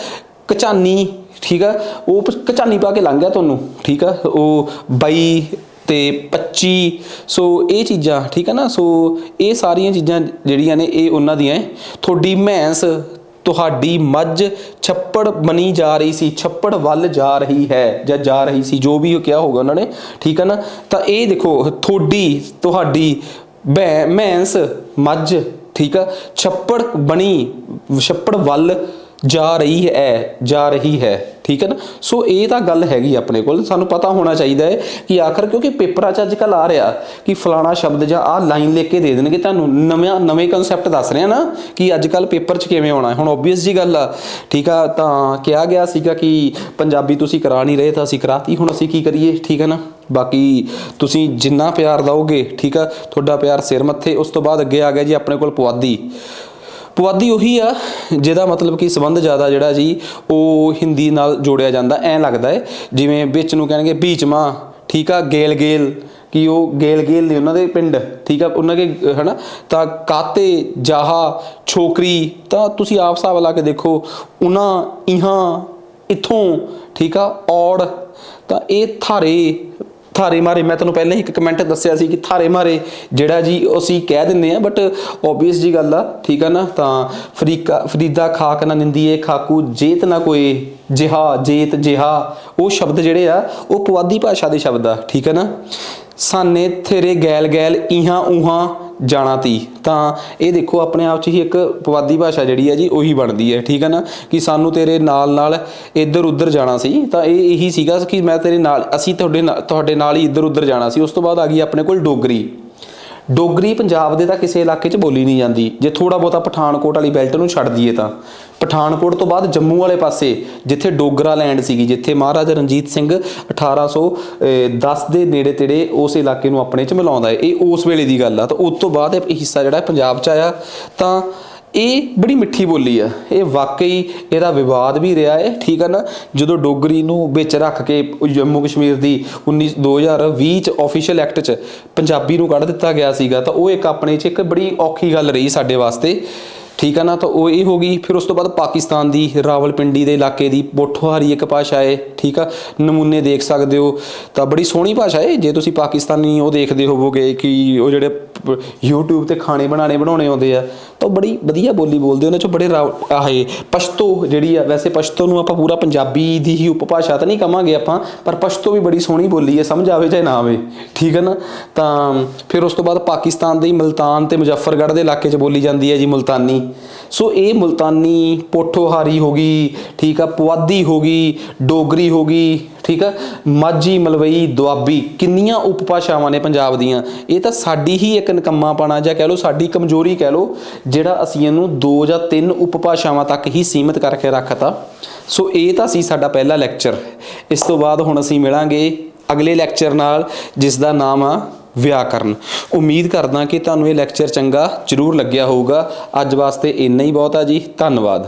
ਕਚਾਨੀ, ਠੀਕ ਆ, ਉਹ ਕਚਾਨੀ ਪਾ ਕੇ ਲੰਘ ਗਿਆ ਤੁਹਾਨੂੰ, ਠੀਕ ਆ, ਉਹ 22 ਤੇ 25। ਸੋ ਇਹ ਚੀਜ਼ਾਂ, ਠੀਕ ਆ ਨਾ। ਸੋ ਇਹ ਸਾਰੀਆਂ ਚੀਜ਼ਾਂ ਜਿਹੜੀਆਂ ਨੇ ਇਹ ਉਹਨਾਂ ਦੀਆਂ। ਤੁਹਾਡੀ ਮੈਂਸ, ਤੁਹਾਡੀ ਮੱਝ ਛੱਪੜ ਬਣੀ ਜਾ ਰਹੀ ਸੀ, ਛੱਪੜ ਵੱਲ ਜਾ ਰਹੀ ਹੈ ਜਾਂ ਜਾ ਰਹੀ ਸੀ, ਜੋ ਵੀ ਕਿਹਾ ਹੋਗਾ ਉਹਨਾਂ ਨੇ, ਠੀਕ ਆ ਨਾ। ਤਾਂ ਇਹ ਦੇਖੋ, ਤੁਹਾਡੀ, ਤੁਹਾਡੀ, ਮੈਂਸ, ਮੱਝ, ਠੀਕ ਆ, ਛੱਪੜ ਬਣੀ, ਛੱਪੜ ਵੱਲ ਜਾ ਰਹੀ ਹੈ, ਠੀਕ ਹੈ ਨਾ। ਸੋ ਇਹ ਤਾਂ ਗੱਲ ਹੈਗੀ ਆਪਣੇ ਕੋਲ, ਸਾਨੂੰ ਪਤਾ ਹੋਣਾ ਚਾਹੀਦਾ ਹੈ ਕਿ ਆਖਰ, ਕਿਉਂਕਿ ਪੇਪਰਾਂ 'ਚ ਅੱਜ ਕੱਲ੍ਹ ਆ ਰਿਹਾ ਕਿ ਫਲਾਣਾ ਸ਼ਬਦ ਜਾਂ ਆਹ ਲਾਈਨ ਲਿਖ ਕੇ ਦੇ ਦੇਣਗੇ ਤੁਹਾਨੂੰ, ਨਵੇਂ ਕਨਸੈਪਟ ਦੱਸ ਰਿਹਾ ਨਾ ਕਿ ਅੱਜ ਕੱਲ੍ਹ ਪੇਪਰ 'ਚ ਕਿਵੇਂ ਆਉਣਾ। ਹੁਣ ਓਬਵੀਅਸ ਜੀ ਗੱਲ ਆ, ਠੀਕ ਆ। ਤਾਂ ਕਿਹਾ ਗਿਆ ਸੀਗਾ ਕਿ ਪੰਜਾਬੀ ਤੁਸੀਂ ਕਰਾ ਨਹੀਂ ਰਹੇ, ਤਾਂ ਅਸੀਂ ਕਰਾਤੀ, ਹੁਣ ਅਸੀਂ ਕੀ ਕਰੀਏ, ਠੀਕ ਹੈ ਨਾ। ਬਾਕੀ ਤੁਸੀਂ ਜਿੰਨਾ ਪਿਆਰ ਦਿਓਗੇ, ਠੀਕ ਆ, ਤੁਹਾਡਾ ਪਿਆਰ ਸਿਰ ਮੱਥੇ। ਉਸ ਤੋਂ ਬਾਅਦ ਅੱਗੇ ਆ ਗਿਆ ਜੀ ਆਪਣੇ ਕੋਲ ਪੁਆਧੀ। ਪੁਆਧੀ ਉਹੀ ਆ ਜਿਹਦਾ ਮਤਲਬ ਕਿ ਸੰਬੰਧ ਜ਼ਿਆਦਾ ਜਿਹੜਾ ਜੀ ਉਹ ਹਿੰਦੀ ਨਾਲ ਜੋੜਿਆ ਜਾਂਦਾ। ਐਂ ਲੱਗਦਾ ਹੈ ਜਿਵੇਂ ਵਿੱਚ ਨੂੰ ਕਹਿਣਗੇ ਬੀਚਮਾ, ਠੀਕ ਆ, ਗੇਲ ਗੇਲ, ਕਿ ਉਹ ਗੇਲ ਨੇ ਉਹਨਾਂ ਦੇ ਪਿੰਡ, ਠੀਕ ਆ, ਉਹਨਾਂ ਦੇ ਹੈ ਨਾ। ਤਾਂ ਕਾਤੇ, ਜਾਹਾ, ਛੋਕਰੀ, ਤਾਂ ਤੁਸੀਂ ਆਪ ਹਿਸਾਬ ਲਾ ਕੇ ਦੇਖੋ, ਉਹਨਾਂ, ਇਹਾਂ, ਇੱਥੋਂ, ਠੀਕ ਆ, ਔੜ, ਤਾਂ ਇਹ ਥਾਰੇ ਮਾਰੇ। ਮੈਂ ਤੁਹਾਨੂੰ ਪਹਿਲਾਂ ਹੀ ਇੱਕ ਕਮੈਂਟ ਦੱਸਿਆ ਸੀ ਕਿ ਥਾਰੇ ਮਾਰੇ ਜਿਹੜਾ ਜੀ ਅਸੀਂ ਕਹਿ ਦਿੰਦੇ ਹਾਂ, ਬਟ ਓਬਵੀਅਸ ਜੀ ਗੱਲ ਆ, ਠੀਕ ਆ ਨਾ। ਤਾਂ ਫਰੀਦਾ ਖਾਕ ਨਾ ਨਿੰਦੀਏ, ਖਾਕੂ ਜੇਤ ਨਾ ਕੋਈ, ਜਿਹਾ, ਜੇਤ, ਜਿਹਾ, ਉਹ ਸ਼ਬਦ ਜਿਹੜੇ ਆ ਉਹ ਪੁਆਧੀ ਭਾਸ਼ਾ ਦੇ ਸ਼ਬਦ ਆ, ਠੀਕ ਆ ਨਾ। ਸਾਨੇ ਥੇਰੇ ਗੈਲ ਗੈਲ, ਇਹਾਂ ਉਹਾਂ ਜਾਣਾ ਤੀ, ਤਾਂ ਇਹ ਦੇਖੋ ਆਪਣੇ ਆਪ 'ਚ ਹੀ ਇੱਕ ਪੁਆਧੀ ਭਾਸ਼ਾ ਜਿਹੜੀ ਹੈ ਜੀ ਉਹੀ ਬਣਦੀ ਹੈ, ਠੀਕ ਹੈ ਨਾ। ਕਿ ਸਾਨੂੰ ਤੇਰੇ ਨਾਲ ਇੱਧਰ ਉੱਧਰ ਜਾਣਾ ਸੀ, ਤਾਂ ਇਹ ਇਹੀ ਸੀਗਾ ਕਿ ਮੈਂ ਤੇਰੇ ਨਾਲ, ਅਸੀਂ ਤੁਹਾਡੇ ਨਾਲ ਹੀ ਇੱਧਰ ਉੱਧਰ ਜਾਣਾ ਸੀ। ਉਸ ਤੋਂ ਬਾਅਦ ਆ ਗਈ ਆਪਣੇ ਕੋਲ ਡੋਗਰੀ। ਡੋਗਰੀ ਪੰਜਾਬ ਦੇ ਤਾਂ ਕਿਸੇ ਇਲਾਕੇ 'ਚ ਬੋਲੀ ਨਹੀਂ ਜਾਂਦੀ, ਜੇ ਥੋੜ੍ਹਾ ਬਹੁਤਾ ਪਠਾਨਕੋਟ ਵਾਲੀ ਬੈਲਟ ਨੂੰ ਛੱਡ ਦਈਏ ਤਾਂ। ਪਠਾਨਕੋਟ ਤੋਂ ਬਾਅਦ ਜੰਮੂ ਵਾਲੇ ਪਾਸੇ ਜਿੱਥੇ ਡੋਗਰਾ ਲੈਂਡ ਸੀਗੀ, ਜਿੱਥੇ ਮਹਾਰਾਜਾ ਰਣਜੀਤ ਸਿੰਘ 1810 ਦੇ ਨੇੜੇ ਤੇੜੇ ਉਸ ਇਲਾਕੇ ਨੂੰ ਆਪਣੇ 'ਚ ਮਿਲਾਉਂਦਾ ਹੈ, ਇਹ ਉਸ ਵੇਲੇ ਦੀ ਗੱਲ ਆ। ਤਾਂ ਉਸ ਤੋਂ ਬਾਅਦ ਇਹ ਹਿੱਸਾ ਜਿਹੜਾ ਪੰਜਾਬ 'ਚ ਆਇਆ। ਤਾਂ ਇਹ ਬੜੀ ਮਿੱਠੀ ਬੋਲੀ ਆ, ਇਹ ਵਾਕਈ ਇਹਦਾ ਵਿਵਾਦ ਵੀ ਰਿਹਾ ਹੈ, ਠੀਕ ਆ ਨਾ। ਜਦੋਂ ਡੋਗਰੀ ਨੂੰ ਵਿੱਚ ਰੱਖ ਕੇ ਜੰਮੂ ਕਸ਼ਮੀਰ ਦੀ 2020 'ਚ ਆਫੀਸ਼ੀਅਲ ਐਕਟ 'ਚ ਪੰਜਾਬੀ ਨੂੰ ਕੱਢ ਦਿੱਤਾ ਗਿਆ ਸੀਗਾ, ਤਾਂ ਉਹ ਇੱਕ ਆਪਣੇ 'ਚ ਇੱਕ ਬੜੀ ਔਖੀ ਗੱਲ ਰਹੀ ਸਾਡੇ ਵਾਸਤੇ, ਠੀਕ ਆ ਨਾ। ਤਾਂ ਉਹ ਇਹ ਹੋ ਗਈ। ਫਿਰ ਉਸ ਤੋਂ ਬਾਅਦ ਪਾਕਿਸਤਾਨ ਦੀ ਰਾਵਲਪਿੰਡੀ ਦੇ ਇਲਾਕੇ ਦੀ ਪੋਠੋਹਾਰੀ ਇੱਕ ਭਾਸ਼ਾ ਹੈ, ਠੀਕ ਆ, ਨਮੂਨੇ ਦੇਖ ਸਕਦੇ ਹੋ। ਤਾਂ ਬੜੀ ਸੋਹਣੀ ਭਾਸ਼ਾ ਹੈ। ਜੇ ਤੁਸੀਂ ਪਾਕਿਸਤਾਨੀ ਉਹ ਦੇਖਦੇ ਹੋਵੋਗੇ ਕਿ ਉਹ ਜਿਹੜੇ YouTube ਤੇ ਖਾਣੇ ਬਣਾਉਣੇ ਆਉਂਦੇ ਆ, ਤਾਂ ਉਹ ਬੜੀ ਵਧੀਆ ਬੋਲੀ ਬੋਲਦੇ, ਉਹਨਾਂ 'ਚੋਂ ਬੜੇ ਆਹੇ ਪਸ਼ਤੋ ਜਿਹੜੀ ਆ, ਵੈਸੇ ਪਸ਼ਤੋ ਨੂੰ ਆਪਾਂ ਪੂਰਾ ਪੰਜਾਬੀ ਦੀ ਹੀ ਉਪਭਾਸ਼ਾ ਤਾਂ ਨਹੀਂ ਕਹਾਂਗੇ ਆਪਾਂ, ਪਰ ਪਸ਼ਤੋ ਵੀ ਬੜੀ ਸੋਹਣੀ ਬੋਲੀ ਹੈ, ਸਮਝ ਆਵੇ ਚਾਹੇ ਨਾ ਆਵੇ, ਠੀਕ ਹੈ ਨਾ। ਤਾਂ ਫਿਰ ਉਸ ਤੋਂ ਬਾਅਦ ਪਾਕਿਸਤਾਨ ਦੇ ਮੁਲਤਾਨ ਤੇ ਮੁਜ਼ੱਫਰਗੜ੍ਹ ਦੇ ਇਲਾਕੇ 'ਚ ਬੋਲੀ ਜਾਂਦੀ ਹੈ ਜੀ ਮੁਲਤਾਨੀ। ਸੋ ਇਹ ਮੁਲਤਾਨੀ, ਪੋਠੋਹਾਰੀ ਹੋ ਗਈ, ਠੀਕ ਆ, ਪੁਆਧੀ ਹੋ ਗਈ, ਡੋਗਰੀ ਹੋ ਗਈ, ਠੀਕ ਆ, ਮਾਝੀ, ਮਲਵਈ, ਦੁਆਬੀ, ਕਿੰਨੀਆਂ ਉਪਭਾਸ਼ਾਵਾਂ ਨੇ ਪੰਜਾਬ ਦੀਆਂ। ਇਹ ਤਾਂ ਸਾਡੀ ਹੀ ਇੱਕ ਨਿਕੰਮਾਪਣਾ ਜਾਂ ਕਹਿ ਲਓ ਸਾਡੀ ਕਮਜ਼ੋਰੀ ਕਹਿ ਲਓ, ਜਿਹੜਾ ਅਸੀਂ ਇਹਨੂੰ 2 ਜਾਂ 3 ਉਪਭਾਸ਼ਾਵਾਂ ਤੱਕ ਹੀ ਸੀਮਿਤ ਕਰਕੇ ਰੱਖਤਾ। ਸੋ ਇਹ ਤਾਂ ਸੀ ਸਾਡਾ ਪਹਿਲਾ ਲੈਕਚਰ। ਇਸ ਤੋਂ ਬਾਅਦ ਹੁਣ ਅਸੀਂ ਮਿਲਾਂਗੇ ਅਗਲੇ ਲੈਕਚਰ ਨਾਲ, ਜਿਸ ਦਾ ਨਾਮ ਆ ਵਿਆਕਰਨ। ਉਮੀਦ ਕਰਦਾ ਕਿ ਤੁਹਾਨੂੰ ਇਹ ਲੈਕਚਰ ਚੰਗਾ ਜ਼ਰੂਰ ਲੱਗਿਆ ਹੋਊਗਾ। ਅੱਜ ਵਾਸਤੇ ਇੰਨਾ ਹੀ ਬਹੁਤ ਆ ਜੀ, ਧੰਨਵਾਦ।